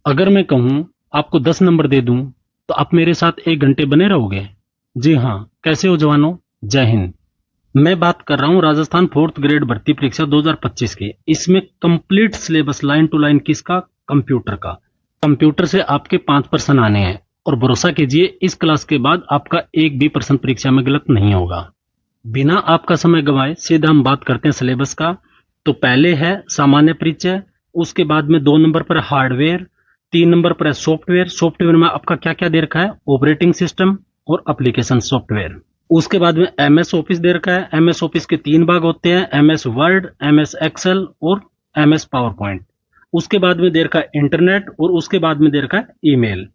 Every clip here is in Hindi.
अगर मैं कहूं आपको 10 नंबर दे दूं तो आप मेरे साथ 1 घंटे बने रहोगे? जी हाँ। कैसे हो जवानों? जय हिंद। मैं बात कर रहा हूं राजस्थान 4th ग्रेड भर्ती परीक्षा 2025 की। इसमें complete syllabus line to line किसका? कंप्यूटर का। कंप्यूटर से आपके 5 प्रश्न आने हैं और भरोसा कीजिए इस क्लास के बाद आपका एक भी प्रश्न परीक्षा में गलत नहीं होगा। बिना आपका समय गंवाए सीधा हम बात करते हैं सिलेबस का। तो पहले है सामान्य परिचय, उसके बाद में 2 नंबर पर हार्डवेयर, 3 नंबर पर है सॉफ्टवेयर। सॉफ्टवेयर में आपका क्या क्या दे रखा है? ऑपरेटिंग सिस्टम और एप्लीकेशन सॉफ्टवेयर। उसके बाद में एमएस ऑफिस दे रखा है। एमएस ऑफिस के 3 भाग होते हैं, एमएस वर्ड, एमएस एक्सेल और एमएस पावर पॉइंट। उसके बाद में दे रखा है इंटरनेट और उसके बाद में दे रखा है ईमेल।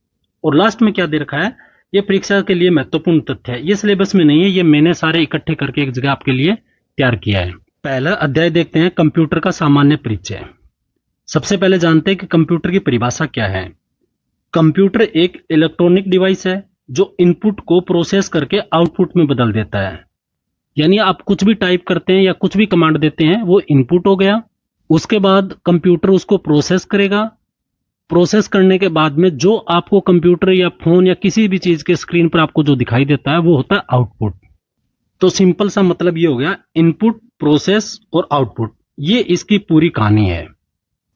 और लास्ट में क्या दे रखा है? ये परीक्षा के लिए महत्वपूर्ण तथ्य है। ये सिलेबस में नहीं है, ये मैंने सारे इकट्ठे करके एक जगह आपके लिए तैयार किया है। पहला अध्याय देखते हैं, कंप्यूटर का सामान्य परिचय। सबसे पहले जानते हैं कि कंप्यूटर की परिभाषा क्या है। कंप्यूटर एक इलेक्ट्रॉनिक डिवाइस है जो इनपुट को प्रोसेस करके आउटपुट में बदल देता है। यानी आप कुछ भी टाइप करते हैं या कुछ भी कमांड देते हैं, वो इनपुट हो गया। उसके बाद कंप्यूटर उसको प्रोसेस करेगा। प्रोसेस करने के बाद में जो आपको कंप्यूटर या फोन या किसी भी चीज के स्क्रीन पर आपको जो दिखाई देता है वो होता है आउटपुट। तो सिंपल सा मतलब ये हो गया, इनपुट, प्रोसेस और आउटपुट, ये इसकी पूरी कहानी है।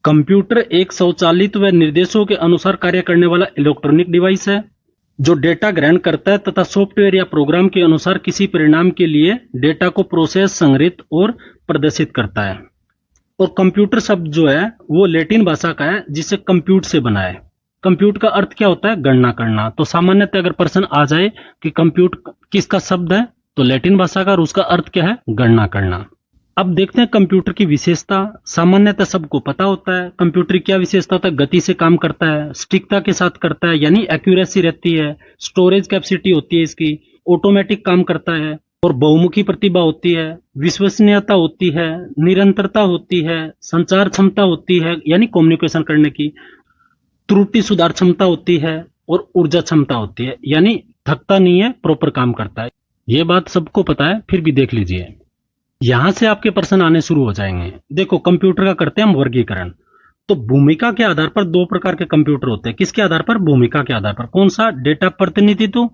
कंप्यूटर एक स्वचालित व निर्देशों के अनुसार कार्य करने वाला इलेक्ट्रॉनिक डिवाइस है जो डेटा ग्रहण करता है तथा सॉफ्टवेयर या प्रोग्राम के अनुसार किसी परिणाम के लिए डेटा को प्रोसेस, संग्रहित और प्रदर्शित करता है। और कंप्यूटर शब्द जो है वो लैटिन भाषा का है जिसे कंप्यूट से बना है। कंप्यूट का अर्थ क्या होता है? गणना करना। तो सामान्यतः अगर प्रश्न आ जाए कि कंप्यूट किसका शब्द है, तो लैटिन भाषा का, और उसका अर्थ क्या है? गणना करना। अब देखते हैं कंप्यूटर की विशेषता। सामान्यतः सबको पता होता है कंप्यूटर की क्या विशेषता होता है। गति से काम करता है, सटीकता के साथ करता है, यानी एक्यूरेसी रहती है, स्टोरेज कैपेसिटी होती है इसकी, ऑटोमेटिक काम करता है और बहुमुखी प्रतिभा होती है, विश्वसनीयता होती है, निरंतरता होती है, संचार क्षमता होती है यानी कम्युनिकेशन करने की, त्रुटि सुधार क्षमता होती है और ऊर्जा क्षमता होती है, यानी थकता नहीं है, प्रॉपर काम करता है। ये बात सबको पता है, फिर भी देख लीजिए। यहां से आपके प्रश्न आने शुरू हो जाएंगे। देखो कंप्यूटर का करते हैं हम वर्गीकरण। तो भूमिका के आधार पर 2 प्रकार के कंप्यूटर होते हैं। किसके आधार पर? भूमिका के आधार पर। कौन सा? डेटा प्रतिनिधित्व,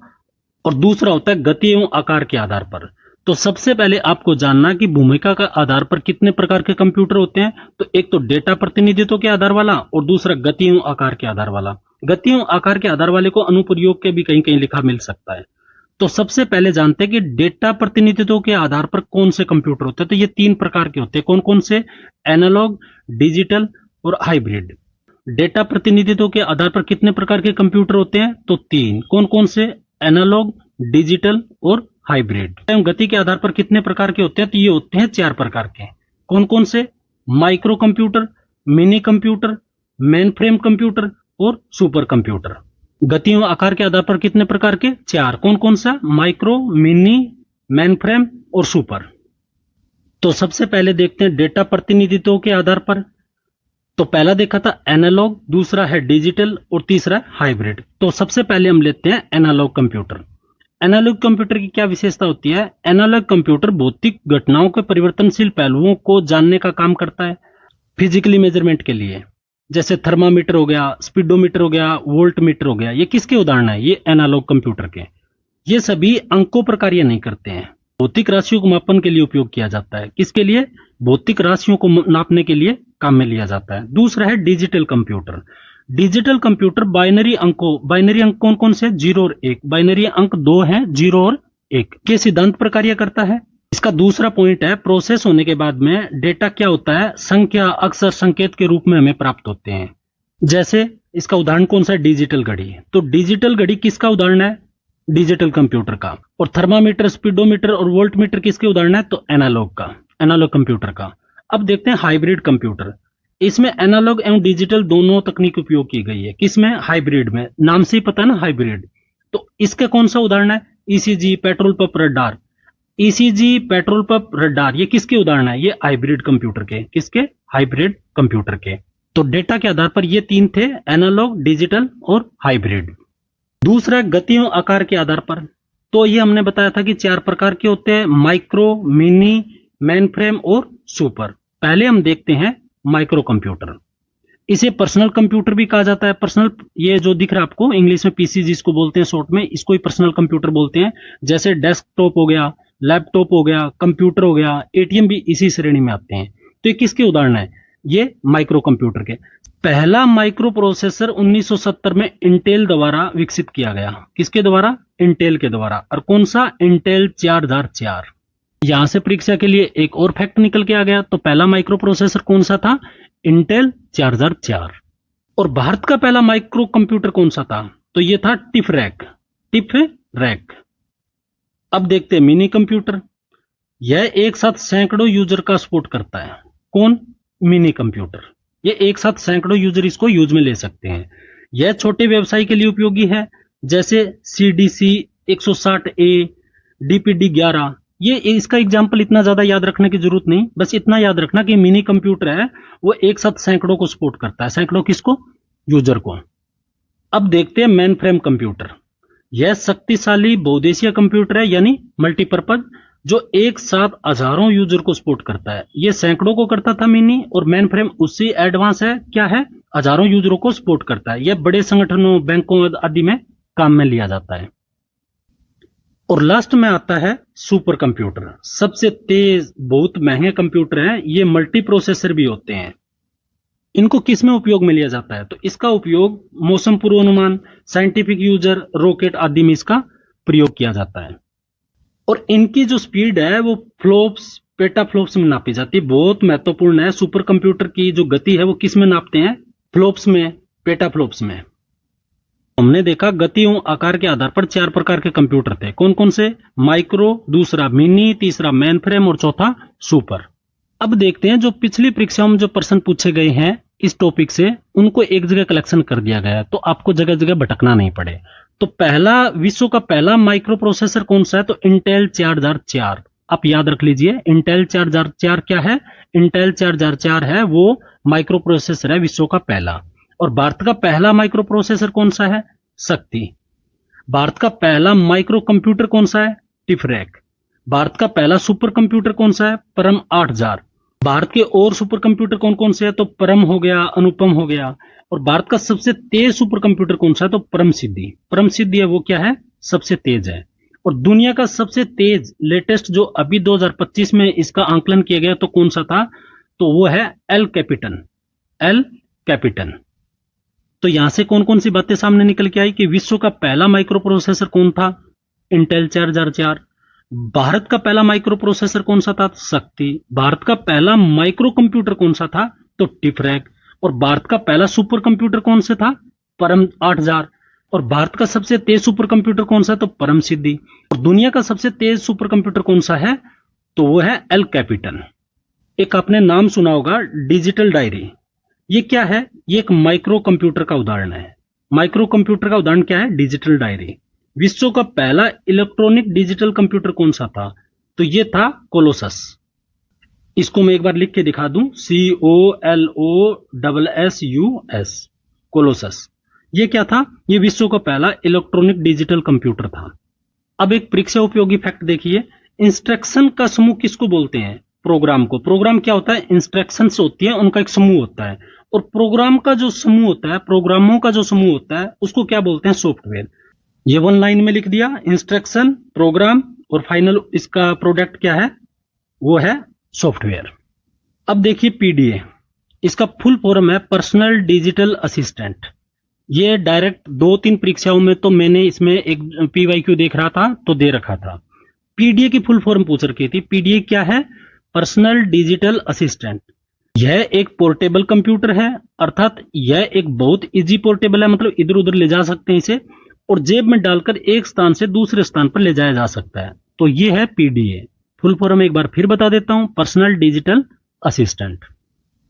और दूसरा होता है गति एवं आकार के आधार पर। तो सबसे पहले आपको जानना कि भूमिका का आधार पर कितने प्रकार के कंप्यूटर होते हैं। तो एक तो डेटा प्रतिनिधित्व के आधार वाला और दूसरा गति एवं आकार के आधार वाला। गति एवं आकार के आधार वाले को अनुप्रयोग के भी कहीं कहीं लिखा मिल सकता है। तो सबसे पहले जानते हैं कि डेटा प्रतिनिधित्व के आधार पर कौन से कंप्यूटर होते हैं। तो ये 3 प्रकार के होते हैं। कौन कौन से? एनालॉग, डिजिटल और हाइब्रिड। डेटा प्रतिनिधित्व के आधार पर कितने प्रकार के कंप्यूटर होते हैं? तो 3। कौन कौन से? एनालॉग, डिजिटल और हाइब्रिड। गति के आधार पर कितने प्रकार के होते हैं? तो ये होते हैं 4 प्रकार के। कौन कौन से? Micro computer, mini computer, main frame computer और सुपर कंप्यूटर। गति एवं आकार के आधार पर कितने प्रकार के? 4। कौन कौन सा? माइक्रो, मिनी, मेन फ्रेम और सुपर। तो सबसे पहले देखते हैं डेटा प्रतिनिधित्व के आधार पर। तो पहला देखा था एनालॉग, दूसरा है डिजिटल और तीसरा हाइब्रिड। तो सबसे पहले हम लेते हैं एनालॉग कंप्यूटर। एनालॉग कंप्यूटर की क्या विशेषता होती है? एनालॉग कंप्यूटर भौतिक घटनाओं के परिवर्तनशील पहलुओं को जानने का काम करता है फिजिकली मेजरमेंट के लिए। जैसे थर्मामीटर हो गया, स्पीडोमीटर हो गया, वोल्ट मीटर हो गया। ये किसके उदाहरण है? ये एनालॉग कंप्यूटर के। ये सभी अंकों पर कार्य नहीं करते हैं, भौतिक राशियों को मापन के लिए उपयोग किया जाता है। किसके लिए? भौतिक राशियों को नापने के लिए काम में लिया जाता है। दूसरा है digital computer. Digital computer binary अंक कौन कौन से? 0 और 1। बाइनरी अंक 2 हैं, 0 और 1 के सिद्धांत पर कार्य करता है। इसका दूसरा पॉइंट है प्रोसेस होने के बाद में डेटा क्या होता है? संख्या, अक्षर, संकेत के रूप में हमें प्राप्त होते हैं। जैसे इसका उदाहरण कौन सा है? डिजिटल घड़ी। तो डिजिटल घड़ी किसका उदाहरण है? डिजिटल कंप्यूटर का। और थर्मामीटर, स्पीडोमीटर और वोल्ट मीटर किसके उदाहरण है? तो एनालॉग का, एनालॉग कंप्यूटर का। अब देखते हैं हाइब्रिड कंप्यूटर। इसमें एनालॉग एवं डिजिटल दोनों तकनीक उपयोग की गई है। किसमें? हाइब्रिड में। नाम से ही पता है ना, हाइब्रिड। तो इसका कौन सा उदाहरण है? ECG, petrol pump radar. ECG, petrol pump radar, ये किसके उदाहरण है? ये हाइब्रिड कंप्यूटर के। किसके? हाइब्रिड कंप्यूटर के। तो डेटा के आधार पर ये 3 थे, एनालॉग, डिजिटल और हाइब्रिड। दूसरा गति और आकार के आधार पर। तो ये हमने बताया था कि 4 प्रकार के होते हैं, माइक्रो, मिनी, मेन फ्रेम और सुपर। पहले हम देखते हैं माइक्रो कंप्यूटर। इसे पर्सनल कंप्यूटर भी कहा जाता है। पर्सनल, ये जो दिख रहा है आपको इंग्लिश में पीसी जिसको बोलते हैं शॉर्ट में, इसको ही पर्सनल कंप्यूटर बोलते हैं। जैसे डेस्कटॉप हो गया, लैपटॉप हो गया, कंप्यूटर हो गया, एटीएम भी इसी श्रेणी में आते हैं। तो ये किसके उदाहरण है? ये माइक्रो कंप्यूटर के। पहला माइक्रो प्रोसेसर 1970 में इंटेल द्वारा विकसित किया गया। किसके द्वारा? इंटेल के द्वारा। और कौन सा? इंटेल 4004। यहां से परीक्षा के लिए एक और फैक्ट निकल के आ गया। तो पहला माइक्रो प्रोसेसर कौन सा था? इंटेल 4004। और भारत का पहला माइक्रो कंप्यूटर कौन सा था? तो ये था टिफरैक। टिफरैक। अब देखते हैं मिनी कंप्यूटर। यह एक साथ सैकड़ों यूजर का सपोर्ट करता है। कौन? Mini computer. ये एक साथ सैकड़ों यूजर इसको यूज में ले सकते हैं। यह छोटे व्यवसाय के लिए उपयोगी है, जैसे CDC 160A, DPD 11। ये इसका एग्जाम्पल इतना ज्यादा याद रखने की जरूरत नहीं, बस इतना याद रखना कि मिनी कंप्यूटर है वो एक साथ सैकड़ों को सपोर्ट करता है। सैकड़ों किसको? यूजर को। अब देखते हैं मेन फ्रेम कंप्यूटर। यह शक्तिशाली बहुउद्देशीय कंप्यूटर है, यानी मल्टीपर्पज, जो एक साथ हजारों यूजर को सपोर्ट करता है। ये सैकड़ों को करता था मिनी, और मेन फ्रेम उससे एडवांस है। क्या है? हजारों यूजरों को सपोर्ट करता है। यह बड़े संगठनों, बैंकों आदि में काम में लिया जाता है। और लास्ट में आता है सुपर कंप्यूटर। सबसे तेज, बहुत महंगे कंप्यूटर हैं। ये मल्टी प्रोसेसर भी होते हैं। इनको किस में उपयोग में लिया जाता है? तो इसका उपयोग मौसम पूर्वानुमान, साइंटिफिक यूजर, रॉकेट आदि में इसका प्रयोग किया जाता है। और इनकी जो स्पीड है वो फ्लॉप्स, पेटाफ्लॉप्स में नापी जाती है। बहुत महत्वपूर्ण है। सुपर कंप्यूटर की जो गति है वो किस में नापते हैं? फ्लॉप्स में, पेटाफ्लॉप्स में। हमने देखा गति एवं आकार के आधार पर 4 प्रकार के कंप्यूटर थे। कौन कौन से? माइक्रो, दूसरा मिनी, तीसरा मेन फ्रेम और चौथा सुपर। अब देखते हैं जो पिछली परीक्षाओं में जो प्रश्न पूछे गए हैं इस टॉपिक से, उनको एक जगह कलेक्शन कर दिया गया है, तो आपको जगह जगह भटकना नहीं पड़े। तो पहला, विश्व का पहला माइक्रो प्रोसेसर कौन सा है? तो इंटेल 4004। आप याद रख लीजिए, इंटेल 4004 क्या है? इंटेल 4004 है वो माइक्रो प्रोसेसर है विश्व का पहला। और भारत का पहला माइक्रो प्रोसेसर कौन सा है? शक्ति। भारत का पहला माइक्रो कंप्यूटर कौन सा है? टिफरैक। भारत का पहला सुपर कंप्यूटर कौन सा है? परम 8000। भारत के और सुपर कंप्यूटर कौन कौन से है? तो परम हो गया, अनुपम हो गया। और भारत का सबसे तेज सुपर कंप्यूटर कौन सा है? तो परम सिद्धि। परम सिद्धि है वो क्या है? सबसे तेज है। और दुनिया का सबसे तेज लेटेस्ट जो अभी 2025 में इसका आंकलन किया गया तो कौन सा था? तो वो है एल कैपिटन। एल कैपिटन। तो यहां से कौन कौन सी बातें सामने निकल के आई कि विश्व का पहला माइक्रो प्रोसेसर कौन था? इंटेल 4004। भारत का पहला माइक्रो प्रोसेसर कौन सा था? शक्ति। भारत का पहला माइक्रो कंप्यूटर कौन सा था? तो टिफरैक। और भारत का पहला सुपर कंप्यूटर कौन सा था? परम 8000। और भारत का सबसे तेज सुपर कंप्यूटर कौन सा? तो परम सिद्धि। और दुनिया का सबसे तेज सुपर कंप्यूटर कौन सा है? तो वो है एल कैपिटन। एक आपने नाम सुना होगा, डिजिटल डायरी। ये क्या है? ये एक माइक्रो कंप्यूटर का उदाहरण है। माइक्रो कंप्यूटर का उदाहरण क्या है? Digital diary. विश्व का पहला इलेक्ट्रॉनिक डिजिटल कंप्यूटर कौन सा था? तो ये था कोलोसस। इसको मैं एक बार लिख के दिखा दूं, COLOSSUS, कोलोसस। ये क्या था? ये विश्व का पहला इलेक्ट्रॉनिक डिजिटल कंप्यूटर था। अब एक परीक्षा उपयोगी फैक्ट देखिए, इंस्ट्रक्शन का समूह किसको बोलते हैं? प्रोग्राम को। प्रोग्राम क्या होता है? इंस्ट्रक्शंस होती है, उनका एक समूह होता है। और प्रोग्राम का जो समूह होता है, प्रोग्रामों का जो समूह होता है, उसको क्या बोलते हैं? सॉफ्टवेयर। ये 1 लाइन में लिख दिया, इंस्ट्रक्शन, प्रोग्राम, और फाइनल इसका प्रोडक्ट क्या है? वो है सॉफ्टवेयर। अब देखिए पीडीए, इसका फुल फॉर्म है पर्सनल डिजिटल असिस्टेंट। ये डायरेक्ट 2-3 परीक्षाओं में तो मैंने इसमें एक PYQ देख रहा था तो दे रखा था। पीडीए की फुल फॉर्म पूछ रखी थी। पीडीए क्या है? Personal digital assistant. यह एक पोर्टेबल कंप्यूटर है, अर्थात यह एक बहुत इजी पोर्टेबल है, मतलब इधर उधर ले जा सकते हैं इसे, और जेब में डालकर एक स्थान से दूसरे स्थान पर ले जाया जा सकता है। तो ये है पीडीए। फुल फॉर्म एक बार फिर बता देता हूं, पर्सनल डिजिटल असिस्टेंट।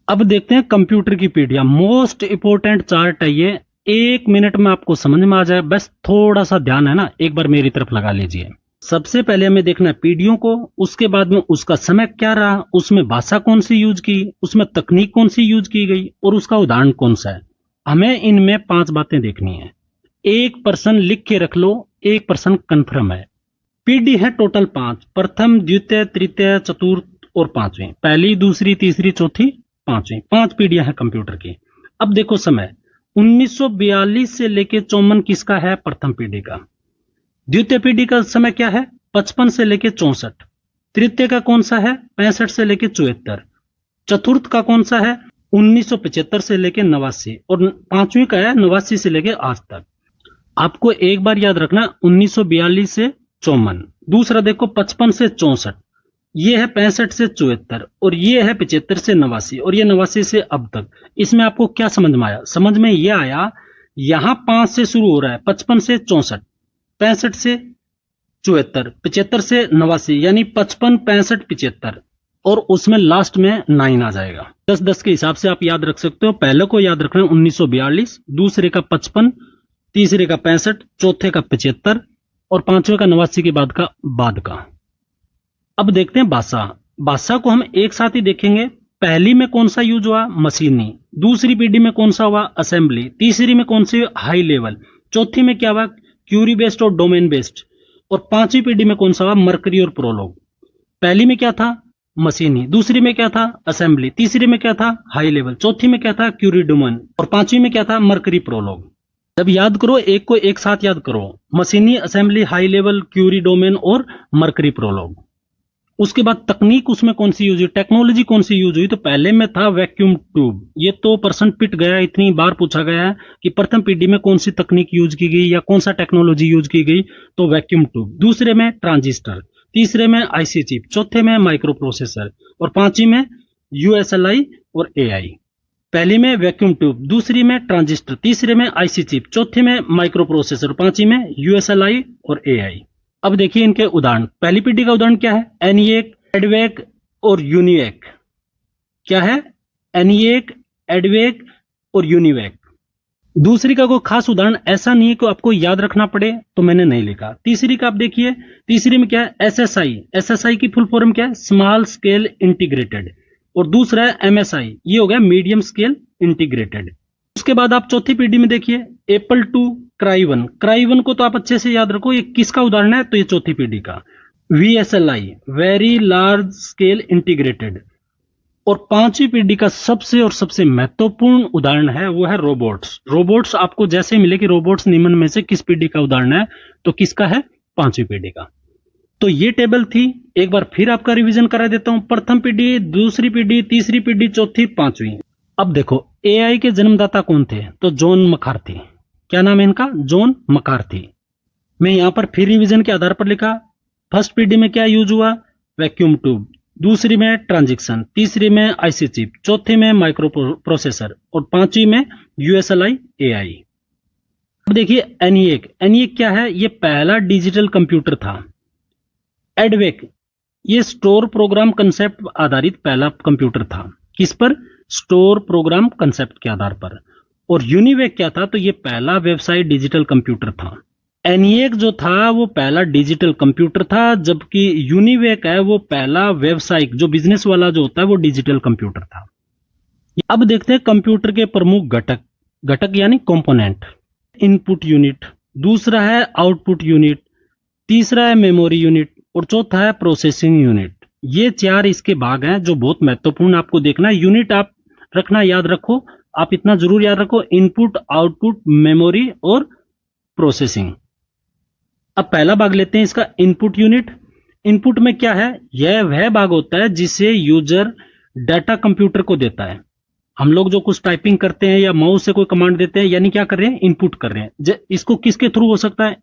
अब देखते हैं कंप्यूटर की पीढ़ियां। मोस्ट इंपोर्टेंट चार्ट है ये, 1 मिनट में आपको समझ में आ जाए, बस थोड़ा सा ध्यान है ना, एक बार मेरी तरफ लगा लीजिए। सबसे पहले हमें देखना है पीढ़ियों को, उसके बाद में उसका समय क्या रहा, उसमें भाषा कौन सी यूज की, उसमें तकनीक कौन सी यूज की गई, और उसका उदाहरण कौन सा है। हमें इनमें 5 बातें देखनी है। 1% लिख के रख लो, 1% कंफर्म है। पीढ़ी है टोटल 5, प्रथम, द्वितीय, तृतीय, चतुर्थ और 5वीं। पहली, दूसरी, तीसरी, चौथी, 5वीं। 5 पीढ़ियां हैं कंप्यूटर की। अब देखो समय 1942 से लेके 54 किसका है? प्रथम पीढ़ी का। द्वितीय पीढ़ी का समय क्या है? 55 से लेके 64। तृतीय का कौन सा है? 65 से लेके 74। चतुर्थ का कौन सा है? 1975 से लेके 89। और पांचवी का है 89 से लेके आज तक। आपको एक बार याद रखना 1942 से 54। दूसरा देखो 55 से 64, ये है 65 से 74, और ये है 75 से 89, और ये 89 से अब तक। इसमें आपको क्या समझ में आया? समझ में ये आया, यहां 5 से शुरू हो रहा है, 55 से 64, 65 से 74, 75 से 89, यानी 55, 65, 75, और उसमें लास्ट में 9 आ जाएगा। 10-10 के हिसाब से आप याद रख सकते हो। पहले को याद रखना 1942, दूसरे का 55, तीसरे का 65, चौथे का 75, और पांचवे का 89 के बाद का। अब देखते हैं भाषा। भाषा को हम एक साथ ही देखेंगे। पहली में कौन सा यूज हुआ? मशीनी। दूसरी पीढ़ी में कौन सा हुआ? असेंबली। तीसरी में कौन सी? High level. चौथी में क्या हुआ? क्यूरी बेस्ड और डोमेन बेस्ड। और पांचवी पीढ़ी में कौन सा हुआ? मर्करी और प्रोलॉग। पहली में क्या था? मशीनी। दूसरी में क्या था? असेंबली। तीसरी में क्या था? High level. चौथी में क्या था? Query domain. और पांचवी में क्या था? Mercury Prolog. जब याद करो, एक को एक साथ याद करो, मशीनी, assembly, high level, query domain और मर्करी प्रोलॉग। उसके बाद तकनीक उसमें कौन सी यूज हुई, टेक्नोलॉजी कौन सी यूज हुई? तो पहले में था वैक्यूम ट्यूब। ये तो परसेंट पिट गया, इतनी बार पूछा गया है कि प्रथम पीढ़ी में कौन सी तकनीक यूज की गई या कौन सा टेक्नोलॉजी यूज की गई, तो वैक्यूम ट्यूब। दूसरे में ट्रांजिस्टर, तीसरे में आईसी चिप, चौथे में माइक्रो प्रोसेसर, और पांचवी में यूएसएलआई और एआई। पहली में वैक्यूम ट्यूब, दूसरी में ट्रांजिस्टर, तीसरे में आईसी चिप, चौथे में माइक्रो प्रोसेसर, पांचवी में यूएसएलआई और एआई। अब देखिए इनके उदाहरण। पहली पीढ़ी का उदाहरण क्या है? एनिएक, एडवेक और यूनिवेक। क्या है? एनिएक, एडवेक और यूनिवेक। दूसरी का कोई खास उदाहरण ऐसा नहीं है कि आपको याद रखना पड़े, तो मैंने नहीं लिखा। तीसरी का आप देखिए, तीसरी में क्या है? एसएसआई। एसएसआई की फुल फॉर्म क्या है? Small scale integrated. और दूसरा है एमएसआई, ये हो गया मीडियम स्केल इंटीग्रेटेड। उसके बाद आप चौथी पीढ़ी में देखिए, एप्पल टू, क्राइवन। क्राइवन को तो आप अच्छे से याद रखो, ये किसका उदाहरण है? तो ये चौथी पीढ़ी का। वीएसएलआई, वेरी लार्ज स्केल इंटीग्रेटेड। और पांचवी पीढ़ी का सबसे महत्वपूर्ण उदाहरण है, वो है रोबोट्स। रोबोट्स आपको जैसे मिले कि रोबोट्स निम्न में से किस पीढ़ी का उदाहरण है, तो किसका है? पांचवी पीढ़ी का। तो ये टेबल थी, एक बार फिर आपका रिवीजन करा देता हूं। प्रथम पीढ़ी, दूसरी पीढ़ी, तीसरी पीढ़ी, चौथी, पांचवी। अब देखो एआई के जन्मदाता कौन थे? तो जॉन मकार्थी। क्या नाम है इनका? जॉन मकार्थी। मैं यहां पर फिर रिवीजन के आधार पर लिखा। फर्स्ट पीढ़ी में क्या यूज हुआ? Vacuum tube. दूसरी में ट्रांजिशन, तीसरी में आईसी चिप, चौथे में माइक्रो प्रोसेसर, और पांचवी में यूएसएलआई एआई। अब देखिए एनिएक। एनिएक क्या है? ये पहला डिजिटल कंप्यूटर था। एडवेक, ये स्टोर प्रोग्राम कंसेप्ट आधारित पहला कंप्यूटर था। किस पर? स्टोर प्रोग्राम कंसेप्ट के आधार पर। और यूनिवेक क्या था? तो ये पहला वेबसाइट डिजिटल कंप्यूटर था। एनिएक जो था वो पहला डिजिटल कंप्यूटर था, जबकि यूनिवेक है वो पहला वेबसाइट, जो बिजनेस वाला जो होता है, वो डिजिटल कंप्यूटर था। अब देखते हैं कंप्यूटर के प्रमुख घटक। घटक यानी कंपोनेंट। इनपुट यूनिट, दूसरा है आउटपुट यूनिट, तीसरा है मेमोरी यूनिट, और चौथा है प्रोसेसिंग यूनिट। ये चार इसके भाग हैं जो बहुत महत्वपूर्ण आपको देखना है। यूनिट आप रखना, याद रखो, आप इतना जरूर याद रखो, इनपुट, आउटपुट, मेमोरी और प्रोसेसिंग। अब पहला भाग लेते हैं इसका, इनपुट यूनिट। इनपुट में क्या है? यह वह भाग होता है जिसे यूजर डाटा कंप्यूटर को देता है। हम लोग जो कुछ टाइपिंग करते हैं या माउस से कोई कमांड देते हैं, यानी क्या कर रहे हैं? इनपुट कर रहे हैं। इसको किसके थ्रू हो सकता है?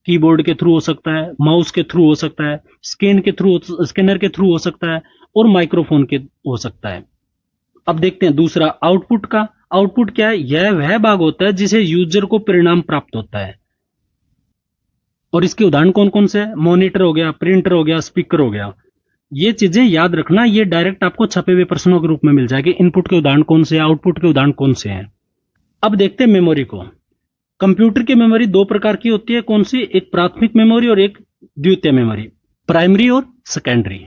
कीबोर्ड के थ्रू हो सकता है, माउस के थ्रू हो सकता है, स्कैनर के थ्रू हो सकता है, और माइक्रोफोन के हो सकता है। अब देखते हैं दूसरा आउटपुट का। आउटपुट क्या है? यह वह भाग होता है जिसे यूजर को परिणाम प्राप्त होता है। और इसके उदाहरण कौन कौन से हैं? मॉनिटर हो गया, प्रिंटर हो गया, स्पीकर हो गया। ये चीजें याद रखना, ये डायरेक्ट आपको छपे हुए प्रश्नों के रूप में मिल जाएगी। इनपुट के उदाहरण कौन से हैं, आउटपुट के उदाहरण कौन से हैं। अब देखते हैं मेमोरी को। कंप्यूटर की मेमोरी दो प्रकार की होती है। कौन सी? एक प्राथमिक मेमोरी और एक द्वितीय मेमोरी, प्राइमरी और सेकेंडरी।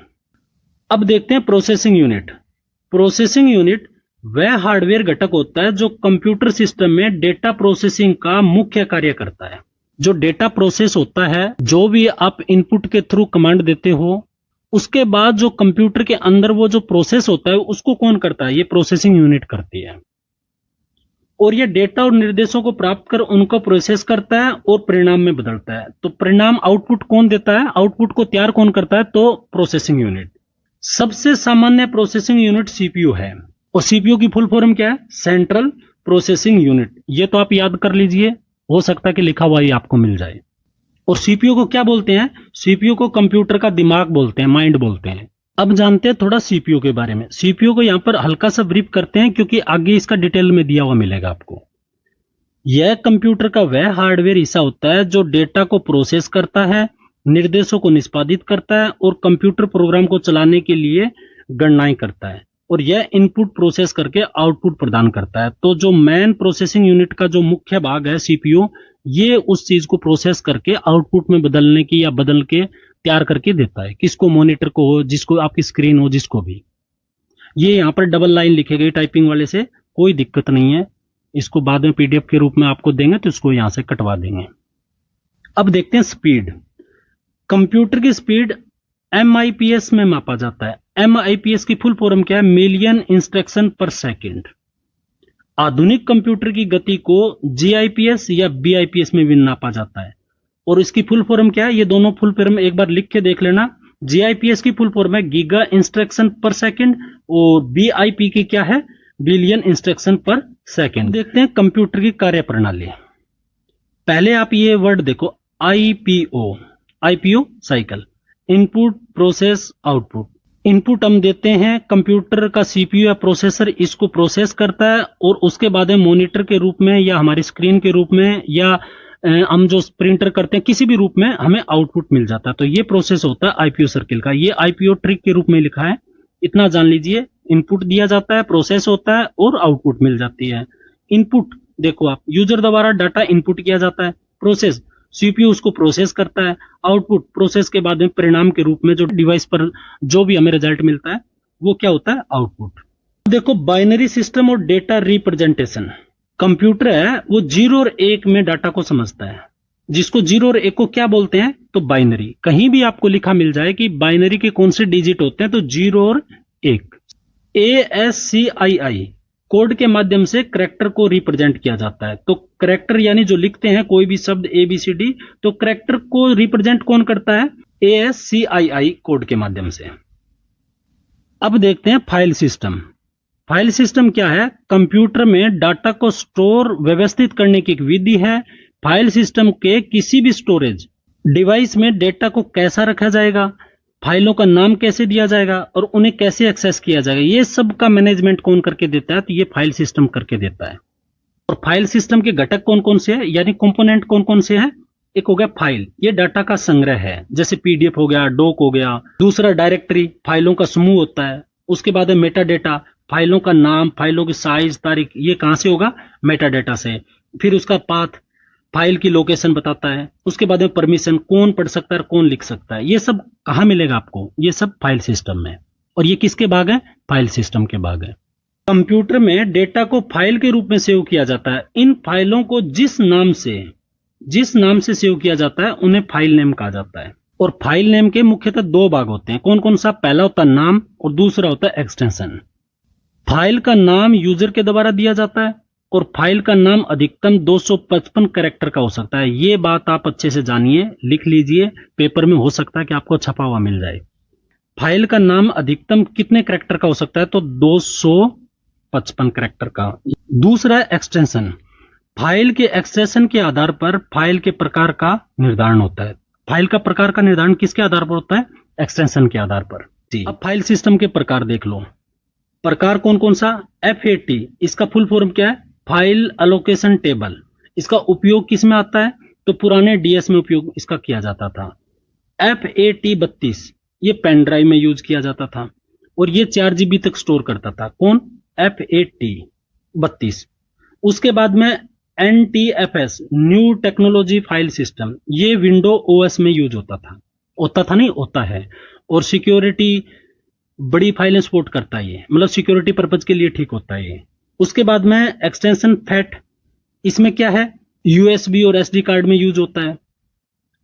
अब देखते हैं प्रोसेसिंग यूनिट। प्रोसेसिंग यूनिट वह हार्डवेयर घटक होता है जो कंप्यूटर सिस्टम में डेटा प्रोसेसिंग का मुख्य कार्य करता है। जो डेटा प्रोसेस होता है, जो भी आप इनपुट के थ्रू कमांड देते हो, उसके बाद जो कंप्यूटर के अंदर वो जो प्रोसेस होता है, उसको कौन करता है? ये प्रोसेसिंग यूनिट करती है। और ये डेटा और निर्देशों को प्राप्त कर उनको प्रोसेस करता है और परिणाम में बदलता है। तो परिणाम आउटपुट कौन देता है, आउटपुट को तैयार कौन करता है, तो प्रोसेसिंग यूनिट। सबसे सामान्य प्रोसेसिंग यूनिट सीपीयू है, और सीपीयू की फुल फॉर्म क्या है, सेंट्रल प्रोसेसिंग यूनिट। ये तो आप याद कर लीजिए, हो सकता है कि लिखा हुआ ही आपको मिल जाए। और सीपीयू को क्या बोलते हैं, सीपीयू को कंप्यूटर का दिमाग बोलते हैं, माइंड बोलते हैं। अब जानते हैं थोड़ा सीपीयू के बारे में। सीपीयू को यहां पर हल्का सा ब्रीफ करते हैं, क्योंकि आगे इसका डिटेल में दिया हुआ मिलेगा आपको। यह कंप्यूटर का वह हार्डवेयर हिस्सा होता है जो डेटा को प्रोसेस करता है, निर्देशों को निष्पादित करता है और कंप्यूटर प्रोग्राम को चलाने के लिए गणनाएं करता है, और यह इनपुट प्रोसेस करके आउटपुट प्रदान करता है। तो जो मेन प्रोसेसिंग यूनिट का जो मुख्य भाग है सीपीयू, ये उस चीज को प्रोसेस करके आउटपुट में बदलने की या बदल के तैयार करके देता है, किसको, मॉनिटर को हो, जिसको आपकी स्क्रीन हो, जिसको भी। ये यहाँ पर डबल लाइन लिखे गई टाइपिंग वाले से, कोई दिक्कत नहीं है। इसको बाद में पीडीएफ के रूप में आपको देंगे तो इसको यहां से कटवा देंगे। अब देखते हैं स्पीड। कंप्यूटर की स्पीड एमआईपीएस में मापा जाता है। एमआईपीएस की फुल फॉर्म क्या है, मिलियन इंस्ट्रक्शन पर सेकंड। आधुनिक कंप्यूटर की गति को जीआईपीएस या बीआईपीएस में भी नापा जाता है, और इसकी फुल फॉर्म क्या है, ये दोनों फुल फॉर्म एक बार लिख के देख लेना। जीआईपीएस की फुल फॉर्म है गीगा इंस्ट्रक्शन पर सेकंड, और बीआईपी की क्या है, बिलियन इंस्ट्रक्शन पर सेकंड। देखते हैं कंप्यूटर की कार्यप्रणाली। पहले आप ये वर्ड देखो, IPO, IPO cycle, input process output. Input हम देते हैं, कंप्यूटर का सीपीयू या प्रोसेसर इसको प्रोसेस करता है, और उसके बाद मॉनिटर के रूप में या हमारी स्क्रीन के रूप में या हम जो प्रिंटर करते हैं किसी भी रूप में हमें आउटपुट मिल जाता है। तो ये प्रोसेस होता है आईपीओ सर्किल का। ये आईपीओ ट्रिक के रूप में लिखा है, इतना जान लीजिए। इनपुट दिया जाता है, प्रोसेस होता है और आउटपुट मिल जाती है। इनपुट देखो आप, यूजर द्वारा डाटा इनपुट किया जाता है। प्रोसेस, सीपीयू उसको प्रोसेस करता है। आउटपुट, प्रोसेस के बाद में परिणाम के रूप में जो डिवाइस पर जो भी हमें रिजल्ट मिलता है वो क्या होता है, आउटपुट। देखो बाइनरी सिस्टम और डेटा रिप्रेजेंटेशन। कंप्यूटर है वो 0 और 1 में डाटा को समझता है, जिसको 0 और 1 को क्या बोलते हैं, तो बाइनरी। कहीं भी आपको लिखा मिल जाए कि बाइनरी के कौन से डिजिट होते हैं, तो 0 और 1। ASCII कोड के माध्यम से करैक्टर को रिप्रेजेंट किया जाता है। तो करैक्टर यानी जो लिखते हैं कोई भी शब्द ABCD, तो करैक्टर को रिप्रेजेंट कौन करता है, ASCII कोड के माध्यम से। अब देखते हैं फाइल सिस्टम। फाइल सिस्टम क्या है, कंप्यूटर में डाटा को स्टोर व्यवस्थित करने की एक विधि है। फाइल सिस्टम के किसी भी स्टोरेज डिवाइस में डेटा को कैसा रखा जाएगा, फाइलों का नाम कैसे दिया जाएगा और उन्हें कैसे एक्सेस किया जाएगा, ये सब का मैनेजमेंट कौन करके देता है, तो ये फाइल सिस्टम करके देता है। और फाइल सिस्टम के घटक कौन कौन से हैं, यानी कंपोनेंट कौन कौन से हैं। एक हो गया फाइल, ये डाटा का संग्रह है, जैसे पीडीएफ हो गया, डॉक हो गया। दूसरा डायरेक्टरी, फाइलों का समूह होता है। उसके बाद है मेटा डेटा, फाइलों का नाम, फाइलों की साइज, तारीख, ये कहां से होगा, मेटा डेटा से। फिर उसका पाथ, फाइल की लोकेशन बताता है। उसके बाद में परमिशन, कौन पढ़ सकता है और कौन लिख सकता है, ये सब कहां मिलेगा आपको, ये सब फाइल सिस्टम में। और ये किसके भाग है, फाइल सिस्टम के भाग है। कंप्यूटर में डेटा को फाइल के रूप में सेव किया जाता है। इन फाइलों को जिस नाम से सेव किया जाता है उन्हें फाइल नेम कहा जाता है। और फाइल नेम के मुख्यतः 2 भाग होते हैं, कौन कौन सा, पहला होता है नाम और दूसरा होता है एक्सटेंशन। फाइल का नाम यूजर के द्वारा दिया जाता है, और फाइल का नाम अधिकतम 255 कैरेक्टर का हो सकता है। ये बात आप अच्छे से जानिए, लिख लीजिए, पेपर में हो सकता है कि आपको छपा हुआ मिल जाए। फाइल का नाम अधिकतम कितने कैरेक्टर का हो सकता है, तो 255 कैरेक्टर का। दूसरा है एक्सटेंशन। फाइल के एक्सटेंशन के आधार पर फाइल के प्रकार का निर्धारण होता है। फाइल का प्रकार का निर्धारण किसके आधार पर होता है, एक्सटेंशन के आधार पर। अब फाइल सिस्टम के प्रकार देख लो। प्रकार कौन कौन सा, FAT, इसका फुल फॉर्म क्या है, फाइल एलोकेशन टेबल। इसका उपयोग किस में आता है, तो पुराने DS में उपयोग इसका किया जाता था। FAT32, ये पेन ड्राइव में यूज किया जाता था, और ये 4 GB तक स्टोर करता था। कौन, FAT32। उसके बाद में NTFS, new technology file system, ये विंडो OS में यूज होता था नहीं, होता है। और सिक्योरिटी, बड़ी फाइलें सपोर्ट करता है ये, मतलब सिक्योरिटी पर्पज के लिए ठीक होता है ये। उसके बाद में एक्सटेंशन FAT, इसमें क्या है, USB और SD कार्ड में यूज होता है।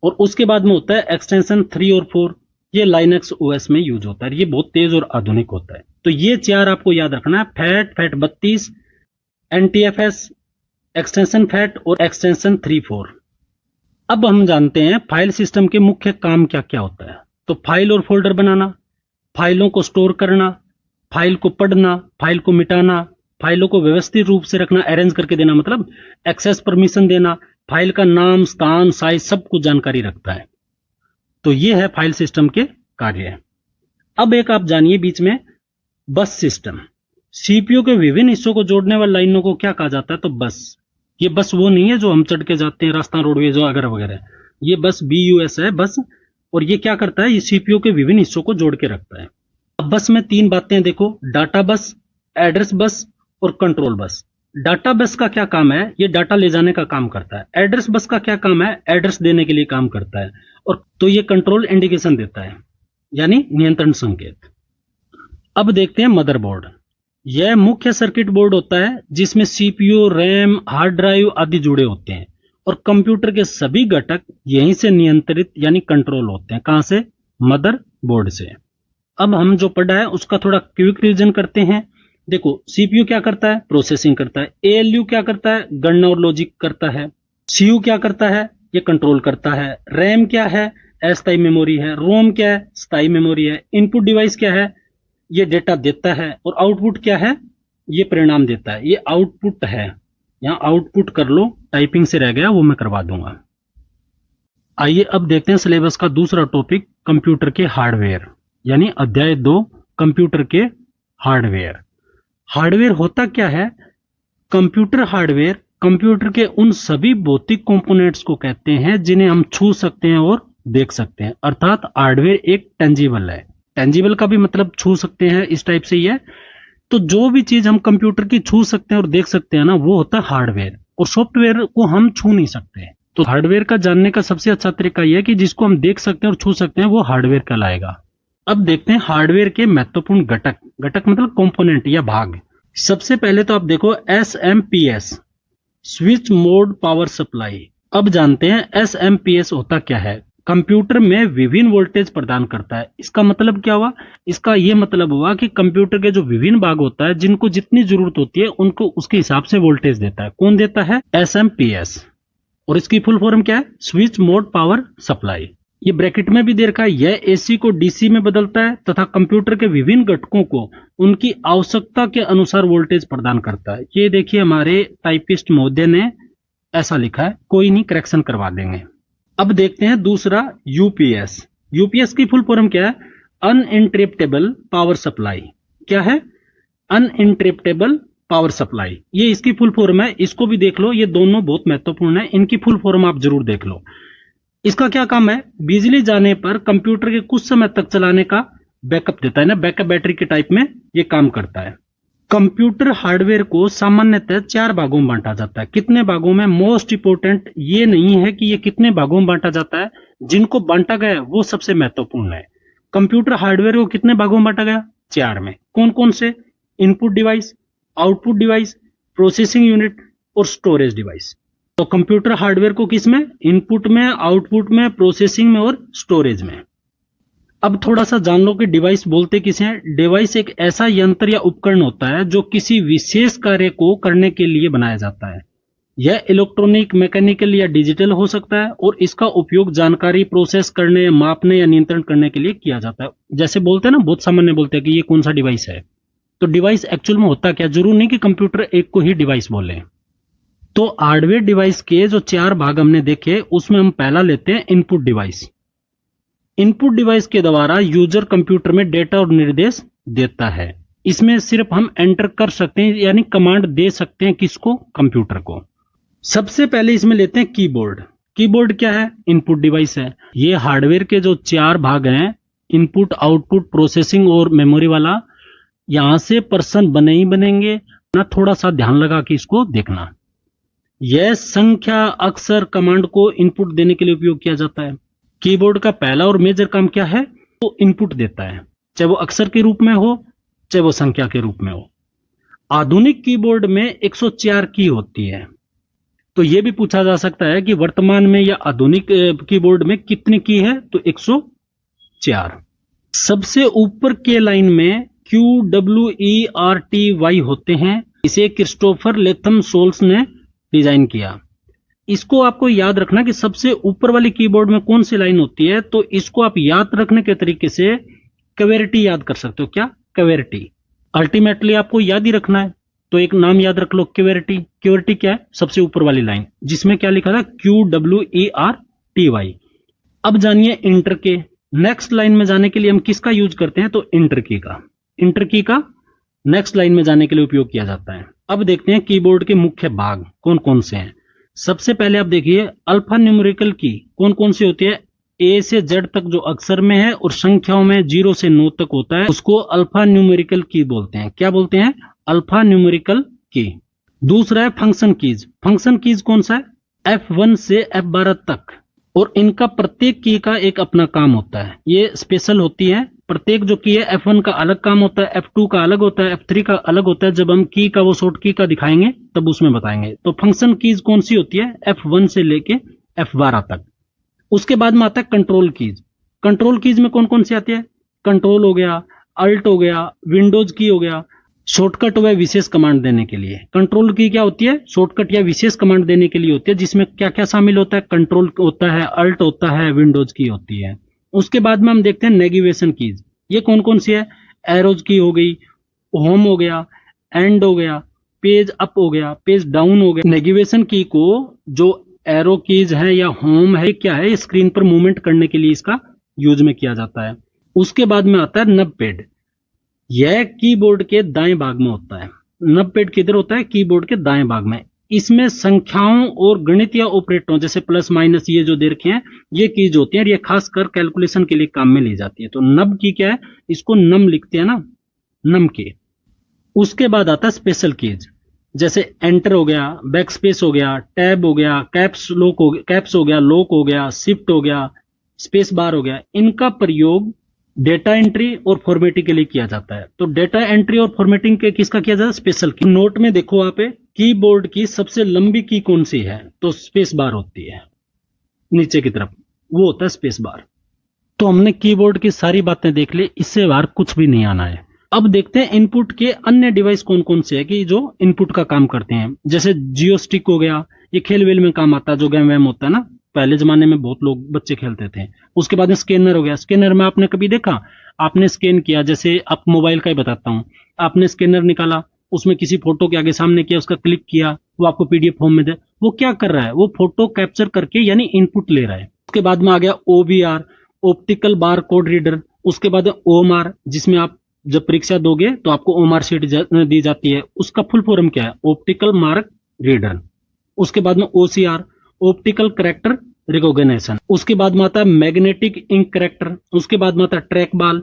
और उसके बाद में होता है एक्सटेंशन 3 और 4, ये लाइनक्स OS में यूज होता है। ये बहुत तेज और आधुनिक होता है। तो ये 4 आपको याद रखना है, FAT, FAT32, NTFS, extension fat और एक्सटेंशन 3.4। अब हम जानते हैं फाइल सिस्टम के मुख्य काम क्या क्या होता है। तो फाइल और फोल्डर बनाना, फाइलों को स्टोर करना, फाइल को पढ़ना, फाइल को मिटाना, फाइलों को व्यवस्थित रूप से रखना, अरेंज करके देना, मतलब एक्सेस परमिशन देना, फाइल का नाम, स्थान, साइज सब कुछ जानकारी रखता है। तो ये है फाइल सिस्टम के कार्य। अब एक आप जानिए बीच में बस सिस्टम। सीपीयू के विभिन्न हिस्सों को जोड़ने वाली लाइनों को क्या कहा जाता है? तो बस। ये बस वो नहीं है जो हम चढ़ के जाते हैं राजस्थान रोडवेज वगैरह वगैरह, ये बस BUS है बस। और ये क्या करता है? ये सीपीयू के विभिन्न हिस्सों को जोड़ के रखता है। अब बस में 3 बातें देखो, डाटा बस, एड्रेस बस और कंट्रोल बस। डाटा बस का क्या काम है? ये डाटा ले जाने का काम करता है। एड्रेस बस का क्या काम है? एड्रेस देने के लिए काम करता है। और तो ये कंट्रोल इंडिकेशन देता है, यानी नियंत्रण संकेत। अब देखते हैं मदरबोर्ड। यह मुख्य सर्किट बोर्ड होता है जिसमें सीपीयू, रैम, हार्ड ड्राइव आदि जुड़े होते हैं और कंप्यूटर के सभी घटक यहीं से नियंत्रित यानी कंट्रोल होते हैं। कहां से? मदरबोर्ड से। अब हम जो पढ़ा है उसका थोड़ा क्विक रिवीजन करते हैं। देखो, सीपीयू क्या करता है? प्रोसेसिंग करता है। एएलयू क्या करता है? गणना और लॉजिक करता है। सीयू क्या करता है? ये कंट्रोल करता है। रैम क्या है? अस्थायी मेमोरी है। रोम क्या है? स्थायी मेमोरी है। इनपुट डिवाइस क्या है? ये डेटा देता है। और आउटपुट क्या है? ये परिणाम देता है। ये आउटपुट है। यहां आउटपुट कर लो, टाइपिंग से रह गया, वो मैं करवा दूंगा। आइए अब देखते हैं सिलेबस का दूसरा टॉपिक, कंप्यूटर के हार्डवेयर, यानी अध्याय 2, कंप्यूटर के हार्डवेयर। हार्डवेयर होता क्या है? कंप्यूटर हार्डवेयर कंप्यूटर के उन सभी भौतिक कंपोनेंट्स को कहते हैं जिन्हें हम छू सकते हैं और देख सकते हैं। अर्थात हार्डवेयर एक टेंजिबल है। टेंजिबल का भी मतलब छू सकते हैं, इस टाइप से ही है। तो जो भी चीज हम कंप्यूटर की छू सकते हैं और देख सकते हैं ना, वो होता है हार्डवेयर। और सॉफ्टवेयर को हम छू नहीं सकते। तो हार्डवेयर का जानने का सबसे अच्छा तरीका यह है कि जिसको हम देख सकते हैं और छू सकते हैं वो हार्डवेयर कहलाएगा। अब देखते हैं हार्डवेयर के महत्वपूर्ण घटक। घटक मतलब कंपोनेंट या भाग। सबसे पहले तो आप देखो SMPS, switch mode power supply. अब जानते हैं SMPS होता क्या है। कंप्यूटर में विभिन्न वोल्टेज प्रदान करता है। इसका मतलब क्या हुआ? इसका यह मतलब हुआ कि कंप्यूटर के जो विभिन्न भाग होता है, जिनको जितनी जरूरत होती है उनको उसके हिसाब से वोल्टेज देता है। कौन देता है? SMPS। और इसकी फुल फॉर्म क्या है? Switch mode power supply. ये ब्रैकेट में भी दे रखा है। यह AC को DC में बदलता है तथा कंप्यूटर के विभिन्न घटकों को उनकी आवश्यकता के अनुसार वोल्टेज प्रदान करता है। ये देखिए हमारे टाइपिस्ट महोदय ने ऐसा लिखा है, कोई नहीं, करेक्शन करवा देंगे। अब देखते हैं दूसरा UPS। UPS की फुल फॉर्म क्या है? Uninterruptible power supply. क्या है? Uninterruptible power supply. ये इसकी फुल फॉर्म है। इसको भी देख लो, ये दोनों बहुत महत्वपूर्ण है। इनकी फुल फॉर्म आप जरूर देख लो। इसका क्या काम है? बिजली जाने पर कंप्यूटर के कुछ समय तक चलाने का बैकअप देता है ना, बैकअप बैटरी के टाइप में ये काम करता है। कंप्यूटर हार्डवेयर को सामान्यतः 4 भागों में बांटा जाता है। कितने भागों में? मोस्ट इंपोर्टेंट ये नहीं है कि ये कितने भागों में बांटा जाता है, जिनको बांटा गया है वो सबसे महत्वपूर्ण है। कंप्यूटर हार्डवेयर को कितने भागों में बांटा गया? 4 में। कौन कौन से? Input device, output device, processing unit और स्टोरेज डिवाइस। तो कंप्यूटर हार्डवेयर को किस में? इनपुट में, आउटपुट में, प्रोसेसिंग में और स्टोरेज में। अब थोड़ा सा जान लो कि डिवाइस बोलते किसे हैं। डिवाइस एक ऐसा यंत्र या उपकरण होता है जो किसी विशेष कार्य को करने के लिए बनाया जाता है। यह इलेक्ट्रॉनिक, मैकेनिकल या डिजिटल हो सकता है और इसका उपयोग जानकारी प्रोसेस करने, मापने या नियंत्रण करने के लिए किया जाता है। जैसे बोलते हैं ना, बहुत सामान्य बोलते हैं कि ये कौन सा डिवाइस है। तो डिवाइस एक्चुअल में होता क्या? जरूर नहीं कि कंप्यूटर एक को ही डिवाइस बोले। तो हार्डवेयर डिवाइस के जो 4 भाग हमने देखे, उसमें हम पहला लेते हैं इनपुट डिवाइस। इनपुट डिवाइस के द्वारा यूजर कंप्यूटर में डेटा और निर्देश देता है। इसमें सिर्फ हम एंटर कर सकते हैं, यानी कमांड दे सकते हैं। किसको? कंप्यूटर को। सबसे पहले इसमें लेते हैं कीबोर्ड। कीबोर्ड क्या है? इनपुट डिवाइस है। ये हार्डवेयर के जो 4 भाग हैं, इनपुट, आउटपुट, प्रोसेसिंग और मेमोरी वाला, यहां से पर्सन बने ही बनेंगे ना। थोड़ा सा ध्यान लगा कि इसको देखना। यह संख्या, अक्षर, कमांड को इनपुट देने के लिए उपयोग किया जाता है। कीबोर्ड का पहला और मेजर काम क्या है? वो इनपुट देता है, चाहे वो अक्षर के रूप में हो, चाहे वो संख्या के रूप में हो। आधुनिक कीबोर्ड में 104 की होती है। तो यह भी पूछा जा सकता है कि वर्तमान में या आधुनिक कीबोर्ड में कितनी की है? तो 104। सबसे ऊपर के लाइन में QWERTY होते हैं। इसे क्रिस्टोफर लेथम सोल्स ने डिजाइन किया। इसको आपको याद रखना कि सबसे ऊपर वाली कीबोर्ड में कौन सी लाइन होती है, तो इसको आप याद रखने के तरीके से क्वेरिटी याद कर सकते हो। क्या? क्वेरिटी। अल्टीमेटली आपको याद ही रखना है, तो एक नाम याद रख लो, क्वेरिटी। क्वेरिटी क्या है? सबसे ऊपर वाली लाइन जिसमें क्या लिखा था, QWERTY। अब जानिए इंटर के। नेक्स्ट लाइन में जाने के लिए हम किसका यूज करते हैं, तो इंटर की का। इंटर की का नेक्स्ट लाइन में जाने के लिए उपयोग किया जाता है। अब देखते हैं कीबोर्ड के मुख्य भाग कौन कौन से हैं। सबसे पहले आप देखिए अल्फा न्यूमेरिकल की कौन कौन सी होती है। ए से जेड तक जो अक्षर में है और संख्याओं में 0 से 9 तक होता है, उसको अल्फा न्यूमेरिकल की बोलते हैं। क्या बोलते हैं? अल्फा न्यूमेरिकल की। दूसरा है फंक्शन कीज। फंक्शन कीज कौन सा है? F1 से F12 तक, और इनका प्रत्येक की का एक अपना काम होता है। ये स्पेशल होती है। प्रत्येक जो की है F1 का अलग काम होता है, F2 का अलग होता है, F3 का अलग होता है। जब हम की का वो शॉर्ट की का दिखाएंगे तब उसमें बताएंगे। तो फंक्शन कीज कौन सी होती है? F1 से लेके F12 तक। उसके बाद में आता है कंट्रोल कीज। कंट्रोल कीज में कौन कौन सी आती है? कंट्रोल हो गया, अल्ट हो गया, विंडोज की हो गया। शॉर्टकट व विशेष कमांड देने के लिए कंट्रोल की क्या होती है? शॉर्टकट या विशेष कमांड देने के लिए होती है, जिसमें क्या क्या शामिल होता है? कंट्रोल होता है, अल्ट होता है, विंडोज की होती है। उसके बाद में हम देखते हैं नेविगेशन कीज। ये कौन कौन सी है? एरोज की हो गई, होम हो गया, एंड हो गया, पेज अप हो गया, पेज डाउन हो गया। नेविगेशन की को जो एरो कीज है या होम है, क्या है? स्क्रीन पर मूवमेंट करने के लिए इसका यूज में किया जाता है। उसके बाद में आता है नब पैड। यह कीबोर्ड के दाएं भाग में होता है। नब पैड किधर होता है? कीबोर्ड के दाएं भाग में। इसमें संख्याओं और गणितीय ऑपरेटरों जैसे प्लस माइनस ये जो दे रखे हैं, ये कीज होती है और ये खासकर कैलकुलेशन के लिए काम में ली जाती है। तो नब की क्या है? इसको नम लिखते हैं ना, नम की। उसके बाद आता है स्पेशल कीज, जैसे एंटर हो गया, बैक स्पेस हो गया, टैब हो गया, कैप्स हो गया, लॉक हो गया, शिफ्ट हो गया, स्पेस बार हो गया। इनका प्रयोग डेटा एंट्री और फॉर्मेटिंग के लिए किया जाता है। तो डेटा एंट्री और फॉर्मेटिंग के किसका किया जाता है? स्पेशल की। नोट में देखो वहां पे कीबोर्ड की सबसे लंबी की कौन सी है, तो स्पेस बार होती है। नीचे की तरफ वो होता है स्पेस बार। तो हमने कीबोर्ड की सारी बातें देख ली, इससे बाहर कुछ भी नहीं आना है। अब देखते हैं इनपुट के अन्य डिवाइस कौन कौन से है कि जो इनपुट का काम करते हैं। जैसे जियो स्टिक हो गया, ये खेल वेल में काम आता है, जो गेम वैम होता है ना, पहले जमाने में बहुत लोग बच्चे खेलते थे। उसके बाद में स्कैनर हो गया। स्कैनर में आपने कभी देखा, आपने स्कैन किया, जैसे आप मोबाइल का ही बताता हूं, आपने स्कैनर निकाला, उसमें किसी फोटो के आगे सामने किया, उसका क्लिक किया, वो आपको पीडीएफ फॉर्म में दे। वो क्या कर रहा है? वो फोटो कैप्चर करके यानी इनपुट ले रहा है। उसके बाद में आ गया OBR, optical bar code reader. उसके बाद OMR, जिसमें आप जब परीक्षा दोगे तो आपको OMR शीट दी जाती है। उसका फुल फॉर्म क्या है? Optical mark reader. उसके बाद में OCR, ऑप्टिकल कैरेक्टर रिकॉग्निशन। उसके बाद में आता है मैग्नेटिक इंक कैरेक्टर। उसके बाद में आता है ट्रैक बॉल।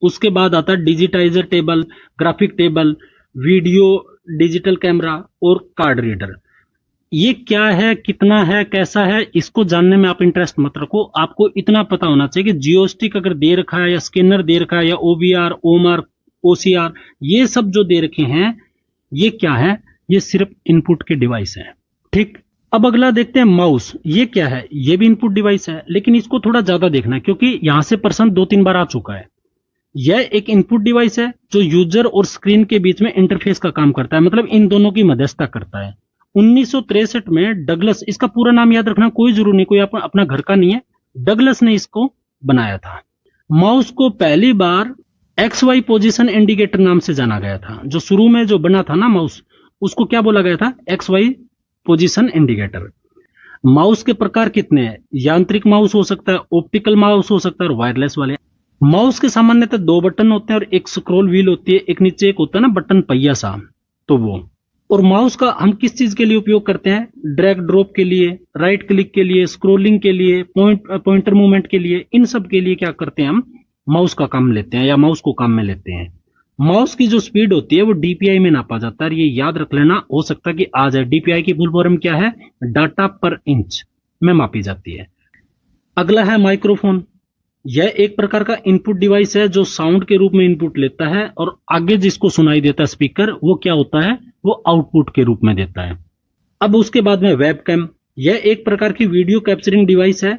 उसके बाद आता है digitiser table, graphic table, video digital camera और कार्ड रीडर। ये क्या है, कितना है, कैसा है, इसको जानने में आप इंटरेस्ट मत रखो। आपको इतना पता होना चाहिए कि जियोस्टिक अगर दे रखा है या स्कैनर दे रखा है या OBR, OMR, OCR, ये सब जो दे रखे हैं, ये क्या है? ये सिर्फ इनपुट के डिवाइस है। ठीक। अब अगला देखते हैं माउस। ये क्या है? ये भी इनपुट डिवाइस है, लेकिन इसको थोड़ा ज्यादा देखना है क्योंकि यहां से प्रश्न 2-3 बार आ चुका है। यह एक इनपुट डिवाइस है जो यूजर और स्क्रीन के बीच में इंटरफेस का काम करता है, मतलब इन दोनों की मध्यस्थता करता है। 1963 में डगलस, इसका पूरा नाम याद रखना कोई जरूरी नहीं, कोई अपना घर का नहीं है, डगलस ने इसको बनाया था। माउस को पहली बार XY पोजीशन इंडिकेटर नाम से जाना गया था। जो शुरू में जो बना था ना माउस, उसको क्या बोला गया था? XY position indicator. माउस के प्रकार कितने हैं? यांत्रिक माउस हो सकता है, ऑप्टिकल माउस हो सकता है और वायरलेस वाले। माउस के सामान्यतः 2 बटन होते हैं और एक स्क्रॉल व्हील होती है, एक नीचे एक होता है ना बटन पहिया सा, तो वो। और माउस का हम किस चीज के लिए उपयोग करते हैं? ड्रैग ड्रॉप के लिए, राइट क्लिक के लिए, स्क्रोलिंग के लिए, पॉइंटर मूवमेंट के लिए, इन सब के लिए क्या करते हैं? हम माउस का काम लेते हैं या माउस को काम में लेते हैं। माउस की जो स्पीड होती है वो DPI में नापा जाता है। ये याद रख लेना, हो सकता है कि आ जाए। DPI की फुल फॉर्म क्या है? डाटा पर इंच में मापी जाती है। अगला है माइक्रोफोन। यह एक प्रकार का इनपुट डिवाइस है जो साउंड के रूप में इनपुट लेता है और आगे जिसको सुनाई देता है स्पीकर, वो क्या होता है? वो आउटपुट के रूप में देता है। अब उसके बाद में वेबकैम। यह एक प्रकार की वीडियो कैप्चरिंग डिवाइस है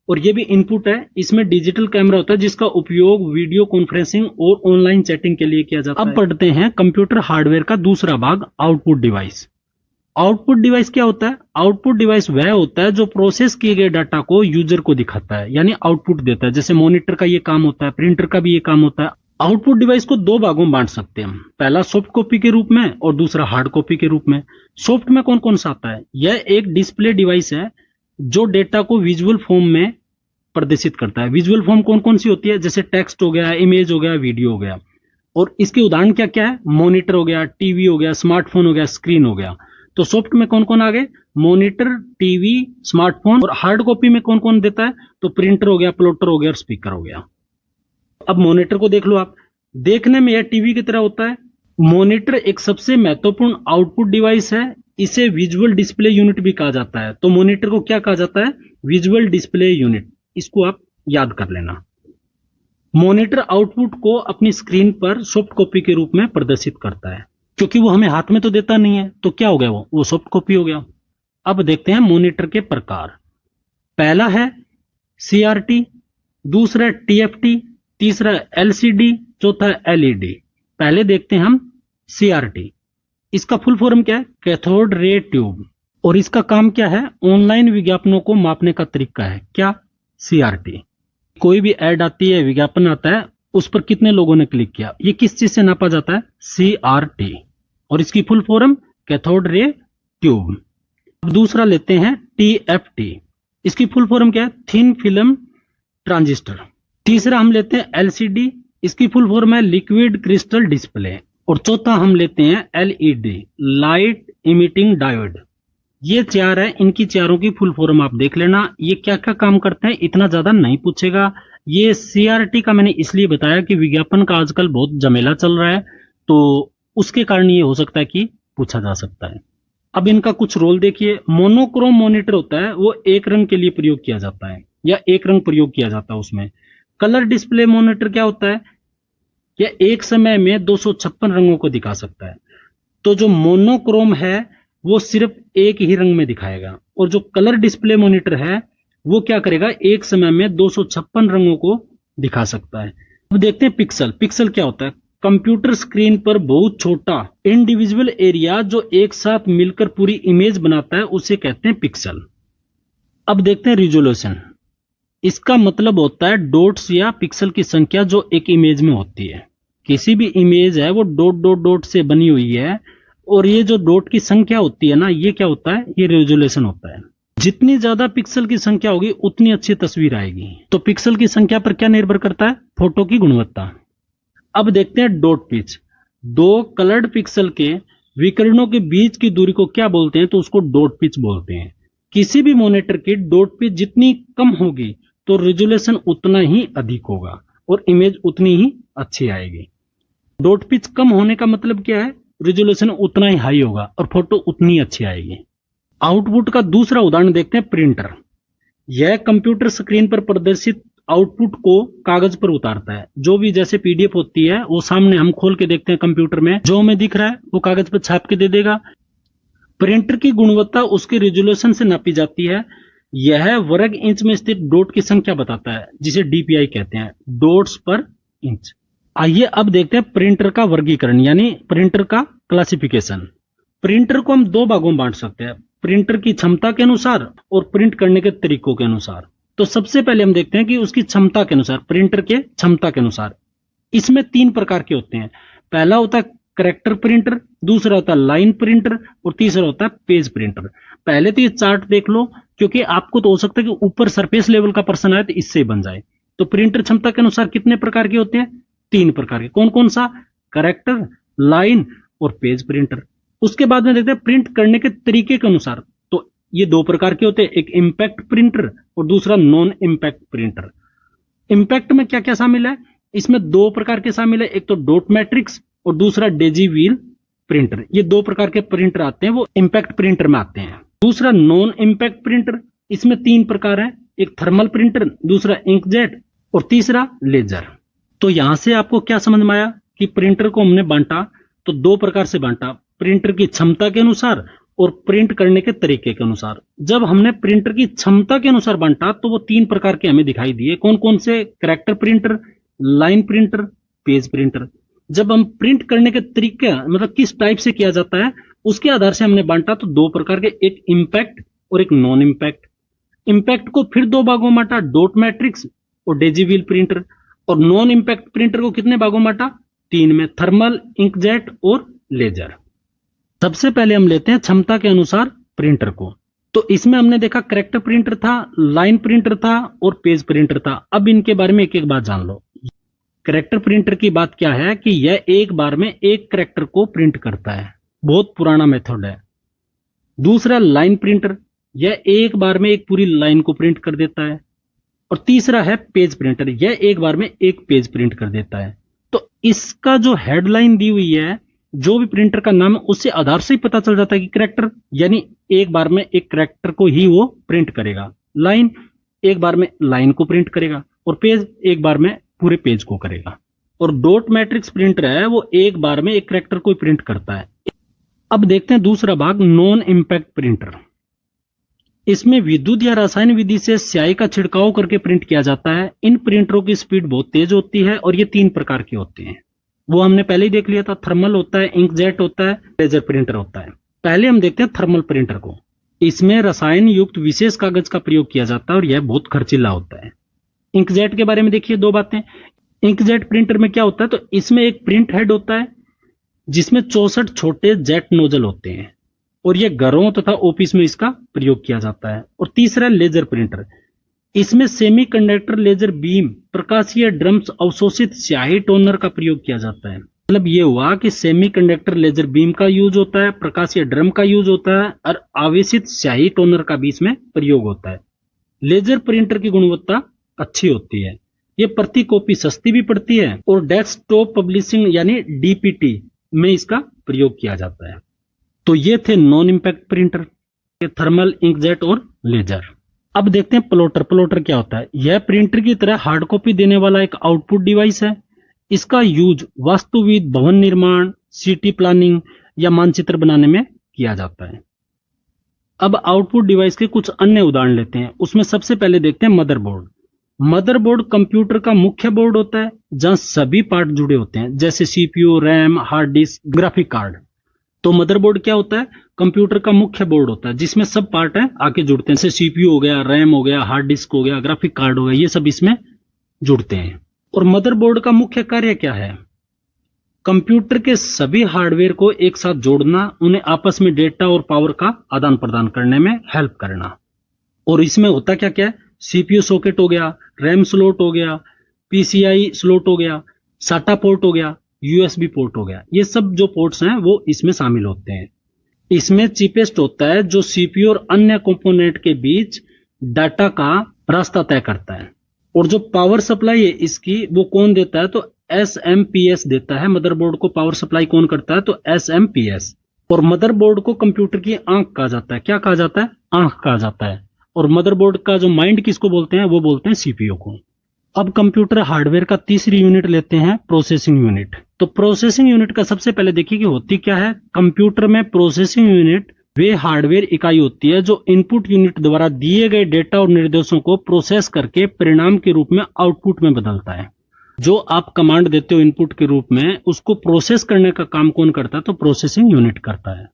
और ये भी इनपुट है। इसमें डिजिटल कैमरा होता है जिसका उपयोग वीडियो कॉन्फ्रेंसिंग और ऑनलाइन चैटिंग के लिए किया जाता है। अब पढ़ते हैं कंप्यूटर हार्डवेयर का दूसरा भाग, आउटपुट डिवाइस। आउटपुट डिवाइस क्या होता है? आउटपुट डिवाइस वह होता है जो प्रोसेस किए गए डाटा को यूजर को दिखाता है, यानी आउटपुट देता है। जैसे मॉनिटर का ये काम होता है, प्रिंटर का भी ये काम होता है। आउटपुट डिवाइस को दो भागों में बांट सकते हैं हम, पहला सॉफ्ट कॉपी के रूप में और दूसरा हार्ड कॉपी के रूप में। सॉफ्ट में कौन कौन सा आता है? यह एक डिस्प्ले डिवाइस है जो डेटा को विजुअल फॉर्म में प्रदर्शित करता है। विजुअल फॉर्म कौन कौन सी होती है? जैसे टेक्स्ट हो गया, इमेज हो गया, वीडियो हो गया। और इसके उदाहरण क्या क्या है? मॉनिटर हो गया, टीवी हो गया, स्मार्टफोन हो गया, स्क्रीन हो गया। तो सॉफ्ट में कौन कौन आ गए? Monitor, TV, smartphone. और हार्ड कॉपी में कौन कौन देता है? तो प्रिंटर हो गया, प्लॉटर हो गया और स्पीकर हो गया। अब मॉनिटर को देख लो आप, देखने में यह टीवी की तरह होता है। मॉनिटर एक सबसे महत्वपूर्ण आउटपुट डिवाइस है, इसे विजुअल डिस्प्ले यूनिट भी कहा जाता है। तो मॉनिटर को क्या कहा जाता है? Visual display unit. इसको आप याद कर लेना। मॉनिटर आउटपुट को अपनी स्क्रीन पर सॉफ्ट कॉपी के रूप में प्रदर्शित करता है, क्योंकि वो हमें हाथ में तो देता नहीं है, तो क्या हो गया? वो सॉफ्ट कॉपी हो गया। अब देखते हैं मॉनिटर के प्रकार। पहला है सीआरटी, दूसरा टीएफटी, तीसरा एलसीडी, चौथा एलईडी। पहले देखते हैं हम सीआरटी। इसका फुल फॉर्म क्या है? Cathode ray tube. और इसका काम क्या है? ऑनलाइन विज्ञापनों को मापने का तरीका है। क्या? सीआरटी। कोई भी ऐड आती है, विज्ञापन आता है, उस पर कितने लोगों ने क्लिक किया, ये किस चीज से नापा जाता है? सीआरटी। और इसकी full form cathode ray tube. अब दूसरा लेते हैं टीएफटी। इसकी फुल फॉर्म क्या है? Thin film transistor. तीसरा हम लेते हैं एलसीडी। इसकी फुल फॉर्म है लिक्विड क्रिस्टल डिस्प्ले। और चौथा हम लेते हैं एलईडी, लाइट इमिटिंग डायोड। ये चार है, इनकी चारों की फुल फॉर्म आप देख लेना। ये क्या क्या काम करते हैं इतना ज्यादा नहीं पूछेगा। ये सीआरटी का मैंने इसलिए बताया कि विज्ञापन का आजकल बहुत झमेला चल रहा है, तो उसके कारण ये हो सकता है कि पूछा जा सकता है। अब इनका कुछ रोल देखिए। मोनोक्रोम मॉनिटर होता है, वो एक रंग के लिए प्रयोग किया जाता है, या एक रंग प्रयोग किया जाता है उसमें। कलर डिस्प्ले मॉनिटर क्या होता है? यह एक समय में 256 रंगों को दिखा सकता है। तो जो मोनोक्रोम है वो सिर्फ एक ही रंग में दिखाएगा, और जो कलर डिस्प्ले मॉनिटर है वो क्या करेगा? एक समय में 256 रंगों को दिखा सकता है। अब देखते हैं पिक्सल। पिक्सल क्या होता है? कंप्यूटर स्क्रीन पर बहुत छोटा इंडिविजुअल एरिया जो एक साथ मिलकर पूरी इमेज बनाता है, उसे कहते हैं पिक्सल। अब देखते हैं रिजोल्यूशन। इसका मतलब होता है डॉट्स या पिक्सल की संख्या जो एक इमेज में होती है। किसी भी इमेज है वो डॉट डॉट डॉट से बनी हुई है, और ये जो डॉट की संख्या होती है ना, ये क्या होता है? ये रेजोल्यूशन होता है। जितनी ज्यादा पिक्सल की संख्या होगी उतनी अच्छी तस्वीर आएगी। तो पिक्सल की संख्या पर क्या निर्भर करता है? फोटो की गुणवत्ता। अब देखते हैं डॉट पिच। दो कलर्ड पिक्सल के विकिरणों के बीच की दूरी को क्या बोलते हैं? तो उसको डॉट पिच बोलते हैं। किसी भी मॉनिटर की डॉट पिच जितनी कम होगी तो रेजोल्यूशन उतना ही अधिक होगा और इमेज उतनी ही अच्छी आएगी। डॉट पिच कम होने का मतलब क्या है? रेजोल्यूशन उतना ही हाई होगा और फोटो उतनी अच्छी आएगी। आउटपुट का दूसरा उदाहरण देखते हैं प्रिंटर। यह कंप्यूटर स्क्रीन पर प्रदर्शित आउटपुट को कागज पर उतारता है। जो भी जैसे पीडीएफ होती है वो सामने हम खोल के देखते हैं कंप्यूटर में, जो हमें दिख रहा है वो कागज पर छाप के दे देगा। प्रिंटर की गुणवत्ता उसके रेजोल्यूशन से नापी जाती है। यह वर्ग इंच में स्थित डॉट की संख्या बताता है, जिसे डीपीआई कहते हैं, डॉट्स पर इंच। आइए अब देखते हैं प्रिंटर का वर्गीकरण, यानी प्रिंटर का क्लासिफिकेशन। प्रिंटर को हम दो भागों में बांट सकते हैं, प्रिंटर की क्षमता के अनुसार और प्रिंट करने के तरीकों के अनुसार। तो सबसे पहले हम देखते हैं कि उसकी क्षमता के अनुसार, प्रिंटर के क्षमता के अनुसार। इसमें 3 प्रकार के होते हैं। पहला होता है करैक्टर प्रिंटर, दूसरा होता है लाइन प्रिंटर और तीसरा होता है पेज प्रिंटर। पहले तो ये चार्ट देख लो, क्योंकि आपको तो हो सकता है कि ऊपर सरफेस लेवल का प्रश्न आए तो इससे बन जाए। तो प्रिंटर क्षमता के अनुसार कितने प्रकार के होते हैं? 3 प्रकार के। कौन कौन सा? करैक्टर, लाइन और पेज प्रिंटर। उसके बाद में देखते हैं प्रिंट करने के तरीके के अनुसार। तो ये 2 प्रकार के होते हैं, एक इंपैक्ट प्रिंटर और दूसरा नॉन इंपैक्ट प्रिंटर। इंपैक्ट में क्या क्या शामिल है? इसमें 2 प्रकार के शामिल है, एक तो डॉट मैट्रिक्स और दूसरा डेजी व्हील प्रिंटर। ये 2 प्रकार के प्रिंटर आते हैं, वो इंपैक्ट प्रिंटर में आते हैं। दूसरा नॉन इंपैक्ट प्रिंटर, इसमें 3 प्रकार है, एक थर्मल प्रिंटर, दूसरा इंकजेट और तीसरा लेजर। तो यहां से आपको क्या समझ में आया कि प्रिंटर को हमने बांटा तो 2 प्रकार से बांटा, प्रिंटर की क्षमता के अनुसार और प्रिंट करने के तरीके के अनुसार। जब हमने प्रिंटर की क्षमता के अनुसार बांटा तो वो 3 प्रकार के हमें दिखाई दिए। कौन कौन से? Character printer, line printer, page printer. जब हम प्रिंट करने के तरीके, मतलब किस टाइप से किया जाता है, उसके आधार से हमने बांटा तो दो प्रकार के, एक इम्पैक्ट और एक नॉन इम्पैक्ट। इम्पैक्ट को फिर दो भागों में बांटा, डॉट मैट्रिक्स और डेजी व्हील प्रिंटर। और नॉन इम्पैक्ट प्रिंटर को कितने भागों में बांटा, तीन में, थर्मल, इंकजेट और लेजर। सबसे पहले हम लेते हैं क्षमता के अनुसार प्रिंटर को। तो इसमें हमने देखा करेक्टर प्रिंटर था, लाइन प्रिंटर था और पेज प्रिंटर था। अब इनके बारे में एक एक बात जान लो। करेक्टर प्रिंटर की बात क्या है कि यह एक बार में एक करेक्टर को प्रिंट करता है, बहुत पुराना मेथड है। दूसरा लाइन प्रिंटर, यह एक बार में एक पूरी लाइन को प्रिंट कर देता है। और तीसरा है पेज प्रिंटर, यह एक बार में एक पेज प्रिंट कर देता है। तो इसका जो हेडलाइन दी हुई है, जो भी प्रिंटर का नाम है, उससे आधार से ही पता चल जाता है कि करेक्टर यानी एक बार में एक करेक्टर को ही वो प्रिंट करेगा, लाइन एक बार में लाइन को प्रिंट करेगा और पेज एक बार में पूरे पेज को करेगा। और डॉट मैट्रिक्स प्रिंटर है वो एक बार में एक करेक्टर को प्रिंट करता है। अब देखते हैं दूसरा भाग, नॉन इम्पैक्ट प्रिंटर। इसमें विद्युत या रसायन विधि से स्याही का छिड़काव करके प्रिंट किया जाता है। इन प्रिंटरों की स्पीड बहुत तेज होती है और ये तीन प्रकार के होते हैं, वो हमने पहले ही देख लिया था। थर्मल होता है, इंकजेट होता है, लेजर प्रिंटर होता है। पहले हम देखते हैं थर्मल प्रिंटर को। इसमें रसायन युक्त विशेष कागज का प्रयोग किया जाता है और यह बहुत खर्चीला होता है। इंकजेट के बारे में देखिए दो बातें। इंकजेट प्रिंटर में क्या होता है, तो इसमें एक प्रिंट हेड होता है जिसमें 64 छोटे जेट नोजल होते हैं और यह घरों तथा ऑफिस में इसका प्रयोग किया जाता है। और तीसरा लेजर प्रिंटर, इसमें सेमीकंडक्टर लेजर बीम, प्रकाशीय ड्रम्स, अवशोषित स्याही टोनर का प्रयोग किया जाता है। मतलब ये हुआ कि सेमीकंडक्टर लेजर बीम का यूज होता है, प्रकाशीय ड्रम का यूज होता है और आवेशित स्याही टोनर का भी इसमें प्रयोग होता है। लेजर प्रिंटर की गुणवत्ता अच्छी होती है, ये प्रति कॉपी सस्ती भी पड़ती है और डेस्कटॉप पब्लिशिंग यानी डीपीटी में इसका प्रयोग किया जाता है। तो ये थे non impact printer, thermal, inkjet और लेजर। अब देखते हैं प्लॉटर। प्लॉटर क्या होता है, यह प्रिंटर की तरह हार्ड कॉपी देने वाला एक आउटपुट डिवाइस है। इसका यूज वास्तुविद, भवन निर्माण, सिटी प्लानिंग या मानचित्र बनाने में किया जाता है। अब आउटपुट डिवाइस के कुछ अन्य उदाहरण लेते हैं। उसमें सबसे पहले देखते हैं मदरबोर्ड। मदरबोर्ड कंप्यूटर का मुख्य बोर्ड होता है जहां सभी पार्ट जुड़े होते हैं, जैसे CPU, RAM, hard disk, graphic card. तो मदरबोर्ड क्या होता है, कंप्यूटर का मुख्य बोर्ड होता है जिसमें सब पार्ट है आके जुड़ते हैं, जैसे सीपीयू हो गया, रैम हो गया, हार्ड डिस्क हो गया, ग्राफिक कार्ड हो गया, ये सब इसमें जुड़ते हैं। और मदरबोर्ड का मुख्य कार्य क्या है, कंप्यूटर के सभी हार्डवेयर को एक साथ जोड़ना, उन्हें आपस में डेटा और पावर का आदान प्रदान करने में हेल्प करना। और इसमें होता क्या क्या है, सीपीयू सॉकेट हो गया, रैम स्लॉट हो गया, पीसीआई स्लॉट हो गया, साटा पोर्ट हो गया, यूएसबी पोर्ट हो गया, ये सब जो पोर्ट्स हैं वो इसमें शामिल होते हैं। इसमें चिपेस्ट होता है जो सीपीयू और अन्य कंपोनेंट के बीच डाटा का रास्ता तय करता है। और जो पावर सप्लाई है इसकी वो कौन देता है, तो एसएमपीएस देता है। मदरबोर्ड को पावर सप्लाई कौन करता है, तो एसएमपीएस। और मदरबोर्ड को कंप्यूटर की आंख कहा जाता है। क्या कहा जाता है, आंख कहा जाता है। और मदरबोर्ड का जो माइंड किसको बोलते हैं, वो बोलते हैं सीपीयू को। अब कंप्यूटर हार्डवेयर का तीसरी यूनिट लेते हैं, प्रोसेसिंग यूनिट। तो प्रोसेसिंग यूनिट का सबसे पहले देखिए कि होती क्या है। कंप्यूटर में प्रोसेसिंग यूनिट वे हार्डवेयर इकाई होती है जो इनपुट यूनिट द्वारा दिए गए डेटा और निर्देशों को प्रोसेस करके परिणाम के रूप में आउटपुट में बदलता है। जो आप कमांड देते हो इनपुट के रूप में, उसको प्रोसेस करने का काम कौन करता है, तो प्रोसेसिंग यूनिट करता है।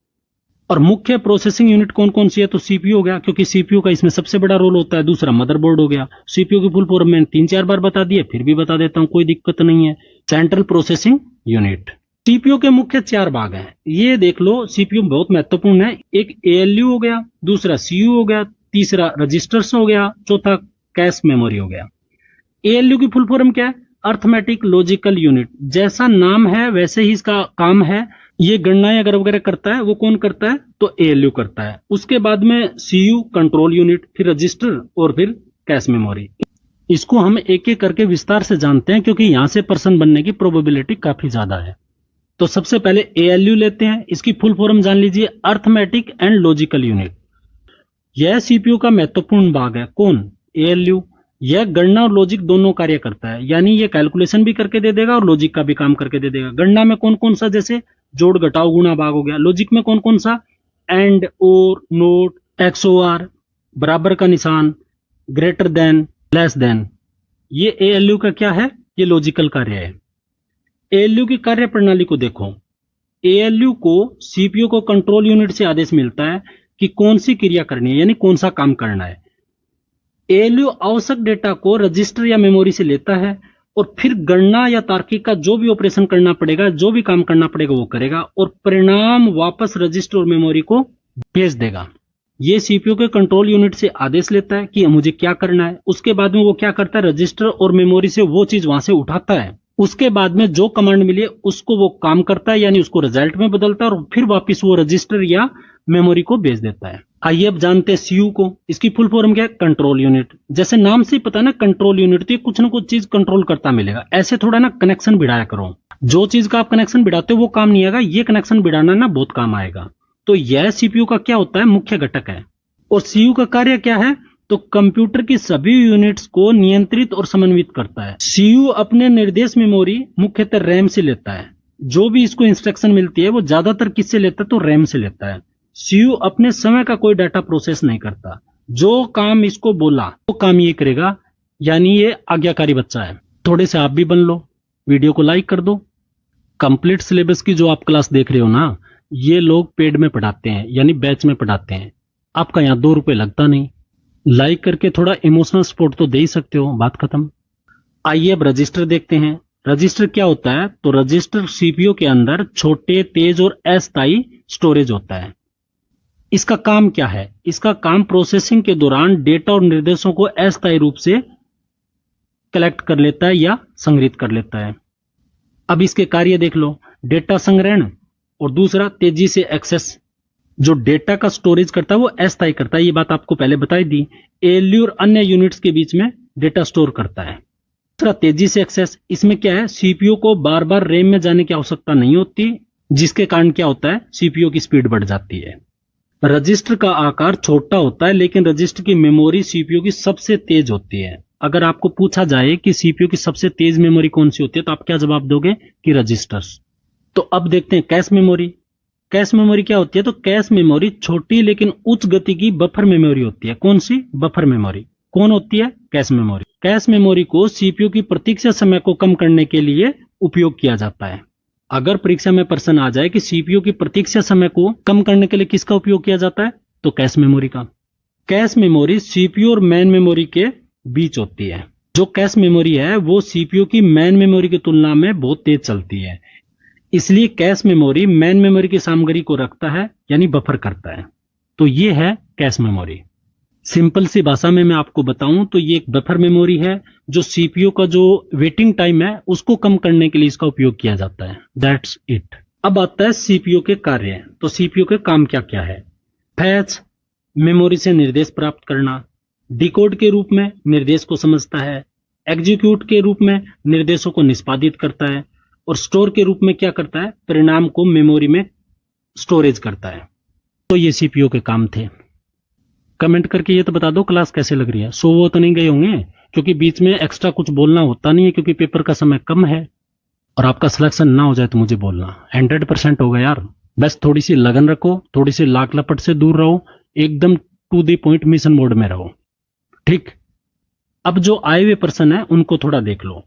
और मुख्य प्रोसेसिंग यूनिट कौन कौन सी है, तो सीपीयू हो गया, क्योंकि सीपीयू का इसमें सबसे बड़ा रोल होता है। दूसरा मदरबोर्ड हो गया। सीपीयू की फुल फॉर्म मैंने 3-4 बार बता दिए, फिर भी बता देता हूं, कोई दिक्कत नहीं है। Central processing unit. सीपीयू के मुख्य 4 भाग हैं, ये देख लो। सीपीयू बहुत महत्वपूर्ण है। एक एएलयू हो गया, दूसरा सीयू हो गया, तीसरा रजिस्टर्स हो गया, चौथा कैश मेमोरी हो गया। एएलयू की फुल फॉर्म क्या है, अर्थमेटिक लॉजिकल यूनिट। जैसा नाम है वैसे ही इसका काम है। ये गणनाएं अगर वगैरह करता है, वो कौन करता है, तो एएलयू करता है। उसके बाद में सीयू कंट्रोल यूनिट, फिर रजिस्टर और फिर कैश मेमोरी। इसको हम एक एक करके विस्तार से जानते हैं क्योंकि यहां से प्रश्न बनने की प्रोबेबिलिटी काफी ज्यादा है। तो सबसे पहले एएलयू लेते हैं। इसकी फुल फॉर्म जान लीजिए, अर्थमेटिक एंड लॉजिकल यूनिट। यह सीपीयू का महत्वपूर्ण भाग है। कौन, एएलयू। यह गणना और लॉजिक दोनों कार्य करता है, यानी यह कैलकुलेशन भी करके दे देगा और लॉजिक का भी काम करके दे देगा। गणना में कौन कौन सा, जैसे जोड़ घटाव गुणा भाग हो गया। लॉजिक में कौन कौन सा, एंड, और, नोट, एक्सओआर, बराबर का निशान, ग्रेटर देन, लेस देन। ये एएलयू का क्या है, ये लॉजिकल कार्य है। एएलयू की कार्य प्रणाली को देखो। एएलयू को सीपीयू को कंट्रोल यूनिट से आदेश मिलता है कि कौन सी क्रिया करनी है, यानी कौन सा काम करना है। एएलयू आवश्यक डेटा को रजिस्टर या मेमोरी से लेता है और फिर गणना या तार्किक का जो भी ऑपरेशन करना पड़ेगा, जो भी काम करना पड़ेगा वो करेगा और परिणाम वापस रजिस्टर और मेमोरी को भेज देगा। ये सीपीयू के कंट्रोल यूनिट से आदेश लेता है कि मुझे क्या करना है। उसके बाद में वो क्या करता है, रजिस्टर और मेमोरी से वो चीज वहां से उठाता है। उसके बाद में जो कमांड मिली है उसको वो काम करता है, यानी उसको रिजल्ट में बदलता है और फिर वापस वो रजिस्टर या मेमोरी को भेज देता है। आइए अब जानते हैं सीयू को। इसकी फुल फॉर्म क्या है, कंट्रोल यूनिट। जैसे नाम से ही पता ना कंट्रोल यूनिट, तो ये कुछ ना कुछ चीज कंट्रोल करता मिलेगा। ऐसे थोड़ा ना कनेक्शन बिड़ाया करो, जो चीज का आप कनेक्शन बिड़ाते हो वो काम नहीं आएगा, ये कनेक्शन बिड़ाना ना बहुत काम आएगा। तो यह सीपीयू का क्या होता है, मुख्य घटक है। और सीयू का कार्य क्या है, तो कंप्यूटर की सभी यूनिट्स को नियंत्रित और समन्वित करता है। सीयू अपने निर्देश मेमोरी मुख्यतः रैम से लेता है। जो भी इसको इंस्ट्रक्शन मिलती है वो ज्यादातर किससे लेता है, तो रैम से लेता है। सीयू अपने समय का कोई डाटा प्रोसेस नहीं करता, जो काम इसको बोला वो काम ये करेगा, यानी ये आज्ञाकारी बच्चा है। थोड़े से आप भी बन लो, वीडियो को लाइक कर दो। कंप्लीट सिलेबस की जो आप क्लास देख रहे हो ना, ये लोग पेड में पढ़ाते हैं, यानी बैच में पढ़ाते हैं। आपका यहाँ 2 रुपए लगता नहीं। लाइक करके थोड़ा इमोशनल सपोर्ट तो दे ही सकते हो, बात खत्म। आइए अब रजिस्टर देखते हैं। रजिस्टर क्या होता है, तो रजिस्टर सीपीयू के अंदर छोटे, तेज और अस्थायी स्टोरेज होता है। इसका काम क्या है, इसका काम प्रोसेसिंग के दौरान डेटा और निर्देशों को अस्थायी रूप से कलेक्ट कर लेता है या संग्रहित कर लेता है। अब इसके कार्य देख लो, डेटा संग्रहण और दूसरा तेजी से एक्सेस। जो डेटा का स्टोरेज करता है वो अस्थायी करता है, ये बात आपको पहले बताई दी। एएलयू और अन्य यूनिट्स के बीच में डेटा स्टोर करता है। दूसरा तेजी से एक्सेस, इसमें क्या है, सीपीयू को बार बार रैम में जाने की आवश्यकता नहीं होती, जिसके कारण क्या होता है, सीपीयू की स्पीड बढ़ जाती है। रजिस्टर का आकार छोटा होता है, लेकिन रजिस्टर की मेमोरी सीपीयू की सबसे तेज होती है। अगर आपको पूछा जाए कि सीपीयू की सबसे तेज मेमोरी कौन सी होती है, तो आप क्या जवाब दोगे कि रजिस्टर्स। तो अब देखते हैं कैश मेमोरी। कैश मेमोरी क्या होती है, तो कैश मेमोरी छोटी लेकिन उच्च गति की बफर मेमोरी होती है। कौन सी बफर मेमोरी, कौन होती है, कैश मेमोरी। कैश मेमोरी को सीपीयू की प्रतीक्षा समय को कम करने के लिए उपयोग किया जाता है। अगर परीक्षा में प्रश्न आ जाए कि सीपीयू की प्रतीक्षा समय को कम करने के लिए किसका उपयोग किया जाता है, तो कैश मेमोरी का। कैश मेमोरी सीपीयू और मेन मेमोरी के बीच होती है। जो कैश मेमोरी है वो सीपीयू की मेन मेमोरी की तुलना में बहुत तेज चलती है, इसलिए कैश मेमोरी मेन मेमोरी की सामग्री को रखता है, यानी बफर करता है। तो ये है कैश मेमोरी। सिंपल सी भाषा में मैं आपको बताऊं तो ये एक बफर मेमोरी है, जो सीपीयू का जो वेटिंग टाइम है उसको कम करने के लिए इसका उपयोग किया जाता है। That's it. अब आता है सीपीयू के कार्य। तो सीपीयू के काम क्या क्या है। फैच, मेमोरी से निर्देश प्राप्त करना। डिकोड के रूप में निर्देश को समझता है। एग्जीक्यूट के रूप में निर्देशों को निष्पादित करता है। और स्टोर के रूप में क्या करता है, परिणाम को मेमोरी में स्टोरेज करता है। तो ये सीपीयू के काम थे। कमेंट करके ये तो बता दो क्लास कैसे लग रही है। सो वो तो नहीं गए होंगे, क्योंकि बीच में एक्स्ट्रा कुछ बोलना होता नहीं है, क्योंकि पेपर का समय कम है। और आपका सिलेक्शन ना हो जाए तो मुझे बोलना। 100% होगा यार। बस थोड़ी सी लगन रखो, थोड़ी सी लाक लपट से दूर रहो, एकदम to the point mission mode में रहो, ठीक। अब जो आए हुए प्रश्न है उनको थोड़ा देख लो।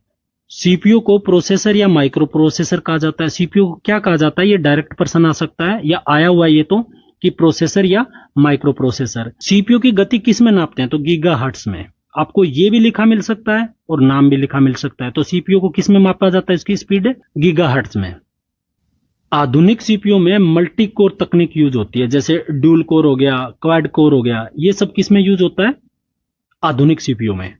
सीपीयू को प्रोसेसर या माइक्रो प्रोसेसर कहा जाता है। सीपीयू को क्या कहा जाता है, ये डायरेक्ट प्रश्न आ सकता है, या आया हुआ है ये तो कि प्रोसेसर या माइक्रो प्रोसेसर। सीपीयू की गति किस में नापते हैं, तो गीगाहर्ट्ज में। आपको ये भी लिखा मिल सकता है और नाम भी लिखा मिल सकता है। तो सीपीयू को किस में मापा जाता है, इसकी स्पीड गीगाहर्ट्ज में। आधुनिक सीपीयू में मल्टी कोर तकनीक यूज होती है, जैसे ड्यूल कोर हो गया, क्वाड कोर हो गया, ये सब किस में यूज होता है, आधुनिक सीपीयू में।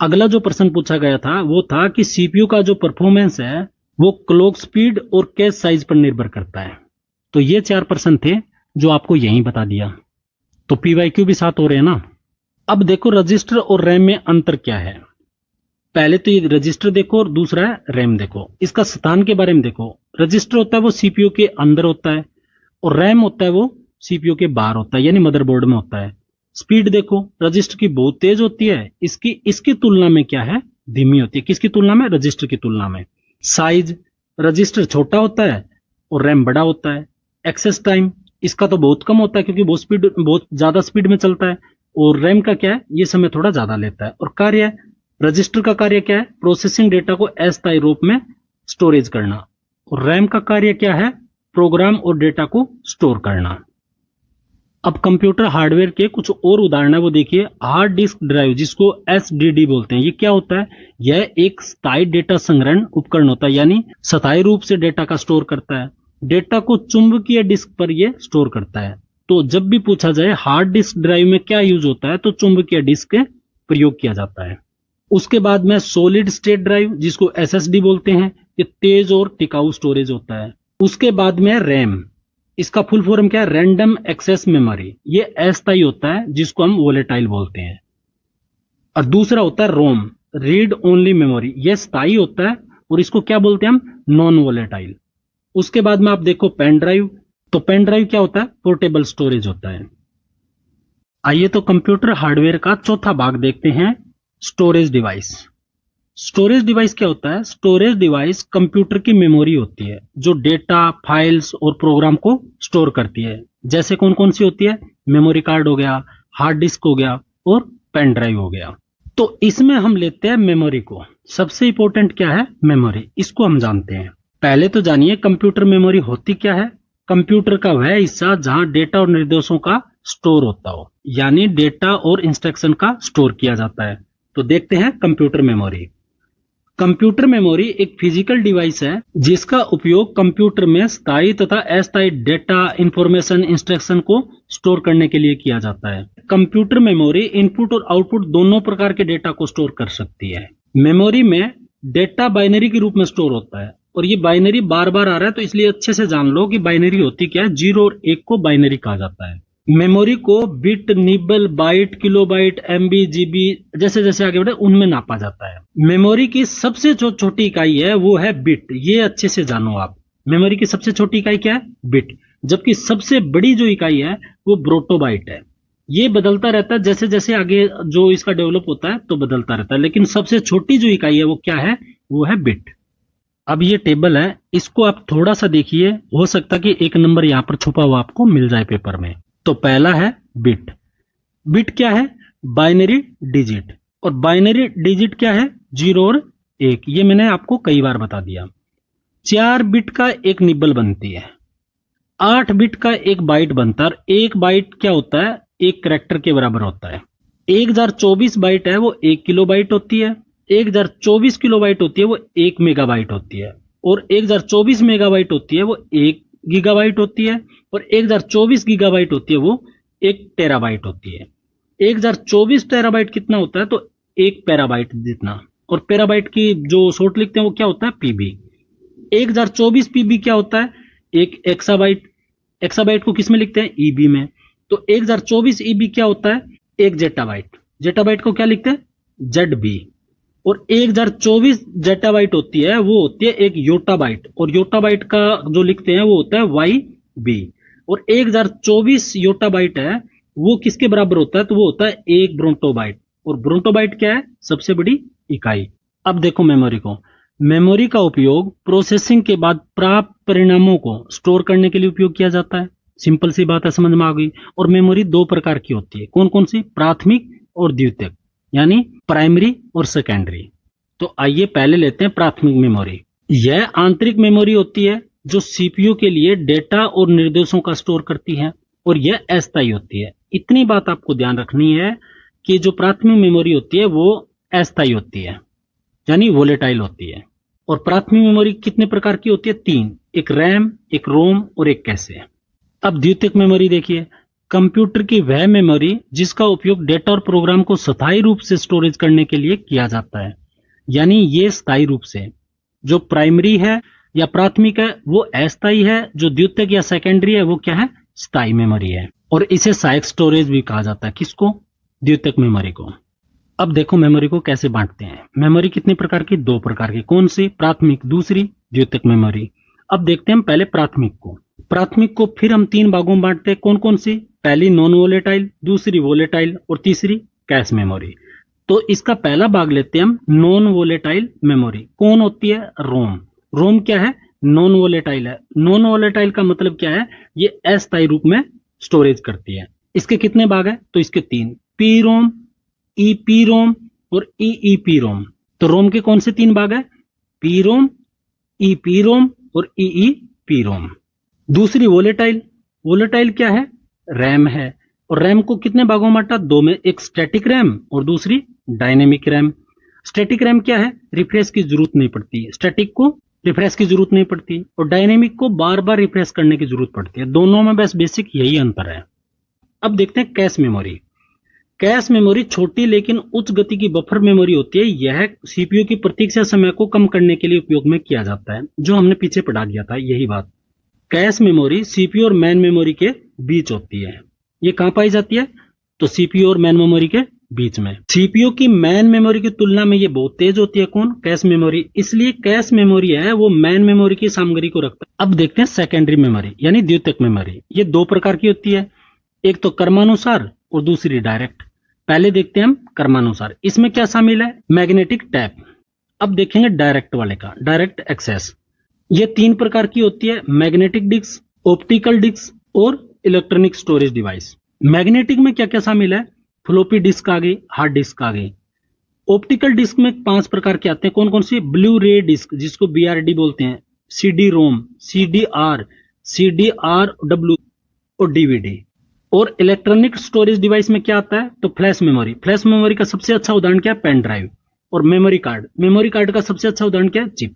अगला जो प्रश्न पूछा गया था वो था कि सीपीयू का जो परफॉर्मेंस है वो क्लॉक स्पीड और कैश साइज पर निर्भर करता है। तो ये 4 प्रश्न थे जो आपको यहीं बता दिया। तो पीवाईक्यू भी साथ हो रहे हैं ना। अब देखो रजिस्टर और रैम में अंतर क्या है। पहले तो ये रजिस्टर देखो और दूसरा है रैम देखो। इसका स्थान के बारे में देखो। रजिस्टर होता है वो सीपीयू के अंदर होता है और रैम होता है वो सीपीयू के बाहर होता है, यानी मदरबोर्ड में होता है। स्पीड देखो, रजिस्टर की बहुत तेज होती है, इसकी तुलना में क्या है, धीमी होती है। किसकी तुलना में, रजिस्टर की तुलना में। साइज, रजिस्टर छोटा होता है और रैम बड़ा होता है। एक्सेस टाइम, इसका तो बहुत कम होता है क्योंकि बहुत ज्यादा स्पीड में चलता है। और रैम का क्या है, ये समय थोड़ा ज्यादा लेता है। और कार्य, रजिस्टर का कार्य क्या है, प्रोसेसिंग डेटा को अस्थायी रूप में स्टोरेज करना। और रैम का कार्य क्या है, प्रोग्राम और डेटा को स्टोर करना। अब कंप्यूटर हार्डवेयर के कुछ और उदाहरण है वो देखिए। हार्ड डिस्क ड्राइव, जिसको एसडीडी बोलते हैं, ये क्या होता है? यह एक स्थायी डेटा संग्रहण उपकरण होता है, यानी स्थायी रूप से डेटा का स्टोर करता है। डेटा को चुंबकीय डिस्क पर यह स्टोर करता है। तो जब भी पूछा जाए हार्ड डिस्क ड्राइव में क्या यूज होता है, तो चुंबकीय डिस्क के प्रयोग किया जाता है। उसके बाद में सॉलिड स्टेट ड्राइव, जिसको एसएसडी बोलते हैं, ये तेज और टिकाऊ स्टोरेज होता है। उसके बाद में रैम, इसका फुल फॉर्म क्या है? Random access memory. ये अस्थायी होता है, जिसको हम वोलेटाइल बोलते हैं। और दूसरा होता है रोम, रीड ओनली मेमोरी। यह स्थायी होता है और इसको क्या बोलते हैं हम? Non volatile. उसके बाद में आप देखो पेन ड्राइव, तो पेन ड्राइव क्या होता है? पोर्टेबल स्टोरेज होता है। आइए तो कंप्यूटर हार्डवेयर का चौथा भाग देखते हैं, स्टोरेज डिवाइस। स्टोरेज डिवाइस क्या होता है? स्टोरेज डिवाइस कंप्यूटर की मेमोरी होती है जो डेटा, फाइल्स और प्रोग्राम को स्टोर करती है। जैसे कौन कौन सी होती है? मेमोरी कार्ड हो गया, हार्ड डिस्क हो गया और पेन ड्राइव हो गया। तो इसमें हम लेते हैं मेमोरी को। सबसे इंपॉर्टेंट क्या है? मेमोरी। इसको हम जानते हैं। पहले तो जानिए कंप्यूटर मेमोरी होती क्या है। कंप्यूटर का वह हिस्सा जहां डेटा और निर्देशों का स्टोर होता हो, यानी डेटा और इंस्ट्रक्शन का स्टोर किया जाता है। तो देखते हैं कंप्यूटर मेमोरी। कंप्यूटर मेमोरी एक फिजिकल डिवाइस है जिसका उपयोग कंप्यूटर में स्थायी तथा अस्थायी डेटा, इंफॉर्मेशन, इंस्ट्रक्शन को स्टोर करने के लिए किया जाता है। कंप्यूटर मेमोरी इनपुट और आउटपुट दोनों प्रकार के डेटा को स्टोर कर सकती है। मेमोरी में डेटा बाइनरी के रूप में स्टोर होता है, और ये बाइनरी बार बार आ रहा है तो इसलिए अच्छे से जान लो कि बाइनरी होती क्या है। 0 और 1 को बाइनरी कहा जाता है। मेमोरी को bit, nibble, byte, kilobyte, MB, GB जैसे जैसे आगे बढ़े उनमें नापा जाता है। मेमोरी की सबसे जो छोटी इकाई है वो है बिट। ये अच्छे से जानो आप। मेमोरी की सबसे छोटी इकाई क्या है? बिट। जबकि सबसे बड़ी जो इकाई है वो ब्रोटोबाइट है। ये बदलता रहता है, जैसे जैसे आगे जो इसका डेवलप होता है तो बदलता रहता है, लेकिन सबसे छोटी जो इकाई है वो क्या है? वो है बिट। अब ये टेबल है, इसको आप थोड़ा सा देखिए, हो सकता है कि एक नंबर यहां पर छुपा हुआ आपको मिल जाए पेपर में। तो पहला है बिट। बिट क्या है? Binary digit. और बाइनरी डिजिट क्या है? 0 और 1। ये मैंने आपको कई बार बता दिया। 4 बिट का एक निबल बनती है, 8 बिट का एक बाइट बनता है, और एक बाइट क्या होता है? एक कैरेक्टर के बराबर होता है। 1024 बाइट है वो 1 किलोबाइट होती है। 1024 किलोबाइट होती है वो 1 मेगाबाइट होती है। और 1024 मेगाबाइट होती है वो 1 गीगाबाइट होती है। और 1024 गीगाबाइट होती है वो 1 टेराबाइट होती है। 1024 टेराबाइट कितना होता है? तो 1 पेराबाइट जितना। और पेराबाइट की जो शॉर्ट लिखते हैं वो क्या होता है? पीबी। 1024 पीबी क्या होता है? 1 एक्साबाइट। एक्साबाइट को किस में लिखते हैं? ईबी में। तो 1024 ईबी क्या होता है? 1 जेटाबाइट। जेटाबाइट को क्या लिखते हैं? जेडबी। और 1024 जेटाबाइट होती है वो होती है 1 योटाबाइट। और योटाबाइट का जो लिखते हैं वो होता है वाई बी। और 1024 योटाबाइट है वो किसके बराबर होता है? तो वो होता है 1 ब्रोंटोबाइट। और ब्रोंटोबाइट क्या है? सबसे बड़ी इकाई। अब देखो मेमोरी को। मेमोरी का उपयोग प्रोसेसिंग के बाद प्राप्त परिणामों को स्टोर करने के लिए उपयोग किया जाता है। सिंपल सी बात है, समझ में आ गई। और मेमोरी 2 प्रकार की होती है। कौन कौन सी? प्राथमिक और द्वितीयक, यानी प्राइमरी और सेकेंडरी। तो आइए पहले लेते हैं प्राथमिक मेमोरी। यह आंतरिक मेमोरी होती है जो सीपीयू के लिए डेटा और निर्देशों का स्टोर करती है, और यह अस्थायी होती है। इतनी बात आपको ध्यान रखनी है कि जो प्राथमिक मेमोरी होती है वो अस्थायी होती है, यानी वोलेटाइल होती है। और प्राथमिक मेमोरी कितने प्रकार की होती है? 3। एक रैम, एक रोम और एक कैशे। अब द्वितीयक मेमोरी देखिए। कंप्यूटर की वह मेमोरी जिसका उपयोग डेटा और प्रोग्राम को स्थायी रूप से स्टोरेज करने के लिए किया जाता है, यानी ये स्थायी रूप से। जो प्राइमरी है या प्राथमिक है वो अस्थायी है, जो द्वितीयक या सेकेंडरी है वो क्या है? स्थायी मेमोरी है। और इसे सहायक स्टोरेज भी कहा जाता है। किसको? द्वितीयक मेमोरी को। अब देखो मेमोरी को कैसे बांटते हैं। मेमोरी कितने प्रकार की? 2 प्रकार की। कौन सी? प्राथमिक, दूसरी द्वितीयक मेमोरी। अब देखते हैं हम पहले प्राथमिक को। प्राथमिक को फिर हम 3 भागों में बांटते हैं। कौन कौन सी? पहली नॉन वोलेटाइल, दूसरी वोलेटाइल और तीसरी कैश मेमोरी। तो इसका पहला भाग लेते हैं हम नॉन वोलेटाइल मेमोरी। कौन होती है? रोम। रोम क्या है? नॉन वोलेटाइल है। नॉन वोलेटाइल का मतलब क्या है? ये अस्थायी रूप में स्टोरेज करती है। इसके कितने भाग है? तो इसके 3, पी रोम, ईपी रोम और ईईपी रोम। तो रोम के कौन से 3 भाग है? पी रोम, ईपी रोम और ईईपी रोम। दूसरी वोलेटाइल, वोलेटाइल क्या है, रैम है। और रैम को कितने भागों में बांटा, दो में, एक स्टैटिक रैम और दूसरी डायनेमिक रैम। स्टैटिक रैम क्या है, रिफ्रेश की जरूरत नहीं पड़ती, स्टैटिक को रिफ्रेश की जरूरत नहीं पड़ती, और डायनेमिक को बार बार रिफ्रेश करने की जरूरत पड़ती है। दोनों में बस बेसिक यही अंतर है। अब देखते हैं कैश मेमोरी। कैश मेमोरी छोटी लेकिन उच्च गति की बफर मेमोरी होती है। यह सीपीयू की प्रतीक्षा समय को कम करने के लिए उपयोग में किया जाता है, जो हमने पीछे पढ़ा दिया था यही बात। कैश मेमोरी सीपीयू और मेन मेमोरी के बीच होती है। ये कहां पाई जाती है, तो सीपीयू और मेन मेमोरी के बीच में। सीपीयू की मेन मेमोरी की तुलना में ये बहुत तेज होती है, कौन, कैश मेमोरी। इसलिए कैश मेमोरी है वो मेन मेमोरी की सामग्री को रखता है। अब देखते हैं सेकेंडरी मेमोरी यानी द्वितीयक मेमोरी। ये दो प्रकार की होती है, एक तो क्रमानुसार और दूसरी डायरेक्ट। पहले देखते हैं हम क्रमानुसार। इसमें क्या शामिल है, मैग्नेटिक टैप। अब देखेंगे डायरेक्ट वाले का, डायरेक्ट एक्सेस। ये तीन प्रकार की होती है, मैग्नेटिक डिस्क, ऑप्टिकल डिस्क और इलेक्ट्रॉनिक स्टोरेज डिवाइस। मैग्नेटिक में क्या क्या शामिल है, फ्लोपी डिस्क आ गई, हार्ड डिस्क आ गई। ऑप्टिकल डिस्क में 5 प्रकार के आते हैं, कौन कौन सी, ब्लू रे डिस्क जिसको बीआरडी बोलते हैं, CD ROM, CDR, CDR W और डीवीडी। और इलेक्ट्रॉनिक स्टोरेज डिवाइस में क्या आता है, तो फ्लैश मेमोरी। फ्लैश मेमोरी का सबसे अच्छा उदाहरण क्या है, पेन ड्राइव। और मेमोरी कार्ड, मेमोरी कार्ड का सबसे अच्छा उदाहरण क्या है, चिप।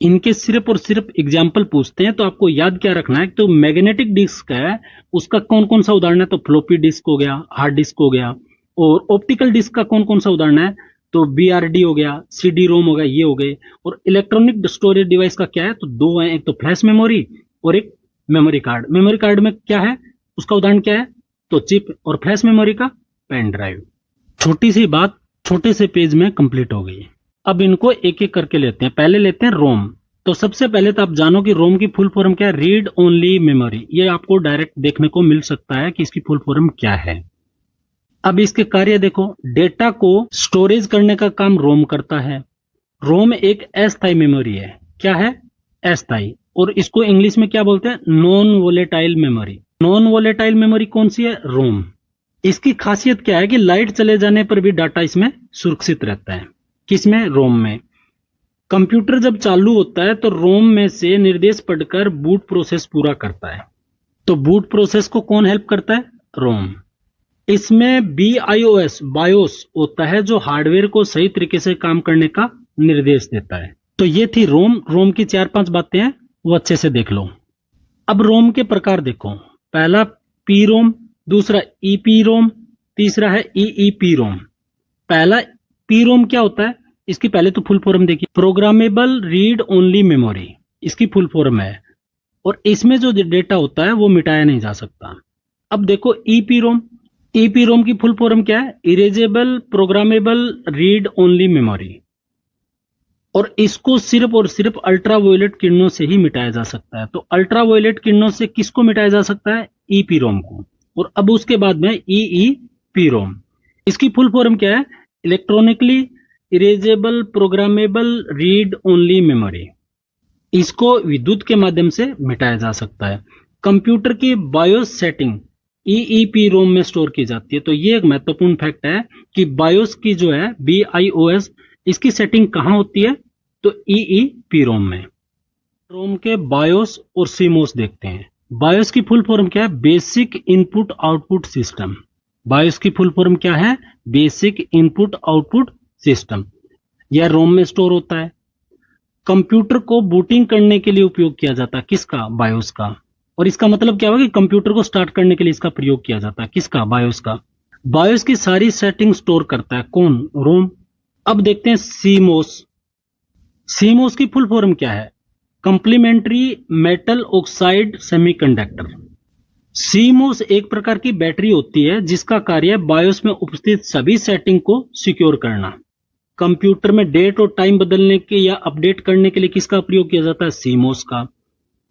इनके सिर्फ और सिर्फ एग्जाम्पल पूछते हैं, तो आपको याद क्या रखना है, तो मैग्नेटिक डिस्क है उसका कौन कौन सा उदाहरण है, तो फ्लोपी डिस्क हो गया, हार्ड डिस्क हो गया। और ऑप्टिकल डिस्क का कौन कौन सा उदाहरण है, तो बीआरडी हो गया, सीडी रोम हो गया, ये हो गए। और इलेक्ट्रॉनिक स्टोरेज डिवाइस का क्या है, तो दो है, एक तो फ्लैश मेमोरी और एक मेमोरी कार्ड। मेमोरी कार्ड में क्या है, उसका उदाहरण क्या है, तो चिप। और फ्लैश मेमोरी का पेन ड्राइव। छोटी सी बात छोटे से पेज में कंप्लीट हो गई। अब इनको एक एक करके लेते हैं। पहले लेते हैं रोम। तो सबसे पहले तो आप जानो कि रोम की फुल फॉर्म क्या है, रीड ओनली मेमोरी। ये आपको डायरेक्ट देखने को मिल सकता है कि इसकी फुल फॉर्म क्या है। अब इसके कार्य देखो, डेटा को स्टोरेज करने का काम रोम करता है। रोम एक अस्थायी मेमोरी है, क्या है, अस्थायी। और इसको इंग्लिश में क्या बोलते हैं, non volatile memory. Non volatile memory कौन सी है, रोम। इसकी खासियत क्या है कि लाइट चले जाने पर भी डाटा इसमें सुरक्षित रहता है। किसमें, रोम में। कंप्यूटर जब चालू होता है तो रोम में से निर्देश पढ़कर बूट प्रोसेस पूरा करता है। तो बूट प्रोसेस को कौन हेल्प करता है, रोम। इसमें BIOS बायोस होता है जो हार्डवेयर को सही तरीके से काम करने का निर्देश देता है। तो ये थी रोम। रोम की 4-5 बातें हैं वो अच्छे से देख लो। अब रोम के प्रकार देखो, पहला पी रोम, दूसरा ईपी रोम, तीसरा है EEP रोम। पहला पी रोम क्या होता है, इसकी पहले तो फुल फॉर्म देखिए, प्रोग्रामेबल रीड ओनली मेमोरी इसकी फुल फॉर्म है। और इसमें जो डेटा होता है वो मिटाया नहीं जा सकता। अब देखो ईपी रोम। ईपी रोम की फुल फॉर्म क्या है, erasable programmable read only memory. और इसको सिर्फ और सिर्फ अल्ट्रावायलेट किरणों से ही मिटाया जा सकता है। तो अल्ट्रावायलेट किरणों से किसको मिटाया जा सकता है, ईपी रोम को। और अब उसके बाद में EEP रोम। इसकी फुल फॉर्म क्या है, electronically erasable programmable read only memory. इसको विद्युत के माध्यम से मिटाया जा सकता है। कंप्यूटर की बायोस सेटिंग EEP रोम में स्टोर की जाती है। तो ये एक महत्वपूर्ण फैक्ट है कि बायोस की जो है BIOS, इसकी सेटिंग कहां होती है, तो EEP रोम में। रोम के बायोस और सीमोस देखते हैं। बायोस की फुल फॉर्म क्या है, basic input output system. BIOS की फुल फॉर्म क्या है, बेसिक इनपुट आउटपुट सिस्टम। यह रोम में स्टोर होता है। कंप्यूटर को बूटिंग करने के लिए उपयोग किया जाता है, किसका, बायोस का। और इसका मतलब क्या होगा कि कंप्यूटर को स्टार्ट करने के लिए इसका प्रयोग किया जाता है, किसका, बायोस का। बायोस की सारी सेटिंग स्टोर करता है कौन, रोम। अब देखते हैं सीमोस। सीमोस की फुल फॉर्म क्या है, complementary metal oxide semiconductor. CMOS एक प्रकार की बैटरी होती है जिसका कार्य बायोस में उपस्थित सभी सेटिंग को सिक्योर करना। कंप्यूटर में डेट और टाइम बदलने के या अपडेट करने के लिए किसका प्रयोग किया जाता है, सीमोस का।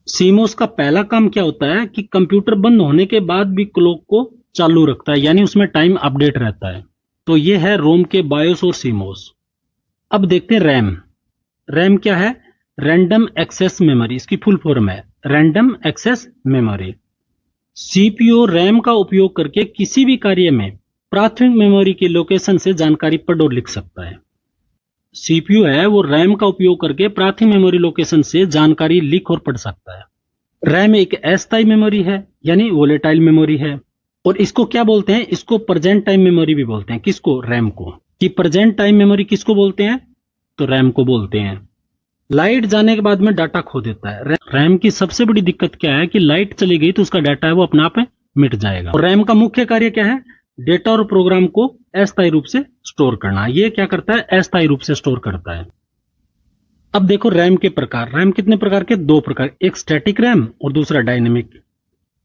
सीमोस का पहला काम क्या होता है कि कंप्यूटर बंद होने के बाद भी क्लॉक को चालू रखता है, यानी उसमें टाइम अपडेट रहता है। तो ये है रोम के बायोस और सीमोस। अब देखते हैं रैम। रैम क्या है, रैंडम एक्सेस मेमोरी। इसकी फुल फॉर्म है random access memory. CPU RAM का उपयोग करके किसी भी कार्य में प्राथमिक मेमोरी की लोकेशन से जानकारी पढ़ और लिख सकता है। सीपीयू है वो रैम का उपयोग करके प्राथमिक मेमोरी लोकेशन से जानकारी लिख और पढ़ सकता है। रैम एक अस्थायी मेमोरी है यानी वोलेटाइल मेमोरी है। और इसको क्या बोलते हैं, इसको प्रेजेंट टाइम मेमोरी भी बोलते हैं। किसको, रैम को। कि प्रेजेंट टाइम मेमोरी किसको बोलते हैं, तो रैम को बोलते हैं। लाइट जाने के बाद में डाटा खो देता है। रैम की सबसे बड़ी दिक्कत क्या है कि लाइट चली गई तो उसका डाटा है वो अपने आप मिट जाएगा। और रैम का मुख्य कार्य क्या है, डेटा और प्रोग्राम को अस्थायी रूप से स्टोर करना। ये क्या करता है, अस्थायी रूप से स्टोर करता है। अब देखो रैम के प्रकार। रैम कितने प्रकार के, दो प्रकार, एक स्टैटिक रैम और दूसरा डायनेमिक।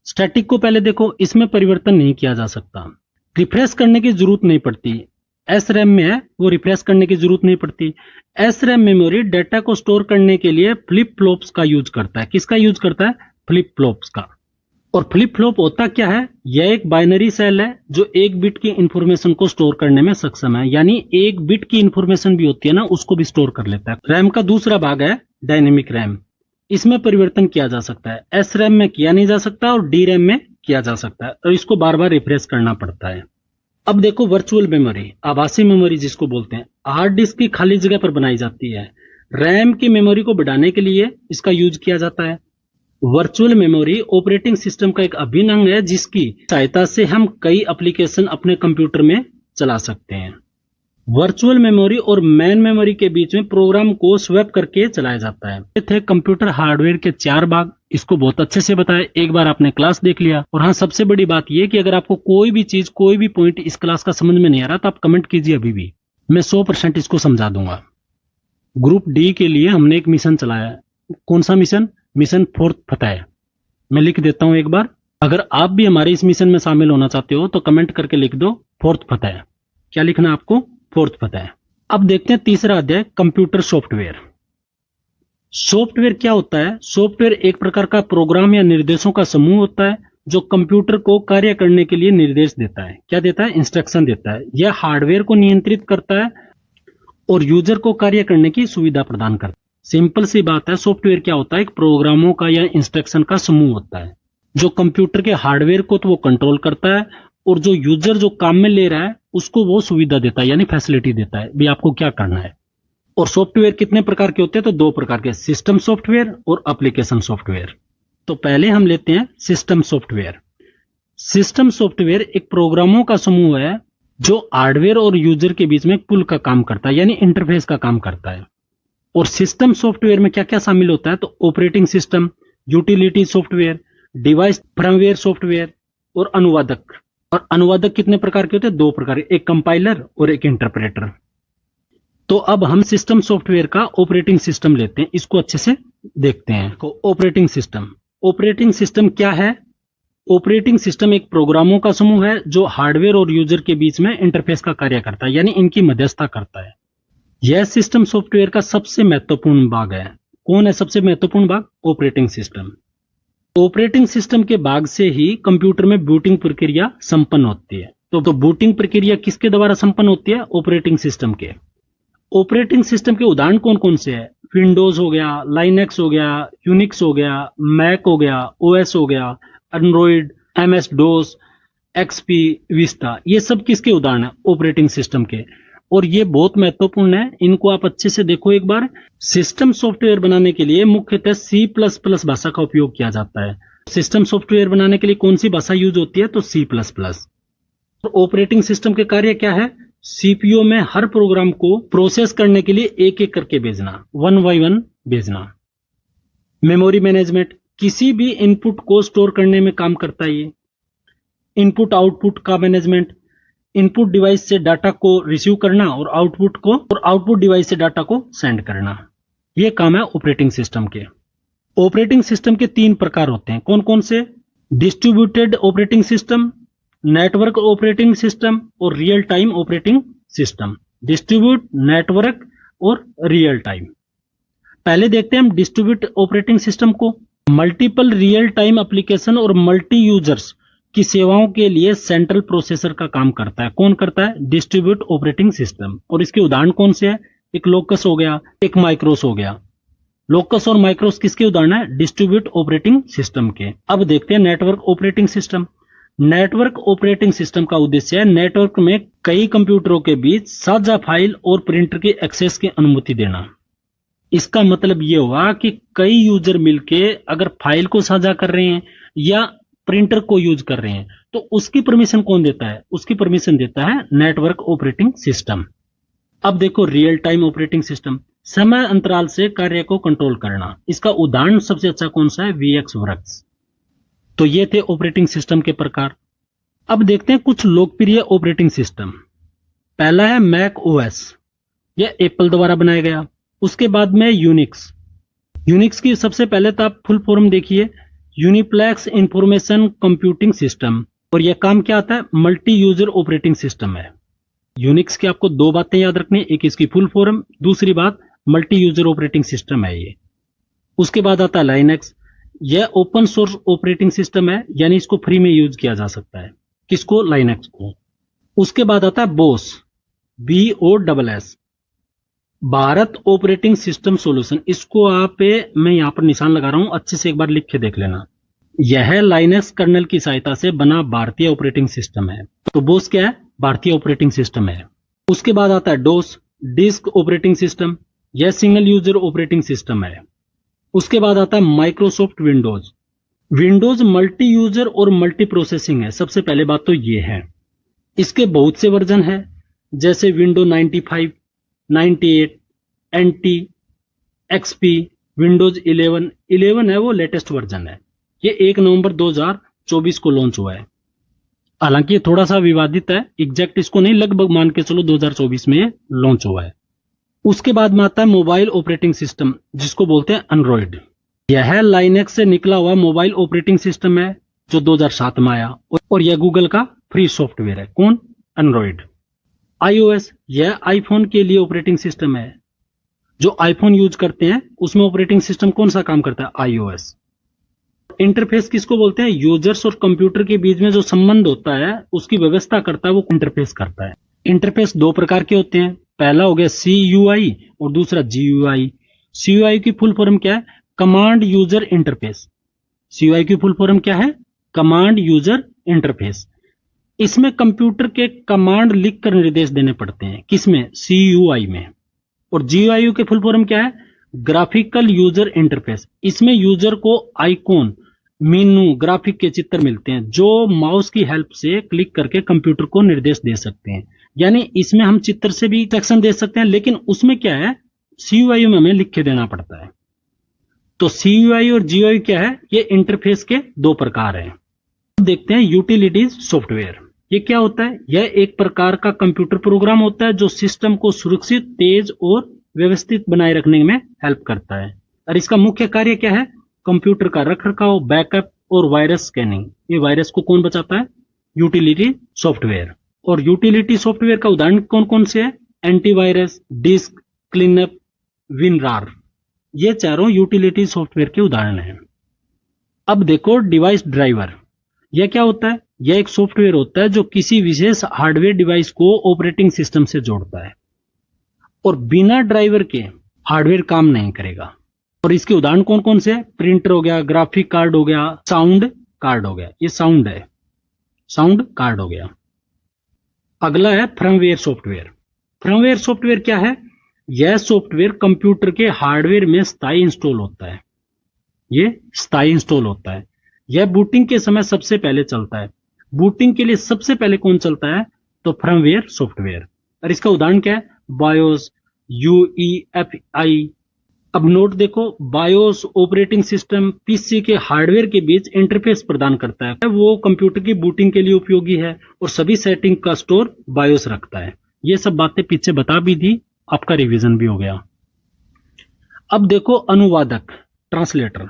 स्टैटिक को पहले देखो, इसमें परिवर्तन नहीं किया जा सकता, रिफ्रेश करने की जरूरत नहीं पड़ती। एस रैम में है वो रिफ्रेश करने की जरूरत नहीं पड़ती। एस रैम मेमोरी डेटा को स्टोर करने के लिए फ्लिप फ्लॉप्स का यूज करता है। किसका यूज करता है, फ्लिप फ्लॉप्स का। और फ्लिप फ्लॉप होता क्या है, यह एक बाइनरी सेल है जो एक बिट की इंफॉर्मेशन को स्टोर करने में सक्षम है। यानी एक बिट की इंफॉर्मेशन भी होती है ना, उसको भी स्टोर कर लेता है। रैम का दूसरा भाग है डायनेमिक रैम। इसमें परिवर्तन किया जा सकता है। एस रैम में किया नहीं जा सकता और डी रैम में किया जा सकता है, और इसको बार बार रिफ्रेश करना पड़ता है। अब देखो वर्चुअल मेमोरी, आभासी मेमोरी जिसको बोलते हैं, हार्ड डिस्क की खाली जगह पर बनाई जाती है। रैम की मेमोरी को बढ़ाने के लिए इसका यूज किया जाता है। वर्चुअल मेमोरी ऑपरेटिंग सिस्टम का एक अभिन्न अंग है जिसकी सहायता से हम कई एप्लीकेशन अपने कंप्यूटर में चला सकते हैं। वर्चुअल मेमोरी और मेन मेमोरी के बीच में प्रोग्राम को स्वैप करके चलाया जाता है। ये थे कंप्यूटर हार्डवेयर के 4 भाग। इसको बहुत अच्छे से बताया, एक बार आपने क्लास देख लिया। और हाँ, सबसे बड़ी बात यह कि अगर आपको कोई भी चीज, कोई भी पॉइंट इस क्लास का समझ में नहीं आ रहा तो आप कमेंट कीजिए अभी भी, मैं 100% इसको समझा दूंगा। ग्रुप डी के लिए हमने एक मिशन चलाया है। कौन सा मिशन, मिशन फोर्थ फतेह। मैं लिख देता हूं एक बार, अगर आप भी हमारे इस मिशन में शामिल होना चाहते हो तो कमेंट करके लिख दो फोर्थ फतेह। क्या लिखना है आपको, फोर्थ फतेह। अब देखते हैं तीसरा अध्याय, कंप्यूटर सॉफ्टवेयर। सॉफ्टवेयर क्या होता है, सॉफ्टवेयर एक प्रकार का प्रोग्राम या निर्देशों का समूह होता है जो कंप्यूटर को कार्य करने के लिए निर्देश देता है। क्या देता है, इंस्ट्रक्शन देता है। यह हार्डवेयर को नियंत्रित करता है और यूजर को कार्य करने की सुविधा प्रदान करता है। सिंपल सी बात है, सॉफ्टवेयर क्या होता है, एक प्रोग्रामों का या इंस्ट्रक्शन का समूह होता है जो कंप्यूटर के हार्डवेयर को तो वो कंट्रोल करता है, और जो यूजर जो काम में ले रहा है उसको वो सुविधा देता है, यानी फैसिलिटी देता है भी आपको क्या करना है। और सॉफ्टवेयर कितने प्रकार के होते हैं, तो 2 प्रकार के, सिस्टम सॉफ्टवेयर और एप्लीकेशन सॉफ्टवेयर। तो पहले हम लेते हैं सिस्टम सॉफ्टवेयर। सिस्टम सॉफ्टवेयर एक प्रोग्रामों का समूह है जो हार्डवेयर और यूजर के बीच में पुल का काम करता है, यानी इंटरफेस का काम करता है। और सिस्टम सॉफ्टवेयर में क्या क्या शामिल होता है, तो operating system, utility software, device firmware software और अनुवादक। और अनुवादक कितने प्रकार के होते हैं, 2 प्रकार, एक कंपाइलर और एक इंटरप्रेटर। तो अब हम सिस्टम सॉफ्टवेयर का ऑपरेटिंग सिस्टम लेते हैं, इसको अच्छे से देखते हैं। ऑपरेटिंग सिस्टम, ऑपरेटिंग सिस्टम क्या है, ऑपरेटिंग सिस्टम एक प्रोग्रामों का समूह है जो हार्डवेयर और यूजर के बीच में इंटरफेस का कार्य करता है, यानी इनकी मध्यस्थता करता है। यह सिस्टम सॉफ्टवेयर का सबसे महत्वपूर्ण भाग है। कौन है सबसे महत्वपूर्ण भाग, ऑपरेटिंग सिस्टम। ऑपरेटिंग सिस्टम के भाग से ही कंप्यूटर में बूटिंग प्रक्रिया संपन्न होती है। तो बूटिंग प्रक्रिया किसके द्वारा संपन्न होती है, ऑपरेटिंग सिस्टम के। ऑपरेटिंग सिस्टम के उदाहरण कौन कौन से हैं, विंडोज हो गया, लाइनेक्स हो गया, यूनिक्स हो गया, मैक हो गया, ओएस हो गया, एंड्रॉइड, एमएस डोस, एक्सपी, विस्टा। ये सब किसके उदाहरण है, ऑपरेटिंग सिस्टम के। और ये बहुत महत्वपूर्ण है, इनको आप अच्छे से देखो एक बार। सिस्टम सॉफ्टवेयर बनाने के लिए मुख्यतः C++ भाषा का उपयोग किया जाता है। सिस्टम सॉफ्टवेयर बनाने के लिए कौन सी भाषा यूज होती है, तो C++। ऑपरेटिंग सिस्टम के कार्य क्या है, सीपीयू में हर प्रोग्राम को प्रोसेस करने के लिए एक एक करके भेजना, 1 बाय 1 भेजना। मेमोरी मैनेजमेंट, किसी भी इनपुट को स्टोर करने में काम करता है ये। इनपुट आउटपुट का मैनेजमेंट, इनपुट डिवाइस से डाटा को रिसीव करना और आउटपुट डिवाइस से डाटा को सेंड करना, ये काम है ऑपरेटिंग सिस्टम के। ऑपरेटिंग सिस्टम के 3 प्रकार होते हैं, कौन कौन से, distributed operating system, network operating system और real time operating system. Distribute, network और रियल टाइम। पहले देखते हैं हम डिस्ट्रीब्यूट ऑपरेटिंग सिस्टम को। मल्टीपल रियल टाइम एप्लीकेशन और मल्टी यूजर्स की सेवाओं के लिए सेंट्रल प्रोसेसर का काम करता है। कौन करता है, डिस्ट्रीब्यूट ऑपरेटिंग सिस्टम। और इसके उदाहरण कौन से हैं, एक लोकस हो गया, एक माइक्रोस हो गया। लोकस और माइक्रोस किसके उदाहरण है, डिस्ट्रीब्यूट ऑपरेटिंग सिस्टम के। अब देखते हैं network operating system. Network operating system का उद्देश्य है नेटवर्क में कई कंप्यूटरों के बीच साझा फाइल और प्रिंटर के एक्सेस की अनुमति देना। इसका मतलब ये हुआ कि कई यूजर मिलके अगर फाइल को साझा कर रहे हैं या प्रिंटर को यूज कर रहे हैं तो उसकी परमिशन कौन देता है? उसकी परमिशन देता है नेटवर्क ऑपरेटिंग सिस्टम। अब देखो रियल टाइम ऑपरेटिंग सिस्टम, समय अंतराल से कार्य को कंट्रोल करना। इसका उदाहरण सबसे अच्छा कौन सा है? VX works. तो ये थे ऑपरेटिंग सिस्टम के प्रकार। अब देखते हैं कुछ लोकप्रिय ऑपरेटिंग सिस्टम। पहला है मैक OS, यह एप्पल द्वारा बनाया गया। उसके बाद में यूनिक्स। यूनिक्स की सबसे पहले तो आप फुल फॉर्म देखिए, यूनिप्लेक्स इंफॉर्मेशन कंप्यूटिंग सिस्टम, और यह काम क्या आता है? मल्टी यूजर ऑपरेटिंग सिस्टम है। यूनिक्स की आपको दो बातें याद रखनी, एक इसकी फुल फॉर्म, दूसरी बात मल्टी यूजर ऑपरेटिंग सिस्टम है ये। उसके बाद आता है लाइनक्स, यह ओपन सोर्स ऑपरेटिंग सिस्टम है, यानी इसको फ्री में यूज किया जा सकता है। किसको? लाइनक्स को। उसके बाद आता है Bose, BOSS, Bharat operating system solution. इसको मैं यहां पर निशान लगा रहा हूं, अच्छे से एक बार लिख के देख लेना। यह लाइनक्स कर्नल की सहायता से बना भारतीय ऑपरेटिंग सिस्टम है। तो बोस क्या है? भारतीय ऑपरेटिंग सिस्टम है। उसके बाद आता है डोस, डिस्क ऑपरेटिंग सिस्टम, यह सिंगल यूजर ऑपरेटिंग सिस्टम है। उसके बाद आता है Microsoft Windows. Windows multi user और मल्टी प्रोसेसिंग है। सबसे पहले बात तो ये है, इसके बहुत से वर्जन है, जैसे विंडो 95, 98, NT, XP, विंडोज 11 है, वो लेटेस्ट वर्जन है। ये 1 नवंबर 2024 को लॉन्च हुआ है। हालांकि ये थोड़ा सा विवादित है, एग्जैक्ट इसको नहीं, लगभग मान के चलो 2024 में लॉन्च हुआ है। उसके बाद में आता है मोबाइल ऑपरेटिंग सिस्टम, जिसको बोलते हैं एंड्रॉइड। यह लाइनक्स से निकला हुआ मोबाइल ऑपरेटिंग सिस्टम है जो 2007 में आया, और यह गूगल का फ्री सॉफ्टवेयर है। कौन? एंड्रॉइड। iOS, यह आईफोन के लिए ऑपरेटिंग सिस्टम है। जो आईफोन यूज करते हैं उसमें ऑपरेटिंग सिस्टम कौन सा काम करता है? iOS। इंटरफेस किसको बोलते हैं? यूजर्स और कंप्यूटर के बीच में जो संबंध होता है उसकी व्यवस्था करता है, वो इंटरफेस करता है। इंटरफेस दो प्रकार के होते हैं, पहला हो गया CUI और दूसरा GUI। CUI की फुल फॉर्म क्या है? Command user interface. CUI की फुल फॉर्म क्या है? Command user interface. इसमें कंप्यूटर के कमांड लिख कर निर्देश देने पड़ते हैं। किसमें? CUI में। और GUI के फुल फॉर्म क्या है? Graphical user interface. इसमें यूजर को आइकॉन, मेनू, ग्राफिक के चित्र मिलते हैं जो माउस की हेल्प से क्लिक करके कंप्यूटर को निर्देश दे सकते हैं। यानी इसमें हम चित्र से भी सेक्शन दे सकते हैं, लेकिन उसमें क्या है? CUI में हमें लिख के देना पड़ता है। तो CUI और GUI क्या है? ये इंटरफेस के दो प्रकार हैं। देखते हैं यूटिलिटीज सॉफ्टवेयर। ये क्या होता है? यह एक प्रकार का कंप्यूटर प्रोग्राम होता है जो सिस्टम को सुरक्षित, तेज और व्यवस्थित बनाए रखने में हेल्प करता है। और इसका मुख्य कार्य क्या है? कंप्यूटर का रखरखाव, बैकअप और वायरस स्कैनिंग। ये वायरस को कौन बचाता है? Utility software. और यूटिलिटी सॉफ्टवेयर का उदाहरण कौन कौन से है? Antivirus, disc cleanup, WinRAR। ये चारों यूटिलिटी सॉफ्टवेयर के उदाहरण हैं। अब देखो डिवाइस ड्राइवर। यह क्या होता है? यह एक सॉफ्टवेयर होता है जो किसी विशेष हार्डवेयर डिवाइस को ऑपरेटिंग सिस्टम से जोड़ता है, और बिना ड्राइवर के हार्डवेयर काम नहीं करेगा। और इसके उदाहरण कौन कौन से हैं? प्रिंटर हो गया, ग्राफिक कार्ड हो गया, साउंड कार्ड हो गया। ये साउंड है, साउंड कार्ड हो गया। अगला है फर्मवेयर सॉफ्टवेयर। फर्मवेयर सॉफ्टवेयर क्या है? यह सॉफ्टवेयर कंप्यूटर के हार्डवेयर में स्थायी इंस्टॉल होता है। ये स्थायी इंस्टॉल होता है। यह बूटिंग के समय सबसे पहले चलता है। बूटिंग के लिए सबसे पहले कौन चलता है? तो फर्मवेयर सॉफ्टवेयर। और इसका उदाहरण क्या है? BIOS, UEFI। अब नोट देखो, बायोस ऑपरेटिंग सिस्टम पीसी के हार्डवेयर के बीच इंटरफेस प्रदान करता है। वो कंप्यूटर की बूटिंग के लिए उपयोगी है और सभी सेटिंग का स्टोर बायोस रखता है। ये सब बातें पीछे बता भी दी, आपका रिवीजन भी हो गया। अब देखो अनुवादक, ट्रांसलेटर।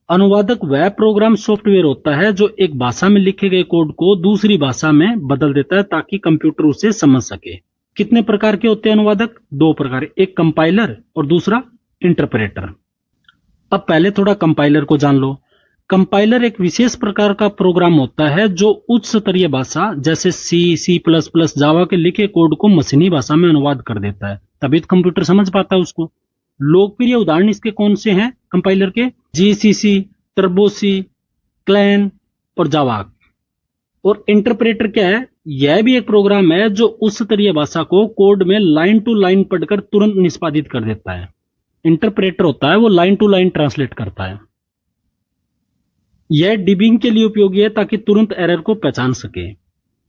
अनुवादक वह प्रोग्राम सॉफ्टवेयर होता है जो एक भाषा में लिखे गए कोड को दूसरी भाषा में बदल देता है ताकि कंप्यूटर उसे समझ सके। कितने प्रकार के होते हैं अनुवादक? दो प्रकार, एक कंपाइलर और दूसरा इंटरप्रेटर। अब पहले थोड़ा कंपाइलर को जान लो। कंपाइलर एक विशेष प्रकार का प्रोग्राम होता है जो उच्च स्तरीय भाषा जैसे C++, जावा के लिखे कोड को मशीनी भाषा में अनुवाद कर देता है, तभी तो कंप्यूटर समझ पाता है उसको। लोकप्रिय उदाहरण इसके कौन से हैं कंपाइलर के? GCC, टर्बोसी, क्लैन और जावा। और इंटरप्रेटर क्या है? यह भी एक प्रोग्राम है जो उच्च स्तरीय भाषा को कोड में लाइन टू लाइन पढ़कर तुरंत निष्पादित कर देता है। इंटरप्रेटर होता है वो लाइन टू लाइन ट्रांसलेट करता है। यह डिबिंग के लिए उपयोगी है ताकि तुरंत एरर को पहचान सके।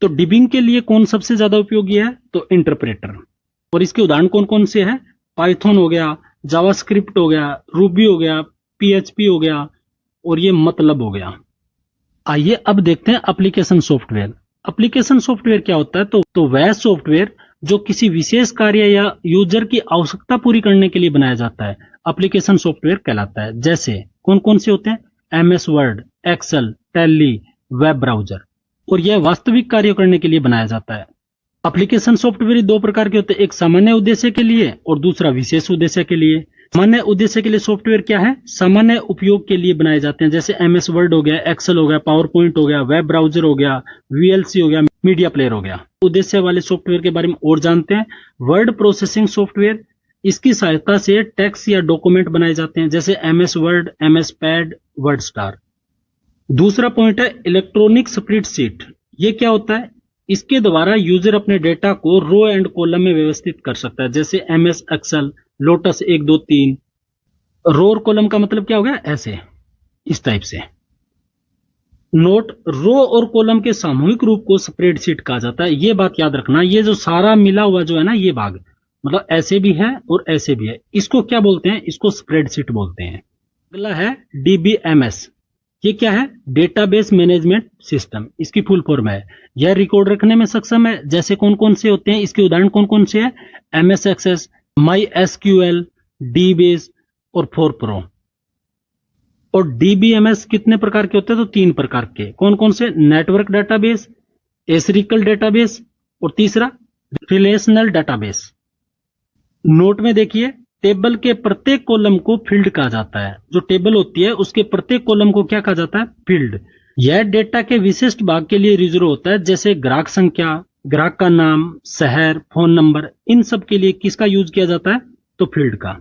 तो डिबिंग के लिए कौन सबसे ज्यादा उपयोगी है? तो इंटरप्रेटर। और इसके उदाहरण कौन कौन से हैं? पाइथन हो गया, जावास्क्रिप्ट हो गया, रूबी हो गया, पीएचपी हो गया, और ये मतलब हो गया। आइए अब देखते हैं एप्लीकेशन सॉफ्टवेयर। एप्लीकेशन सॉफ्टवेयर क्या होता है? तो वह सॉफ्टवेयर जो किसी विशेष कार्य या यूजर की आवश्यकता पूरी करने के लिए बनाया जाता है, एप्लीकेशन सॉफ्टवेयर कहलाता है। जैसे कौन कौन से होते हैं? MS Word, Excel, Tally, web browser. और यह वास्तविक कार्य करने के लिए बनाया जाता है। एप्लीकेशन सॉफ्टवेयर दो प्रकार के होते हैं, एक सामान्य उद्देश्य के लिए और दूसरा विशेष उद्देश्य के लिए। सामान्य उद्देश्य के लिए सॉफ्टवेयर क्या है? सामान्य उपयोग के लिए बनाए जाते हैं, जैसे एमएस वर्ड हो गया, एक्सेल हो गया, पावर पॉइंट हो गया, वेब ब्राउजर हो गया, वीएलसी हो गया, मीडिया प्लेयर हो गया। उद्देश्य वाले सॉफ्टवेयर के बारे में और जानते हैं। वर्ड प्रोसेसिंग सॉफ्टवेयर, इसकी सहायता से टेक्स्ट या डॉक्यूमेंट बनाए जाते हैं, जैसे MS Word, MS pad, word star. दूसरा पॉइंट है इलेक्ट्रॉनिक स्प्रेडशीट। ये क्या होता है? इसके द्वारा यूजर अपने डेटा को रो एंड कॉलम में व्यवस्थित कर सकता है, जैसे एमएस एक्सेल, लोटस 1 2 3। रो और कॉलम का मतलब क्या हो गया? ऐसे, इस टाइप से। नोट, रो और कॉलम के सामूहिक रूप को स्प्रेडशीट कहा जाता है। ये बात याद रखना, ये जो सारा मिला हुआ जो है ना, ये भाग मतलब ऐसे भी है और ऐसे भी है, इसको क्या बोलते हैं? इसको स्प्रेडशीट बोलते हैं। अगला है डीबीएमएस। ये क्या है? डेटाबेस मैनेजमेंट सिस्टम, इसकी फुल फॉर्म है। यह रिकॉर्ड रखने में सक्षम है। जैसे कौन कौन से होते हैं? इसके उदाहरण कौन कौन से हैं? एमएस एक्सेस, माई एसक्यूएल, डीबेस और 4 प्रो। और डीबीएमएस कितने प्रकार के होते हैं? तो 3 प्रकार के। कौन कौन से? नेटवर्क डेटाबेस, एसरिकल डेटाबेस और तीसरा रिलेशनल डेटाबेस। नोट में देखिए, टेबल के प्रत्येक कॉलम को फील्ड कहा जाता है। जो टेबल होती है उसके प्रत्येक कॉलम को क्या कहा जाता है? फील्ड। यह डेटा के विशिष्ट भाग के लिए रिजर्व होता है, जैसे ग्राहक संख्या, ग्राहक का नाम, शहर, फोन नंबर। इन सब के लिए किसका यूज किया जाता है? तो फील्ड का।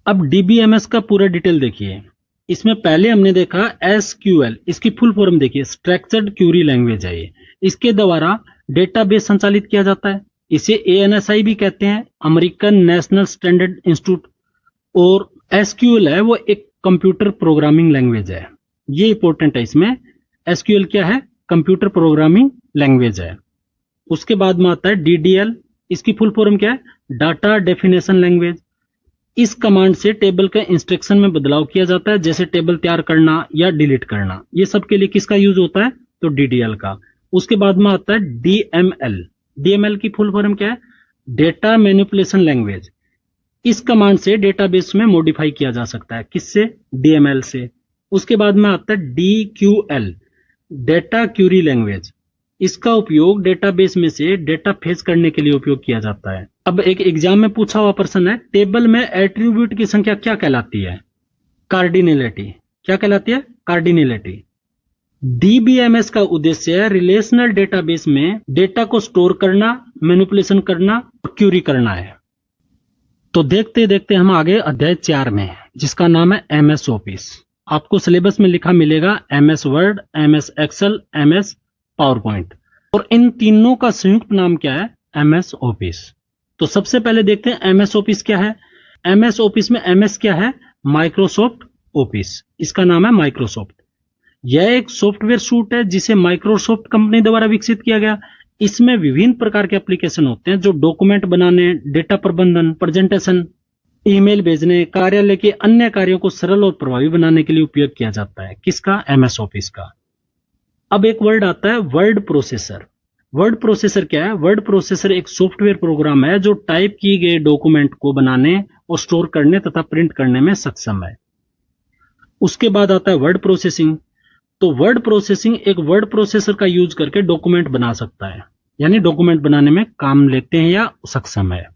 अब डीबीएमएस का पूरा डिटेल देखिए। इसमें पहले हमने देखा एसक्यूएल, इसकी फुल फॉर्म देखिए, स्ट्रक्चर्ड क्यूरी लैंग्वेज है ये। इसके द्वारा डेटाबेस संचालित किया जाता है। इसे एएनएसआई भी कहते हैं, अमेरिकन नेशनल स्टैंडर्ड इंस्टीट्यूट। और एसक्यूएल है वो एक कंप्यूटर प्रोग्रामिंग लैंग्वेज है। ये इंपॉर्टेंट है इसमें। एसक्यूएल क्या है? कंप्यूटर प्रोग्रामिंग लैंग्वेज है। उसके बाद में आता है डीडीएल, इसकी फुल फॉर्म क्या है? Data definition language. इस कमांड से टेबल के इंस्ट्रक्शन में बदलाव किया जाता है, जैसे टेबल तैयार करना या डिलीट करना। ये सब के लिए किसका यूज होता है? तो डीडीएल का। उसके बाद में आता है डीएमएल। डीएमएल की फुल फॉर्म क्या है? Data manipulation language. इस कमांड से डेटाबेस में मॉडिफाई किया जा सकता है। किससे? डीएमएल से। उसके बाद में आता है डीक्यूएल, डेटा क्यूरी लैंग्वेज। इसका उपयोग डेटाबेस में से डेटा फेच करने के लिए उपयोग किया जाता है। अब एक एग्जाम में पूछा हुआ प्रश्न है, टेबल में एट्रीब्यूट की संख्या क्या कहलाती है? कार्डिनलिटी। क्या कहलाती है? कार्डिनलिटी। डीबीएमएस का उद्देश्य है रिलेशनल डेटाबेस में डेटा को स्टोर करना, मैनिपुलेशन करना और क्यूरी करना है। तो देखते देखते हम आगे अध्याय 4 में, जिसका नाम है एमएस ऑफिस। आपको सिलेबस में लिखा मिलेगा MS Word, MS Excel, MS PowerPoint. और इन तीनों का संयुक्त नाम क्या है? MS Office. तो सबसे पहले देखते हैं एमएस ऑफिस क्या है। एमएस ऑफिस में एमएस क्या है? Microsoft office. इसका नाम है माइक्रोसॉफ्ट। यह एक सॉफ्टवेयर सूट है जिसे माइक्रोसॉफ्ट कंपनी द्वारा विकसित किया गया। इसमें विभिन्न प्रकार के एप्लीकेशन होते हैं जो डॉक्यूमेंट बनाने, डेटा प्रबंधन, प्रेजेंटेशन, ईमेल भेजने, कार्यालय के अन्य कार्यों को सरल और प्रभावी बनाने के लिए उपयोग किया जाता है। किसका? एमएस ऑफिस का। अब एक वर्ड आता है वर्ड प्रोसेसर। वर्ड प्रोसेसर क्या है? वर्ड प्रोसेसर एक सॉफ्टवेयर प्रोग्राम है जो टाइप किए गए डॉक्यूमेंट को बनाने और स्टोर करने तथा प्रिंट करने में सक्षम है। उसके बाद आता है वर्ड प्रोसेसिंग। तो वर्ड प्रोसेसिंग एक वर्ड प्रोसेसर का यूज करके डॉक्यूमेंट बना सकता है, यानी डॉक्यूमेंट बनाने में काम लेते हैं या सक्षम है।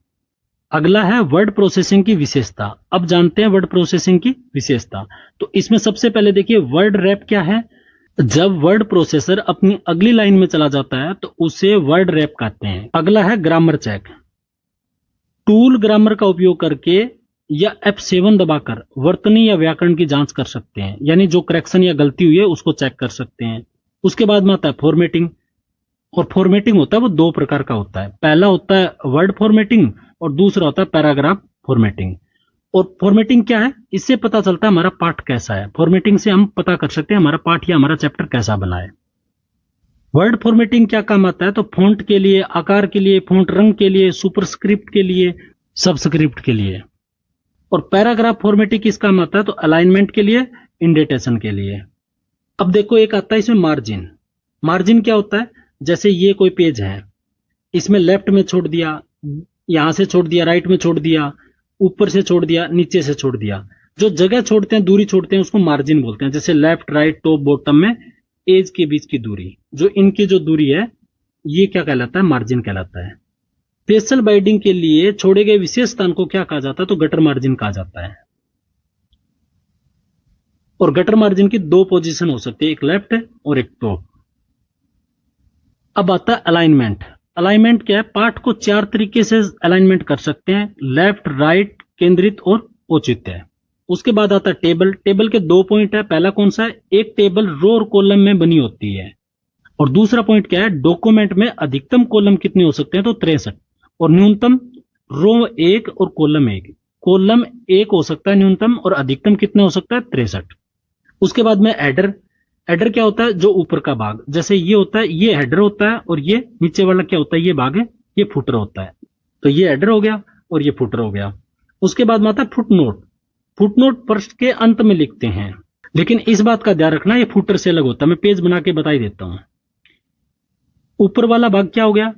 अगला है वर्ड प्रोसेसिंग की विशेषता। अब जानते हैं वर्ड प्रोसेसिंग की विशेषता। तो इसमें सबसे पहले देखिए वर्ड रैप क्या है। जब वर्ड प्रोसेसर अपनी अगली लाइन में चला जाता है तो उसे वर्ड रैप कहते हैं। अगला है ग्रामर चेक। टूल ग्रामर का उपयोग करके या F7 दबाकर वर्तनी या व्याकरण की जांच कर सकते हैं, यानी जो करेक्शन या गलती हुई है उसको चेक कर सकते हैं। उसके बाद में आता है फॉर्मेटिंग। और फॉर्मेटिंग होता है वो 2 प्रकार का होता है। पहला होता है वर्ड फॉर्मेटिंग और दूसरा होता है पैराग्राफ फॉर्मेटिंग। और फॉर्मेटिंग क्या है, इससे पता चलता है हमारा पाठ कैसा है। फॉर्मेटिंग से हम पता कर सकते हैं हमारा पाठ या हमारा चैप्टर कैसा बना है। वर्ड फॉर्मेटिंग क्या काम आता है, तो फॉन्ट के लिए, आकार के लिए, फॉन्ट रंग के लिए, सुपरस्क्रिप्ट के लिए, सबस्क्रिप्ट के लिए। और पैराग्राफ फॉर्मेटिंग किस काम आता है, तो अलाइनमेंट के लिए, इंडेंटेशन के लिए। अब देखो एक आता है इसमें मार्जिन। मार्जिन क्या होता है, जैसे ये कोई पेज है, इसमें लेफ्ट में छोड़ दिया, यहां से छोड़ दिया, राइट में छोड़ दिया, ऊपर से छोड़ दिया, नीचे से छोड़ दिया, जो जगह छोड़ते हैं, दूरी छोड़ते हैं, उसको मार्जिन बोलते हैं। जैसे लेफ्ट, राइट, टॉप, बॉटम में एज के बीच की दूरी, जो इनकी जो दूरी है, ये क्या कहलाता है, मार्जिन कहलाता है। स्पेशल बाइंडिंग के लिए छोड़े गए विशेष स्थान को क्या कहा जाता है, तो गटर मार्जिन कहा जाता है। और गटर मार्जिन की दो पोजीशन हो सकती है, एक लेफ्ट और एक टॉप। अब आता है अलाइनमेंट। अलाइनमेंट क्या है, पाठ को चार तरीके से अलाइनमेंट कर सकते हैं, लेफ्ट, राइट, केंद्रित और औचित्य। उसके बाद आता है टेबल। टेबल के दो पॉइंट है, पहला कौन सा है, एक टेबल रो और कॉलम में बनी होती है। और दूसरा पॉइंट क्या है, डॉक्यूमेंट में अधिकतम कॉलम कितने हो सकते हैं, तो 63, और न्यूनतम रो 1 और कॉलम 1। कॉलम 1 हो सकता है न्यूनतम, और अधिकतम कितना हो सकता है, 63। उसके बाद में हेडर। हेडर क्या होता है, जो ऊपर का भाग, जैसे ये होता है, ये हेडर होता है, और ये नीचे वाला क्या होता है, ये भाग है, ये फुटर होता है। तो ये हेडर हो गया और ये फुटर हो गया। उसके बाद में आता है फुटनोट। फुटनोट पृष्ठ के अंत में लिखते हैं, लेकिन इस बात का ध्यान रखना, ये फुटर से अलग होता है। मैं पेज बना के बता ही देता हूं। ऊपर वाला भाग क्या हो गया,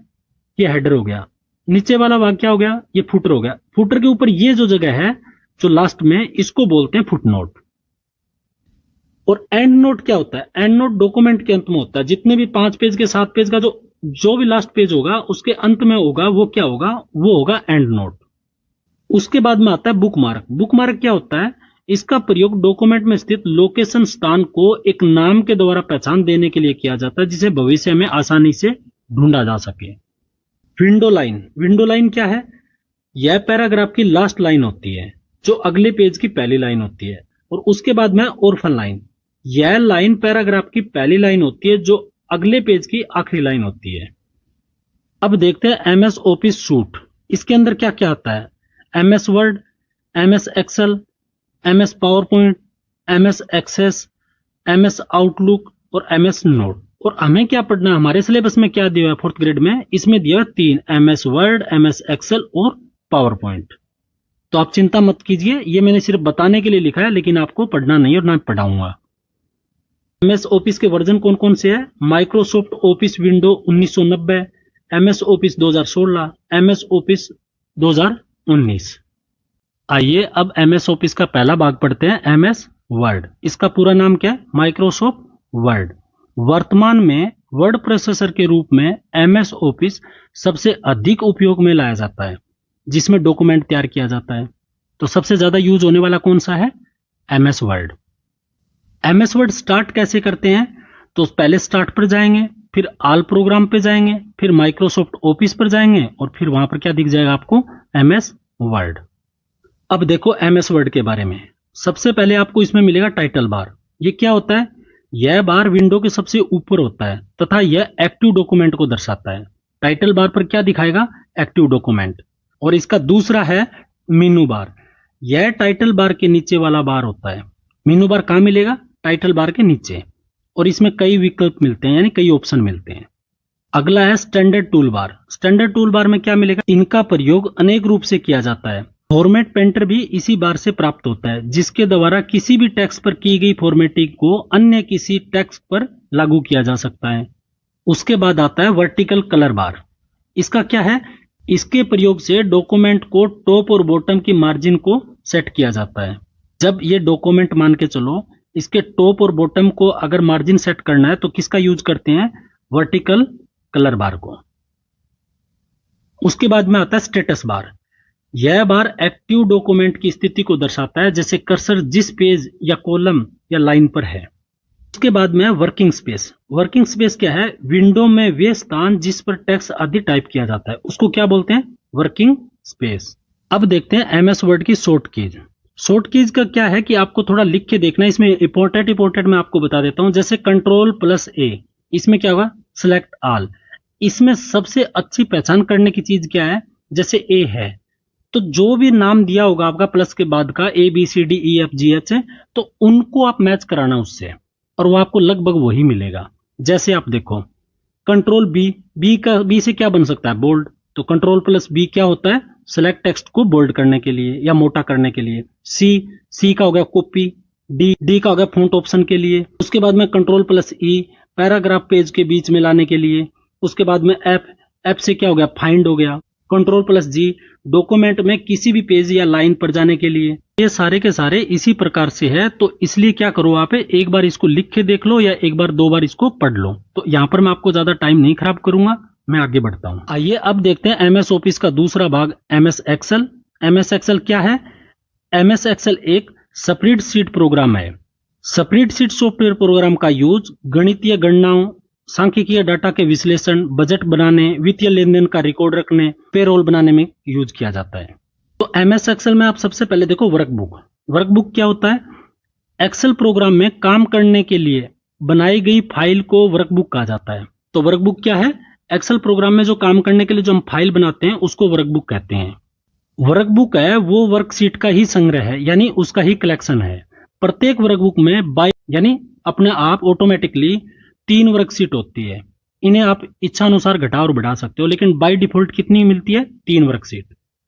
ये हेडर हो गया। नीचे वाला भाग क्या हो गया, ये फुटर हो गया। फुटर के ऊपर ये जो जगह है, जो लास्ट में, इसको बोलते हैं फुटनोट। और एंड नोट क्या होता है, एंड नोट डॉक्यूमेंट के अंत में होता है। जितने भी 5 पेज के 7 पेज का जो भी लास्ट पेज होगा, उसके अंत में होगा, वो क्या होगा, वो होगा एंड नोट। उसके बाद में आता है बुकमार्क। बुकमार्क क्या होता है, इसका प्रयोग डॉक्यूमेंट में स्थित लोकेशन स्थान को एक नाम के द्वारा पहचान देने के लिए किया जाता है, जिसे भविष्य में आसानी से ढूंढा जा सके। Window line. विंडो लाइन क्या है, यह पैराग्राफ की लास्ट लाइन होती है, जो अगले पेज की पहली लाइन होती है। और उसके बाद में ऑर्फन लाइन। यह लाइन पैराग्राफ की पहली लाइन होती है, जो अगले पेज की आखिरी लाइन होती है। अब देखते हैं एमएस ऑफिस सूट। इसके अंदर क्या क्या आता है, MS Word, MS Excel, MS PowerPoint, MS Access, MS Outlook और एमएस नोट। और हमें क्या पढ़ना है, हमारे सिलेबस में क्या दिया है 4th ग्रेड में, इसमें दिया है 3, एमएस वर्ड, एमएस एक्सेल और पावर पॉइंट। तो आप चिंता मत कीजिए, ये मैंने सिर्फ बताने के लिए लिखा है, लेकिन आपको पढ़ना नहीं और ना पढ़ाऊंगा। एमएस ऑफिस के वर्जन कौन कौन से है, Microsoft office window 1990, MS office 2016, MS office 2019। आइए अब एमएस ऑफिस का पहला भाग पढ़ते हैं, एमएस वर्ड। इसका पूरा नाम क्या है, माइक्रोसॉफ्ट वर्ड। वर्तमान में वर्ड प्रोसेसर के रूप में एमएस ऑफिस सबसे अधिक उपयोग में लाया जाता है, जिसमें डॉक्यूमेंट तैयार किया जाता है। तो सबसे ज्यादा यूज होने वाला कौन सा है, MS Word. MS word start कैसे करते हैं, तो पहले स्टार्ट पर जाएंगे, फिर ऑल प्रोग्राम पे जाएंगे, फिर माइक्रोसॉफ्ट ऑफिस पर जाएंगे, और फिर वहां पर क्या दिख जाएगा आपको, एमएस वर्ड। अब देखो एमएस वर्ड के बारे में। सबसे पहले आपको इसमें मिलेगा टाइटल बार। ये क्या होता है, यह बार विंडो के सबसे ऊपर होता है तथा यह एक्टिव डॉक्यूमेंट को दर्शाता है। टाइटल बार पर क्या दिखाएगा, एक्टिव डॉक्यूमेंट। और इसका दूसरा है मेनू बार। यह टाइटल बार के नीचे वाला बार होता है। मेनू बार कहां मिलेगा, टाइटल बार के नीचे। और इसमें कई विकल्प मिलते हैं, यानी कई ऑप्शन मिलते हैं। अगला है standard tool bar. Standard tool bar में क्या मिलेगा, इनका प्रयोग अनेक रूप से किया जाता है। फॉर्मेट पेंटर भी इसी बार से प्राप्त होता है, जिसके द्वारा किसी भी टेक्स्ट पर की गई फॉर्मेटिंग को अन्य किसी टेक्स्ट पर लागू किया जा सकता है। उसके बाद आता है वर्टिकल कलर बार। इसका क्या है, इसके प्रयोग से डॉक्यूमेंट को टॉप और बॉटम की मार्जिन को सेट किया जाता है। जब ये डॉक्यूमेंट मान के चलो, इसके टॉप और बॉटम को अगर मार्जिन सेट करना है तो किसका यूज करते हैं, वर्टिकल कलर बार को। उसके बाद में आता है स्टेटस बार। यह बार एक्टिव डॉक्यूमेंट की स्थिति को दर्शाता है, जैसे कर्सर जिस पेज या कॉलम या लाइन पर है। उसके बाद में वर्किंग स्पेस। वर्किंग स्पेस क्या है, विंडो में वे स्थान जिस पर टेक्स्ट आदि टाइप किया जाता है, उसको क्या बोलते हैं, वर्किंग स्पेस। अब देखते हैं एमएस वर्ड की शॉर्ट कीज। शॉर्ट कीज का क्या है कि आपको थोड़ा लिख के देखना है, इसमें इंपॉर्टेंट मैं आपको बता देता हूं। जैसे Ctrl+A, इसमें क्या होगा, सिलेक्ट ऑल। इसमें सबसे अच्छी पहचान करने की चीज क्या है, जैसे ए है तो जो भी नाम दिया होगा आपका प्लस के बाद का ABCDEFGH है, तो उनको आप मैच कराना उससे, और वो आपको लगभग वही मिलेगा। जैसे आप देखो कंट्रोल बी से क्या बन सकता है, बोल्ड। तो कंट्रोल प्लस बी क्या होता है, सेलेक्ट टेक्स्ट को बोल्ड करने के लिए या मोटा करने के लिए। सी का हो गया कॉपी, डी का हो गया फॉन्ट ऑप्शन के लिए। उसके बाद में कंट्रोल प्लस ई पैराग्राफ पेज के बीच में लाने के लिए। उसके बाद में एफ से क्या हो गया, फाइंड हो गया। कंट्रोल प्लस जी डॉक्यूमेंट में किसी भी पेज या लाइन पर जाने के लिए। ये सारे के सारे इसी प्रकार से है, तो इसलिए क्या करो आप एक बार इसको लिख के देख लो या एक बार दो बार इसको पढ़ लो। तो यहाँ पर मैं आपको ज्यादा टाइम नहीं खराब करूंगा, मैं आगे बढ़ता हूँ। आइए अब देखते हैं एमएस ऑफिस का दूसरा भाग, एमएस एक्सेल। एमएस एक्सेल क्या है? एमएस एक्सेल एक स्प्रेडशीट प्रोग्राम है। स्प्रेडशीट सॉफ्टवेयर प्रोग्राम का यूज गणितीय गणनाओं, सांख्यिकीय डाटा के विश्लेषण, बजट बनाने, वित्तीय लेन देन का रिकॉर्ड रखने, पेरोल बनाने में यूज किया जाता है। तो एमएस एक्सेल में आप सबसे पहले देखो वर्कबुक। वर्कबुक क्या होता है? एक्सेल प्रोग्राम में काम करने के लिए बनाई गई फाइल को वर्कबुक कहा जाता है। तो वर्कबुक क्या है? एक्सेल प्रोग्राम में जो काम करने के लिए जो हम फाइल बनाते हैं उसको वर्कबुक कहते हैं। वर्कबुक है वो वर्कशीट का ही संग्रह है, यानी उसका ही कलेक्शन है। प्रत्येक वर्कबुक में बाय यानी अपने आप ऑटोमेटिकली 3 वर्कशीट होती है। इन्हें आप इच्छा अनुसार घटा और बढ़ा सकते हो, लेकिन बाय डिफॉल्ट कितनी मिलती है? 3 वर्कशीट।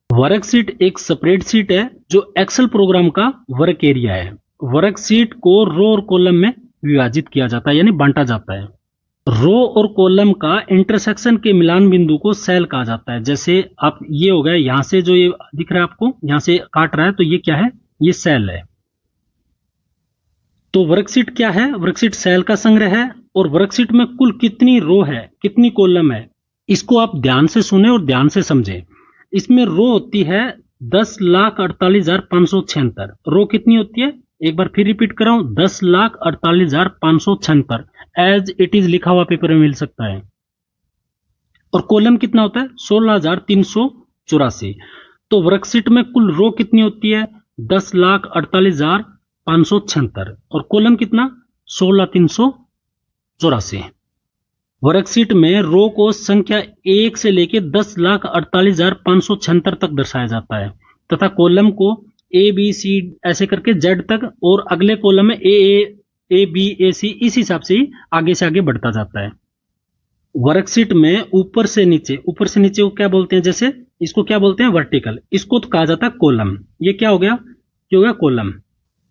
वर्कशीट एक स्प्रेडशीट है जो एक्सेल प्रोग्राम का वर्क एरिया है। वर्कशीट को रो और कॉलम में विभाजित किया जाता है, यानी बांटा जाता है। रो और कॉलम का इंटरसेक्शन के मिलान बिंदु को सेल कहा जाता है। जैसे आप ये हो गया, यहां से जो ये दिख रहा है आपको, यहां से काट रहा है, तो ये क्या है? ये सेल है। तो वर्कशीट क्या है? वर्कशीट सेल का संग्रह है। और वर्कशीट में कुल कितनी रो है, कितनी कॉलम है, इसको आप ध्यान से सुने और ध्यान से समझे। इसमें रो होती है 10,48,576। रो कितनी होती है? एक बार फिर रिपीट कर रहा हूं, 10,48,576 एज इट इज लिखा हुआ पेपर में मिल सकता है। और कॉलम कितना होता है? 16,384। तो वर्कशीट में कुल रो कितनी होती है? 10,48,576 और कॉलम कितना? 16,384। वर्कशीट में रो को संख्या 1 से लेकर 10,48,576 तक दर्शाया जाता है तथा कॉलम को ABC ऐसे करके Z तक, और अगले कॉलम में ABAC इस हिसाब से ही आगे बढ़ता जाता है। वर्कशीट में ऊपर से नीचे को क्या बोलते हैं? जैसे इसको क्या बोलते हैं? वर्टिकल। इसको तो कहा जाता है कॉलम। ये क्या हो गया? ये हो गया कॉलम।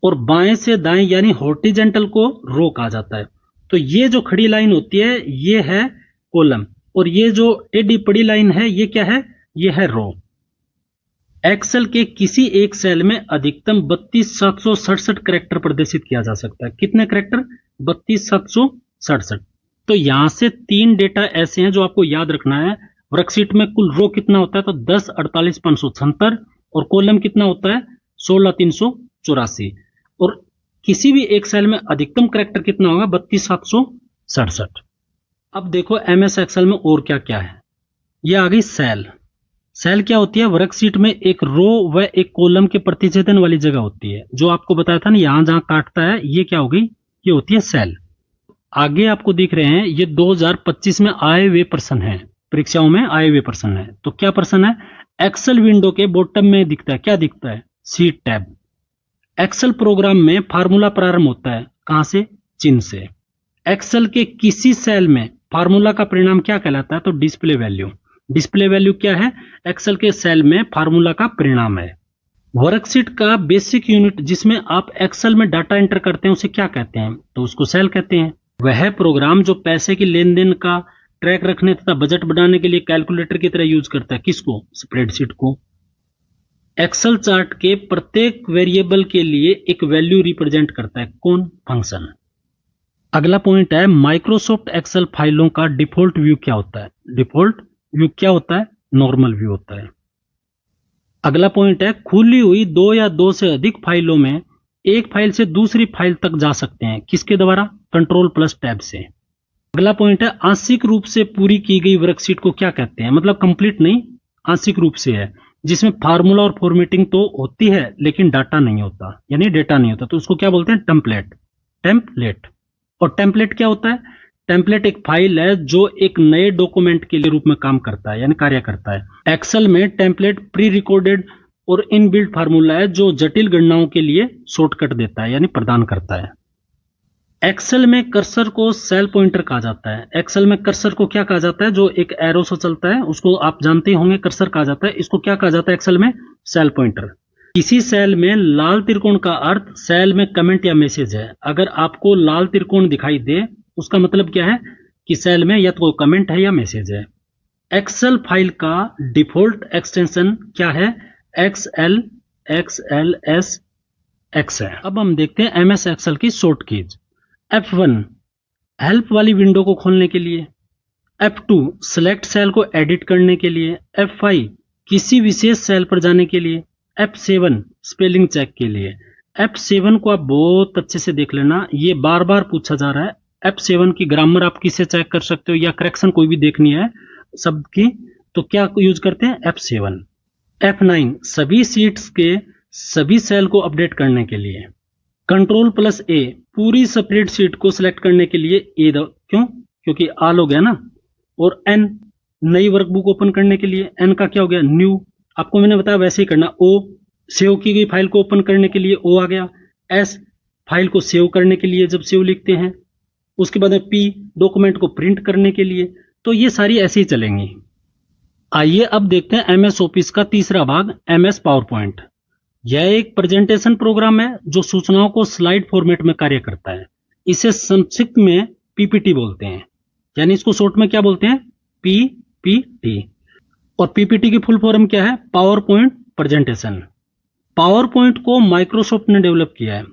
और बाएं से दाएं यानी हॉरिजॉन्टल को रो कहा जाता है। तो ये जो खड़ी लाइन होती है ये है कॉलम, और ये जो टेढ़ी पड़ी लाइन है ये क्या है? ये है रो। एक्सेल के किसी एक सेल में अधिकतम 32,767 कैरेक्टर प्रदर्शित किया जा सकता है। कितने कैरेक्टर? 32,767। तो यहां से 3 डेटा ऐसे हैं जो आपको याद रखना है। वर्कशीट में कुल रो कितना होता है? तो 10,48,576 और कॉलम कितना होता है? 16,384। और किसी भी एक सेल में अधिकतम कैरेक्टर कितना होगा? 32,767। अब देखो एमएस एक्सेल में और क्या क्या है। ये आ गई सेल। सेल क्या होती है? वर्कशीट में एक रो व एक कॉलम के प्रतिच्छेदन वाली जगह होती है। जो आपको बताया था ना, यहां जहां काटता है ये क्या हो गई? ये होती है सेल। आगे आपको दिख रहे हैं ये 2025 में आए हुए प्रश्न हैं, परीक्षाओं में आए हुए प्रश्न है। तो क्या प्रश्न है? एक्सेल विंडो के बॉटम में दिखता है, क्या दिखता है? Sheet tab. एक्सेल प्रोग्राम में फार्मूला प्रारंभ होता है कहां से? चिन्ह से। एक्सेल के किसी सेल में फार्मूला का परिणाम क्या कहलाता है? तो डिस्प्ले वैल्यू। डिस्प्ले वैल्यू क्या है? एक्सेल के सेल में फार्मूला का परिणाम है। वर्कशीट का बेसिक यूनिट जिसमें आप एक्सेल में डाटा एंटर करते हैं उसे क्या कहते हैं? तो उसको सेल कहते हैं। वह प्रोग्राम जो पैसे की लेन देन का ट्रैक रखने तथा बजट बनाने के लिए कैलकुलेटर की तरह यूज करता है। किसको? स्प्रेडशीट को। एक्सेल चार्ट के प्रत्येक वेरिएबल के लिए एक वैल्यू रिप्रेजेंट करता है। कौन? फंक्शन। अगला पॉइंट है माइक्रोसॉफ्ट एक्सेल फाइलों का डिफॉल्ट व्यू क्या होता है? डिफॉल्ट व्यू क्या होता है? नॉर्मल व्यू होता है। अगला पॉइंट है खुली हुई 2 या 2 से अधिक फाइलों में एक फाइल से दूसरी फाइल तक जा सकते हैं। किसके द्वारा? कंट्रोल प्लस टैब से। अगला पॉइंट है आंशिक रूप से पूरी की गई वर्कशीट को क्या कहते हैं? मतलब कंप्लीट नहीं, आंशिक रूप से है, जिसमें फार्मूला और फॉर्मेटिंग तो होती है लेकिन डाटा नहीं होता, यानी डेटा नहीं होता। तो उसको क्या बोलते हैं? टेम्पलेट। टेम्पलेट। और टेम्पलेट क्या होता है? टेम्पलेट एक फाइल है जो एक नए डॉक्यूमेंट के लिए रूप में काम करता है, यानी कार्य करता है। एक्सेल में टेम्पलेट प्री रिकॉर्डेड और इनबिल्ट फार्मूला है जो जटिल गणनाओं के लिए शॉर्टकट देता है यानी प्रदान करता है। एक्सेल में कर्सर को सेल पॉइंटर कहा जाता है। एक्सेल में कर्सर को क्या कहा जाता है? जो एक एरो से चलता है उसको आप जानते होंगे कर्सर कहा जाता है। इसको क्या कहा जाता है एक्सेल में? Cell pointer. किसी सेल में लाल त्रिकोण का अर्थ सेल में कमेंट या मैसेज है। अगर आपको लाल त्रिकोण दिखाई दे उसका मतलब क्या है कि सेल में या तो कमेंट है या मैसेज है। एक्सेल फाइल का डिफॉल्ट एक्सटेंशन क्या है? एक्सएल, एक्सएलएस, एक्स है। अब हम देखते हैं एमएस एक्सेल की शॉर्ट कीज। F1 हेल्प वाली विंडो को खोलने के लिए, F2 सिलेक्ट सेल को एडिट करने के लिए, F5 किसी विशेष सेल पर जाने के लिए, F7 स्पेलिंग चेक के लिए। F7 को आप बहुत अच्छे से देख लेना, ये बार बार पूछा जा रहा है। F7 की ग्रामर आप किसे चेक कर सकते हो या करेक्शन कोई भी देखनी है शब्द की तो क्या यूज करते हैं? F7। F9 सभी सीट्स के सभी सेल को अपडेट करने के लिए। Ctrl+A पूरी स्प्रेडशीट को सिलेक्ट करने के लिए ए क्यों? क्योंकि आल हो गया ना। और N नई वर्कबुक ओपन करने के लिए, N का क्या हो गया? न्यू। आपको मैंने बताया वैसे ही करना। O सेव की गई फाइल को ओपन करने के लिए O आ गया। S फाइल को सेव करने के लिए जब सेव लिखते हैं। उसके बाद P डॉक्यूमेंट को प्रिंट करने के लिए। तो ये सारी ऐसे ही चलेंगी। आइए अब देखते हैं MS ऑफिस का तीसरा भाग, MS पावर पॉइंट। यह एक प्रेजेंटेशन प्रोग्राम है जो सूचनाओं को स्लाइड फॉर्मेट में कार्य करता है। इसे संक्षिप्त में पीपीटी बोलते हैं, यानी इसको शॉर्ट में क्या बोलते हैं? पीपीटी। और पीपीटी की फुल फॉर्म क्या है? Power point presentation. Power point को माइक्रोसॉफ्ट ने डेवलप किया है।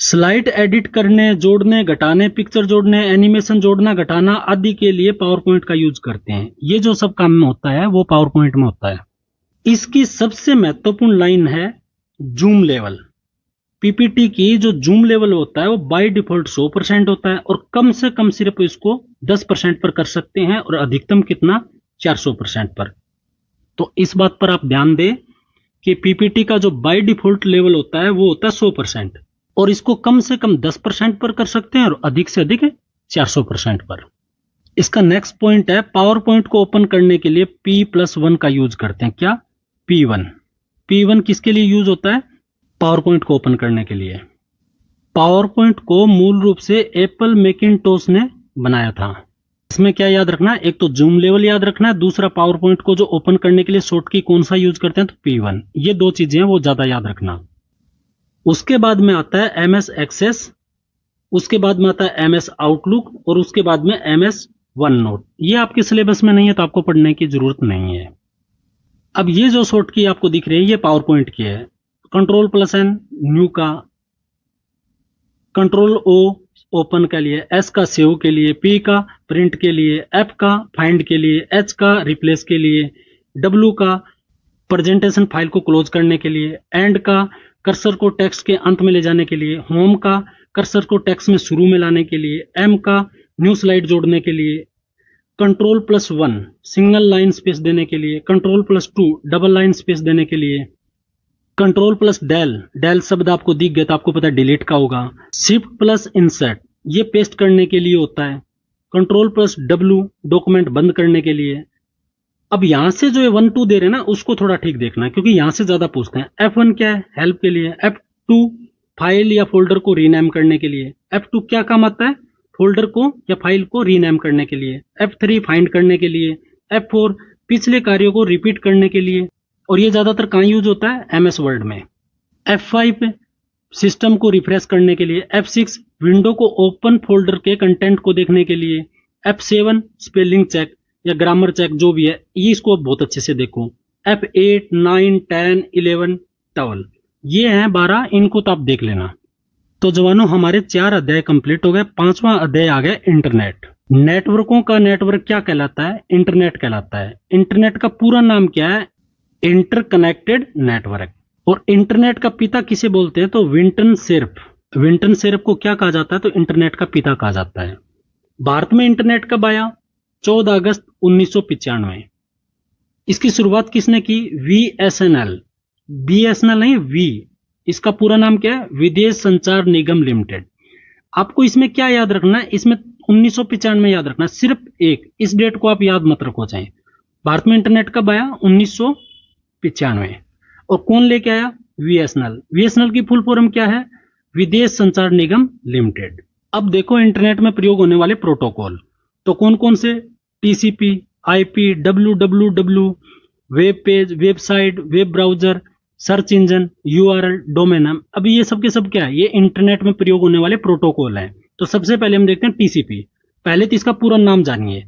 स्लाइड एडिट करने, जोड़ने, घटाने, पिक्चर जोड़ने, एनिमेशन जोड़ना, घटाना आदि के लिए पावर पॉइंट का यूज करते हैं। ये जो सब काम में होता है वो पावर पॉइंट में होता है। इसकी सबसे महत्वपूर्ण लाइन है जूम लेवल। पीपीटी की जो जूम लेवल होता है वो बाय डिफॉल्ट 100% होता है और कम से कम सिर्फ इसको 10% पर कर सकते हैं और अधिकतम कितना? 400% पर। तो इस बात पर आप ध्यान दें कि पीपीटी का जो बाय डिफॉल्ट लेवल होता है वो होता है 100% और इसको कम से कम 10% पर कर सकते हैं और अधिक से अधिक 400% पर। इसका नेक्स्ट पॉइंट है पावर पॉइंट को ओपन करने के लिए P+1 का यूज करते हैं। क्या? P1। P1 किसके लिए यूज होता है? पावर पॉइंट को ओपन करने के लिए। पावर पॉइंट को मूल रूप से एप्पल मैकिन्टोश ने बनाया था। इसमें क्या याद रखना है? एक तो जूम लेवल याद रखना है, दूसरा पावर पॉइंट को जो ओपन करने के लिए शॉर्ट की कौन सा यूज करते हैं? तो P1। ये दो चीजें हैं वो ज्यादा याद रखना। उसके बाद में आता है MS एक्सेस, उसके बाद में आता है MS आउटलुक और उसके बाद में MS OneNote। ये आपके सिलेबस में नहीं है तो आपको पढ़ने की जरूरत नहीं है। अब ये जो शॉर्ट की आपको दिख रही है ये पावर पॉइंट की है। Ctrl+N न्यू का, Ctrl+O ओपन के लिए, S का सेव के लिए, P का प्रिंट के लिए, F का फाइंड के लिए, H का रिप्लेस के लिए, W का प्रेजेंटेशन फाइल को क्लोज करने के लिए, एंड का कर्सर को टेक्स्ट के अंत में ले जाने के लिए, होम का कर्सर को टेक्स्ट में शुरू में लाने के लिए, M का न्यू स्लाइड जोड़ने के लिए, Ctrl+1 सिंगल लाइन स्पेस देने के लिए, Ctrl+2 डबल लाइन स्पेस देने के लिए, Ctrl+del, डेल शब्द आपको दिख गया तो आपको पता है डिलीट का होगा। Shift+Insert ये पेस्ट करने के लिए होता है। Ctrl+W डॉक्यूमेंट बंद करने के लिए। अब यहां से जो 1 2 दे रहे हैं ना उसको थोड़ा ठीक देखना है क्योंकि यहां से ज्यादा पूछते हैं। F1 क्या है? हेल्प के लिए। F2 फाइल या फोल्डर को रीनेम करने के लिए। F2 क्या काम आता है? फोल्डर को या फाइल को रीनेम करने के लिए। F3 फाइंड करने के लिए। F4 पिछले कार्यों को रिपीट करने के लिए और ये ज्यादातर कहां यूज होता है? MS वर्ड में। F5 सिस्टम को रिफ्रेश करने के लिए। F6 विंडो को ओपन फोल्डर के कंटेंट को देखने के लिए। F7 स्पेलिंग चेक या ग्रामर चेक जो भी है ये इसको बहुत अच्छे से देखो। F8 9 10 11 12 ये हैं 12, इनको तो आप देख लेना। तो जवानों हमारे 4 अध्याय कंप्लीट हो गए। 5वां अध्याय आ गया इंटरनेट। नेटवर्कों का नेटवर्क क्या कहलाता है? इंटरनेट कहलाता है। इंटरनेट का पूरा नाम क्या है? Interconnected network. और इंटरनेट का पिता किसे बोलते हैं? तो विंटन सेर्फ। विंटन सेर्फ को क्या कहा जाता है? तो इंटरनेट का पिता कहा जाता है। भारत में इंटरनेट कब आया? 14 अगस्त 1995। इसकी शुरुआत किसने की? VSNL। BSNL नहीं, V। इसका पूरा नाम क्या है? विदेश संचार निगम लिमिटेड। आपको इसमें क्या याद रखना है? इसमें 1995 याद रखना है, सिर्फ एक। इस डेट को आप याद मत रखो चाहे। भारत में इंटरनेट कब आया? 1995। और कौन लेके आया? बीएसएनएल। बीएसएनएल की फुल फॉर्म क्या है? विदेश संचार निगम लिमिटेड। अब देखो इंटरनेट में प्रयोग होने वाले प्रोटोकॉल तो कौन कौन से? TCP, IP, WWW, web page, website, web browser, search engine, URL, domain name. अब ये सब के सब क्या है? ये इंटरनेट में प्रयोग होने वाले प्रोटोकॉल हैं। तो सबसे पहले हम देखते हैं टीसीपी। पहले तो इसका पूरा नाम जानिए,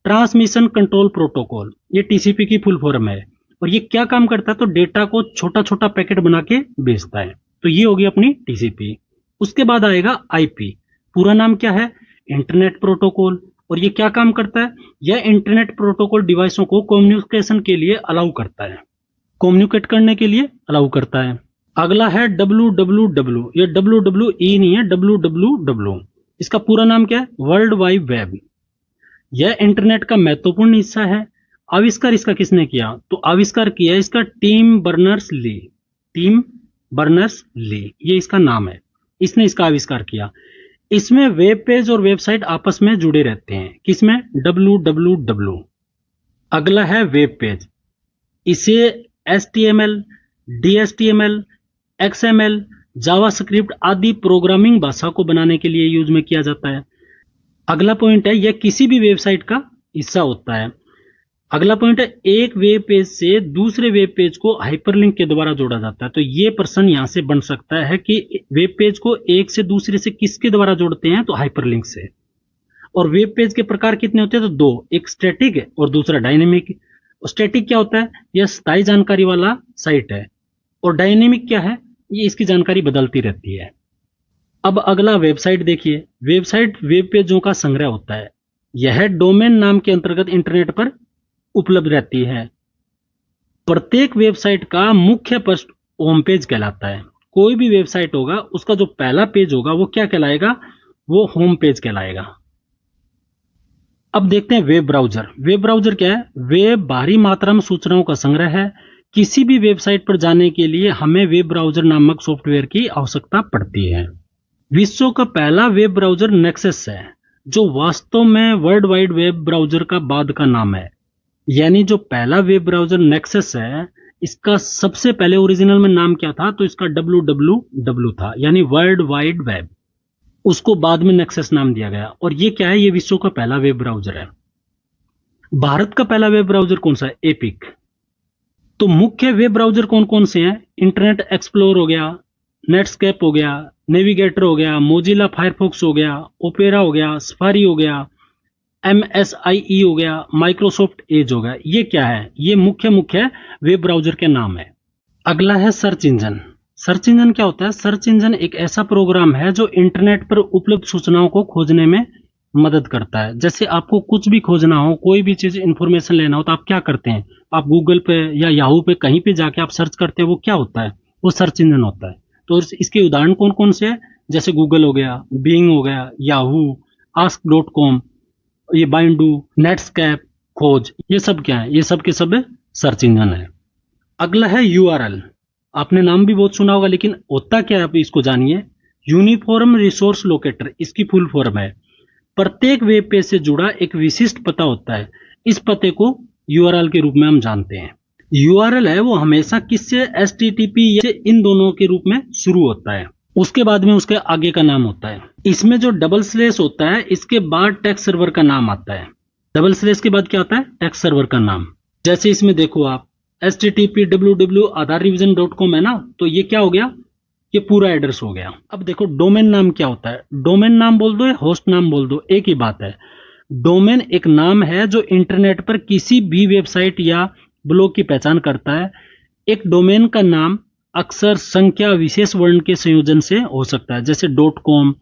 ट्रांसमिशन कंट्रोल प्रोटोकॉल। ये टीसीपी की फुल फॉर्म है और ये क्या काम करता है? तो डेटा को छोटा छोटा पैकेट बना के भेजता है। तो ये होगी अपनी टीसीपी। उसके बाद आएगा आईपी। पूरा नाम क्या है? Internet protocol. और ये क्या काम करता है? यह इंटरनेट प्रोटोकॉल डिवाइसों को कम्युनिकेशन के लिए अलाउ करता है, कम्युनिकेट करने के लिए अलाउ करता है। अगला है www। ये WWE नहीं है, www। इसका पूरा नाम क्या है? World wide web. यह इंटरनेट का महत्वपूर्ण हिस्सा है। आविष्कार इसका किसने किया? तो आविष्कार किया इसका टिम बर्नर्स-ली। टिम बर्नर्स-ली, ये इसका नाम है। इसने इसका आविष्कार किया। इसमें वेब पेज और वेबसाइट आपस में जुड़े रहते हैं। किसमें? www। अगला है वेब पेज। इसे HTML, DHTML, XML, जावास्क्रिप्ट आदि प्रोग्रामिंग भाषा को बनाने के लिए यूज में किया जाता है। अगला पॉइंट है यह किसी भी वेबसाइट का हिस्सा होता है। अगला पॉइंट है एक वेब पेज से दूसरे वेब पेज को हाइपरलिंक के द्वारा जोड़ा जाता है। तो ये प्रश्न यहां से बन सकता है कि वेब पेज को एक से दूसरे से किसके द्वारा जोड़ते हैं? तो हाइपरलिंक से। और वेब पेज के प्रकार कितने होते हैं? तो दो, एक स्टैटिक है और दूसरा डायनेमिक। स्टैटिक क्या होता है? यह स्थायी जानकारी वाला साइट है। और डायनेमिक क्या है? ये इसकी जानकारी बदलती रहती है। अब अगला वेबसाइट देखिए। वेबसाइट वेब पेजों का संग्रह होता है। यह डोमेन नाम के अंतर्गत इंटरनेट पर उपलब्ध रहती है। प्रत्येक वेबसाइट का मुख्य पृष्ठ होम पेज कहलाता है। कोई भी वेबसाइट होगा उसका जो पहला पेज होगा वो क्या कहलाएगा? वो होम पेज कहलाएगा। अब देखते हैं वेब ब्राउजर। वेब ब्राउजर क्या है? वेब भारी मात्रा में सूचनाओं का संग्रह है। किसी भी वेबसाइट पर जाने के लिए हमें वेब ब्राउजर नामक सॉफ्टवेयर की आवश्यकता पड़ती है। विश्व का पहला वेब ब्राउजर नेक्सस है, जो वास्तव में वर्ल्ड वाइड वेब ब्राउजर का बाद का नाम है। यानी जो पहला वेब ब्राउजर नेक्सस है, इसका सबसे पहले ओरिजिनल में नाम क्या था? तो इसका www था, यानी वर्ल्ड वाइड वेब। उसको बाद में नेक्सस नाम दिया गया। और ये क्या है? ये विश्व का पहला वेब ब्राउजर है। भारत का पहला वेब ब्राउजर कौन सा है? एपिक। तो मुख्य वेब ब्राउजर कौन कौन से हैं? इंटरनेट एक्सप्लोरर हो गया, नेटस्केप हो गया, नेविगेटर हो गया, मोजिला फायरफॉक्स हो गया, ओपेरा हो गया, सफारी हो गया, MSIE हो गया, माइक्रोसॉफ्ट एज हो गया। ये क्या है? ये मुख्य वेब ब्राउजर के नाम है। अगला है सर्च इंजन। सर्च इंजन क्या होता है? सर्च इंजन एक ऐसा प्रोग्राम है जो इंटरनेट पर उपलब्ध सूचनाओं को खोजने में मदद करता है। जैसे आपको कुछ भी खोजना हो, कोई भी चीज इंफॉर्मेशन लेना हो, तो आप क्या करते हैं? आप गूगल पे या याहू पे कहीं पे जाके आप सर्च करते हैं। वो क्या होता है? वो सर्च इंजन होता है। तो इसके उदाहरण कौन कौन से हैं? जैसे गूगल हो गया, बिंग हो गया, याहू, ask.com, ये बाइंडू, नेटस्केप, खोज, ये सब क्या है? ये सब के सब सर्च इंजन है। अगला है यूआरएल। आपने नाम भी बहुत सुना होगा, लेकिन होता क्या है आप इसको जानिए। यूनिफॉर्म रिसोर्स लोकेटर इसकी फुल फॉर्म है। प्रत्येक वेब पेज से जुड़ा एक विशिष्ट पता होता है। इस पते को यूआरएल के रूप में हम जानते हैं। यूआरएल है वो हमेशा किससे? HTTP से इन दोनों के रूप में शुरू होता है। उसके बाद में उसके आगे का नाम होता है। इसमें जो डबल स्लैश होता है, इसके बाद टेक्स्ट सर्वर का नाम आता है। डबल स्लैश के बाद क्या आता है? टेक्स्ट सर्वर का नाम। जैसे इसमें देखो आप HTTP www.aadharrevision.com है ना, तो ये क्या हो गया? ये पूरा एड्रेस हो गया। अब देखो डोमेन नाम क्या होता है? डोमेन नाम बोल दो या होस्ट नाम बोल दो, एक ही बात है। डोमेन एक नाम है जो इंटरनेट पर किसी भी वेबसाइट या ब्लॉग की पहचान करता है। एक डोमेन का नाम अक्सर संख्या विशेष वर्ण के संयोजन से हो सकता है, जैसे .com।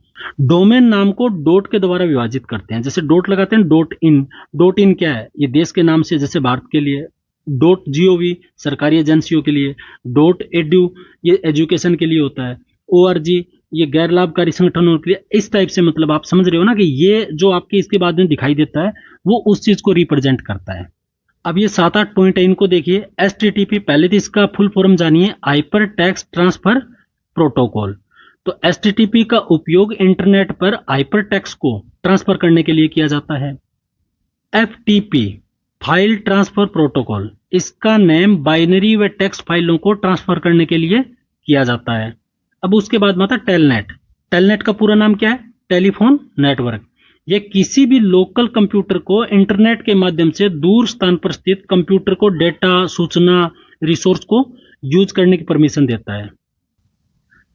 डोमेन नाम को डॉट के द्वारा विभाजित करते हैं। जैसे डॉट लगाते हैं .in। .in क्या है? ये देश के नाम से, जैसे भारत के लिए। .gov सरकारी एजेंसियों के लिए। .edu ये एजुकेशन के लिए होता है। org ये गैर लाभकारी संगठनों के लिए। इस टाइप से, मतलब आप समझ रहे हो ना कि ये जो आपके इसके बाद में दिखाई देता है वो उस चीज को रिप्रेजेंट करता है। अब ये 7-8 पॉइंट है, इनको देखिए। HTTP, पहले तो इसका फुल फॉर्म जानिए, हाइपर टेक्स्ट ट्रांसफर प्रोटोकॉल। तो HTTP का उपयोग इंटरनेट पर हाइपर टेक्स्ट को ट्रांसफर करने के लिए किया जाता है। FTP फाइल ट्रांसफर प्रोटोकॉल, इसका नेम बाइनरी व टेक्स्ट फाइलों को ट्रांसफर करने के लिए किया जाता है। अब उसके बाद आता टेलनेट। टेलनेट का पूरा नाम क्या है? Telephone network. ये किसी भी लोकल कंप्यूटर को इंटरनेट के माध्यम से दूर स्थान पर स्थित कंप्यूटर को डेटा, सूचना, रिसोर्स को यूज करने की परमिशन देता है।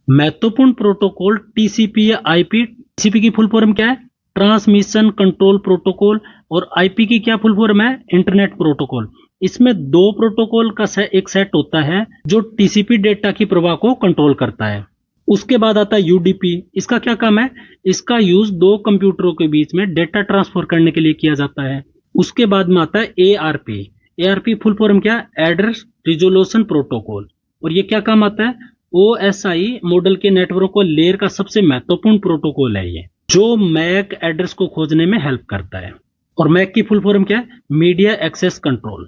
महत्वपूर्ण प्रोटोकॉल टीसीपी या आईपी। टीसीपी की फुल फॉर्म क्या है? Transmission control protocol. और आईपी की क्या फुल फॉर्म है? Internet protocol. इसमें दो प्रोटोकॉल का एक सेट होता है जो टीसीपी डेटा की प्रवाह को कंट्रोल करता है। उसके बाद आता है यूडीपी। इसका क्या काम है? इसका यूज दो कंप्यूटरों के बीच में डेटा ट्रांसफर करने के लिए किया जाता है। उसके बाद में आता है एआरपी। एआरपी फुल फॉर्म क्या है? Address resolution protocol. और ये क्या काम आता है? ओएसआई मॉडल के नेटवर्क को लेयर का सबसे महत्वपूर्ण प्रोटोकॉल है ये, जो मैक एड्रेस को खोजने में हेल्प करता है। और मैक की फुल फॉर्म क्या है? Media access control.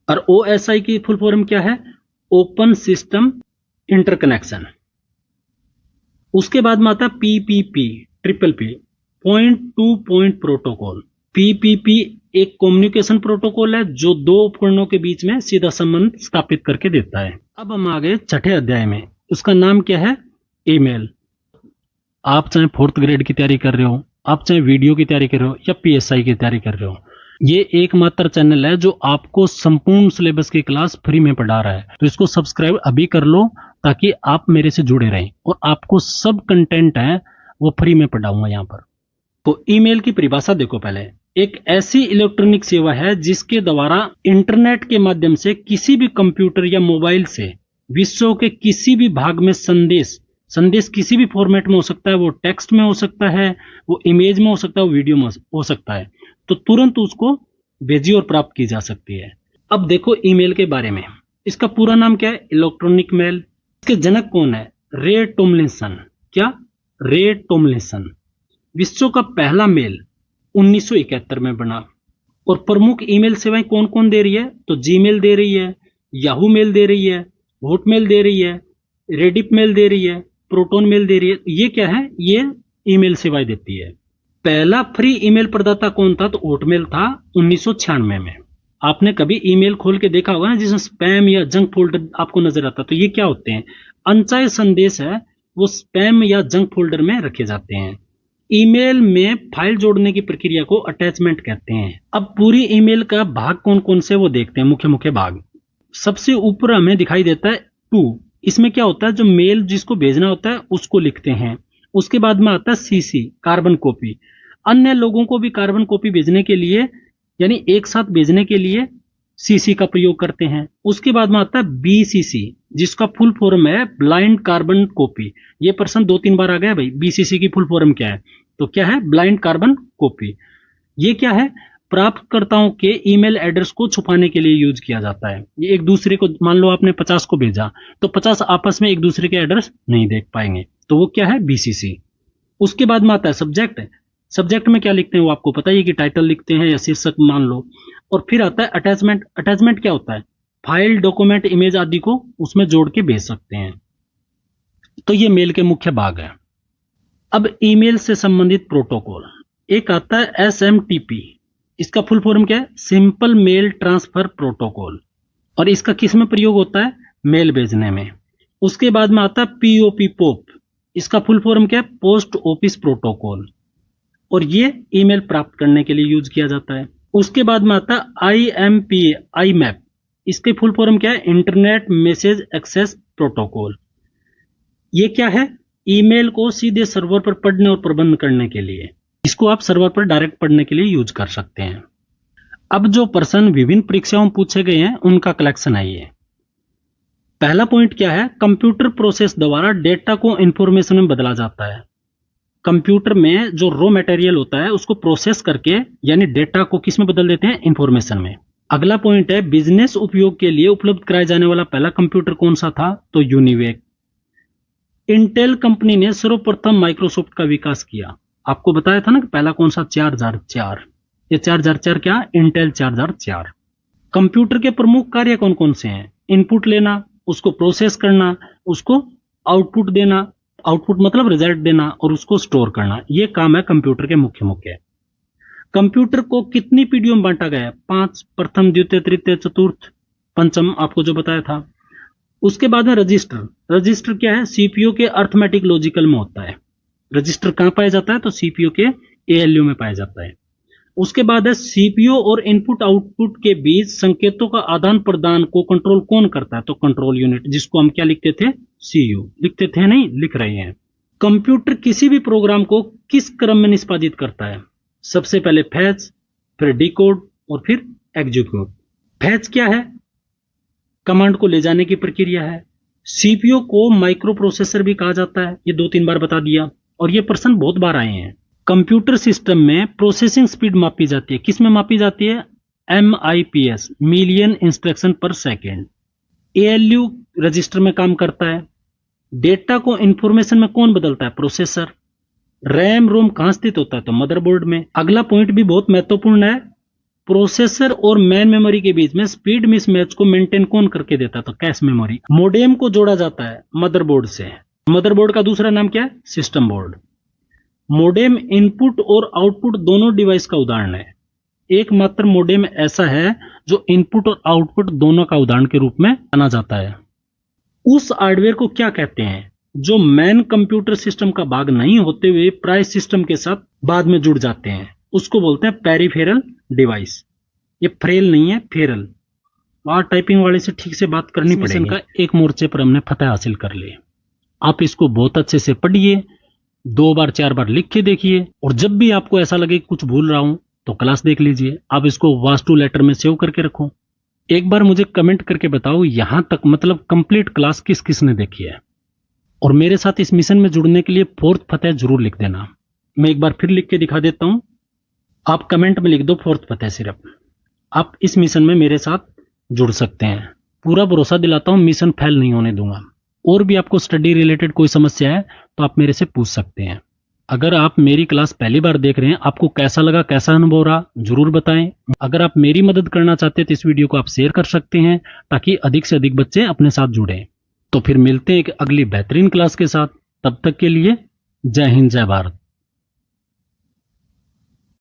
और ओएसआई की फुल फॉर्म क्या है? Open system interconnection. उसके बाद में आता है PPP, triple P, point to point protocol. PPP एक कम्युनिकेशन प्रोटोकॉल है जो दो उपकरणों के बीच में सीधा संबंध स्थापित करके देता है। अब हम आ गए छठे अध्याय में। उसका नाम क्या है? ईमेल। आप चाहे 4th ग्रेड की तैयारी कर रहे हो, आप चाहे वीडियो की तैयारी कर रहे हो या पीएसआई की तैयारी कर रहे हो, ये एकमात्र चैनल है जो आपको संपूर्ण सिलेबस की क्लास फ्री में पढ़ा रहा है। तो इसको सब्सक्राइब अभी कर लो ताकि आप मेरे से जुड़े रहें और आपको सब कंटेंट है वो फ्री में पढ़ाऊंगा यहाँ पर। तो ईमेल की परिभाषा देखो पहले। एक ऐसी इलेक्ट्रॉनिक सेवा है जिसके द्वारा इंटरनेट के माध्यम से किसी भी कंप्यूटर या मोबाइल से विश्व के किसी भी भाग में संदेश किसी भी फॉर्मेट में हो सकता है, वो टेक्स्ट में हो सकता है, वो इमेज में हो सकता है, वो वीडियो में हो सकता है, तो तुरंत उसको भेजी और प्राप्त की जा सकती है। अब देखो ईमेल के बारे में। इसका पूरा नाम क्या है? Electronic mail. इसके जनक कौन है? रे टॉमलिंसन। क्या? रे टॉमलिंसन। विश्व का पहला मेल 1971 में बना। और प्रमुख ईमेल सेवाएं कौन कौन दे रही है? तो जीमेल दे रही है, याहू मेल दे रही है, हॉटमेल दे रही है, रेडिप मेल दे रही है, प्रोटोन मेल दे रही है। ये क्या है? ये ईमेल सेवाएं देती है। पहला फ्री ईमेल प्रदाता कौन था? तो हॉटमेल था 1996 में। आपने कभी ईमेल खोल के देखा होगा ना जिसमें स्पैम या जंक फोल्डर आपको नजर आता, तो ये क्या होते हैं? अनचाहे संदेश है वो स्पैम या जंक फोल्डर में रखे जाते हैं। ईमेल में फाइल जोड़ने की प्रक्रिया को अटैचमेंट कहते हैं। अब पूरी ईमेल का भाग कौन कौन से वो देखते हैं, मुख्य मुख्य भाग। सबसे ऊपर हमें दिखाई देता है टू। इसमें क्या होता है? जो मेल जिसको भेजना होता है उसको लिखते हैं। उसके बाद में आता है सीसी, कार्बन कॉपी। अन्य लोगों को भी कार्बन कॉपी भेजने के लिए यानी एक साथ भेजने के लिए सीसी का प्रयोग करते हैं। उसके बाद में आता है बीसीसी, जिसका फुल फॉर्म है ब्लाइंड कार्बन कॉपी। ये प्रश्न 2-3 बार आ गया भाई, बीसीसी की फुल फॉर्म क्या है? तो क्या है? Blind carbon copy. ये क्या है? प्राप्तकर्ताओं के ईमेल एड्रेस को छुपाने के लिए यूज किया जाता है। ये एक दूसरे को, मान लो आपने 50 को भेजा तो 50 आपस में एक दूसरे के एड्रेस नहीं देख पाएंगे, तो वो क्या है? बीसीसी। उसके बाद में आता है सब्जेक्ट। सब्जेक्ट में क्या लिखते हैं वो आपको पता ही है कि टाइटल लिखते हैं या शीर्षक मान लो। और फिर आता है अटैचमेंट। अटैचमेंट क्या होता है? फाइल, डॉक्यूमेंट, इमेज आदि को उसमें जोड़ के भेज सकते हैं। तो ये मेल के मुख्य भाग है। अब ईमेल से संबंधित प्रोटोकॉल। एक आता है एसएमटीपी। इसका फुल फॉर्म क्या है? Simple mail transfer protocol. और इसका किस में प्रयोग होता है? मेल भेजने में। उसके बाद में आता है पीओपी, पोप। इसका फुल फॉर्म क्या है? Post office protocol. और ये ईमेल प्राप्त करने के लिए यूज किया जाता है। उसके बाद में आता है आईएमपी, आईमैप। इसके फुल फॉर्म क्या है? Internet message access protocol. ये क्या है? ईमेल को सीधे सर्वर पर पढ़ने और प्रबंध करने के लिए। इसको आप सर्वर पर डायरेक्ट पढ़ने के लिए यूज कर सकते हैं। अब जो प्रश्न विभिन्न परीक्षाओं में पूछे गए हैं उनका कलेक्शन है ये। पहला पॉइंट क्या है? कंप्यूटर प्रोसेस द्वारा डेटा को इंफॉर्मेशन में बदला जाता है। कंप्यूटर में जो रॉ मटेरियल होता है उसको प्रोसेस करके यानी डेटा को किस में बदल देते हैं? इंफॉर्मेशन में। अगला पॉइंट है बिजनेस उपयोग के लिए उपलब्ध कराया जाने वाला पहला कंप्यूटर कौन सा था? तो यूनिवेक। इंटेल कंपनी ने सर्वप्रथम माइक्रोसॉफ्ट का विकास किया। आपको बताया था ना कि पहला कौन सा? 4004। ये 4004 क्या? इंटेल 4004। कंप्यूटर के प्रमुख कार्य कौन कौन से हैं? इनपुट लेना, उसको प्रोसेस करना, उसको आउटपुट देना, आउटपुट मतलब रिजल्ट देना, और उसको स्टोर करना। ये काम है कंप्यूटर के मुख्य मुख्य। कंप्यूटर को कितनी पीढ़ियों में बांटा गया है? 5, प्रथम, द्वितीय, तृतीय, चतुर्थ, पंचम, आपको जो बताया था। उसके बाद में रजिस्टर। रजिस्टर क्या है? सीपीयू के अर्थमेटिक लॉजिकल में होता है। रजिस्टर कहां पाया जाता है? तो सीपीयू के एएलयू में पाया जाता है। उसके बाद है सीपीयू और इनपुट आउटपुट के बीच संकेतों का आदान प्रदान को कंट्रोल कौन करता है? तो कंट्रोल यूनिट, जिसको हम क्या लिखते थे? सीयू लिखते थे, नहीं लिख रहे हैं। कंप्यूटर किसी भी प्रोग्राम को किस क्रम में निष्पादित करता है? सबसे पहले फैच, फिर डिकोड और फिर एग्जीक्यूट। फैच क्या है? कमांड को ले जाने की प्रक्रिया है। सीपीयू को माइक्रो प्रोसेसर भी कहा जाता है, ये 2-3 बार बता दिया, और ये प्रश्न बहुत बार आए हैं। कंप्यूटर सिस्टम में प्रोसेसिंग स्पीड मापी जाती है, किस में मापी जाती है? MIPS, मिलियन इंस्ट्रक्शन पर सेकेंड। एएलयू रजिस्टर में काम करता है। डेटा को इंफॉर्मेशन में कौन बदलता है? प्रोसेसर। रैम रोम कहां स्थित होता है? तो मदरबोर्ड में। अगला पॉइंट भी बहुत महत्वपूर्ण है, प्रोसेसर और मेन मेमोरी के बीच में स्पीड मिसमैच को मेंटेन कौन करके देता है? तो कैश मेमोरी। मोडेम को जोड़ा जाता है मदरबोर्ड से। मदरबोर्ड का दूसरा नाम क्या है? System board. मोडेम इनपुट और आउटपुट दोनों डिवाइस का उदाहरण है। एकमात्र मोडेम ऐसा है जो इनपुट और आउटपुट दोनों का उदाहरण के रूप में माना जाता है। उस हार्डवेयर को क्या कहते हैं जो मेन कंप्यूटर सिस्टम का भाग नहीं होते हुए प्राइस सिस्टम के साथ बाद में जुड़ जाते हैं? उसको बोलते हैं पेरिफेरल डिवाइस। ये फ्रेल नहीं है, फेरल। वहां टाइपिंग वाले से ठीक से बात करनी पड़ेगी। का एक मोर्चे पर हमने फतेह हासिल कर ली। आप इसको बहुत अच्छे से पढ़िए, 2 बार 4 बार लिख के देखिए, और जब भी आपको ऐसा लगे कुछ भूल रहा हूं तो क्लास देख लीजिए। आप इसको वास्तु लेटर में सेव करके रखो। एक बार मुझे कमेंट करके बताओ यहां तक मतलब कंप्लीट क्लास किस किस ने देखी है, और मेरे साथ इस मिशन में जुड़ने के लिए 4th फतेह जरूर लिख देना। मैं एक बार फिर लिख के दिखा देता हूं। आप कमेंट में लिख दो 4th फतेह सिर्फ। आप इस मिशन में मेरे साथ जुड़ सकते हैं। पूरा भरोसा दिलाता हूं, मिशन फेल नहीं होने दूंगा। और भी आपको स्टडी रिलेटेड कोई समस्या है तो आप मेरे से पूछ सकते हैं। अगर आप मेरी क्लास पहली बार देख रहे हैं, आपको कैसा लगा, कैसा अनुभव रहा, जरूर बताएं। अगर आप मेरी मदद करना चाहते हैं तो इस वीडियो को आप शेयर कर सकते हैं ताकि अधिक से अधिक बच्चे अपने साथ जुड़ें। तो फिर मिलते हैं एक अगली बेहतरीन क्लास के साथ। तब तक के लिए जय हिंद, जय भारत।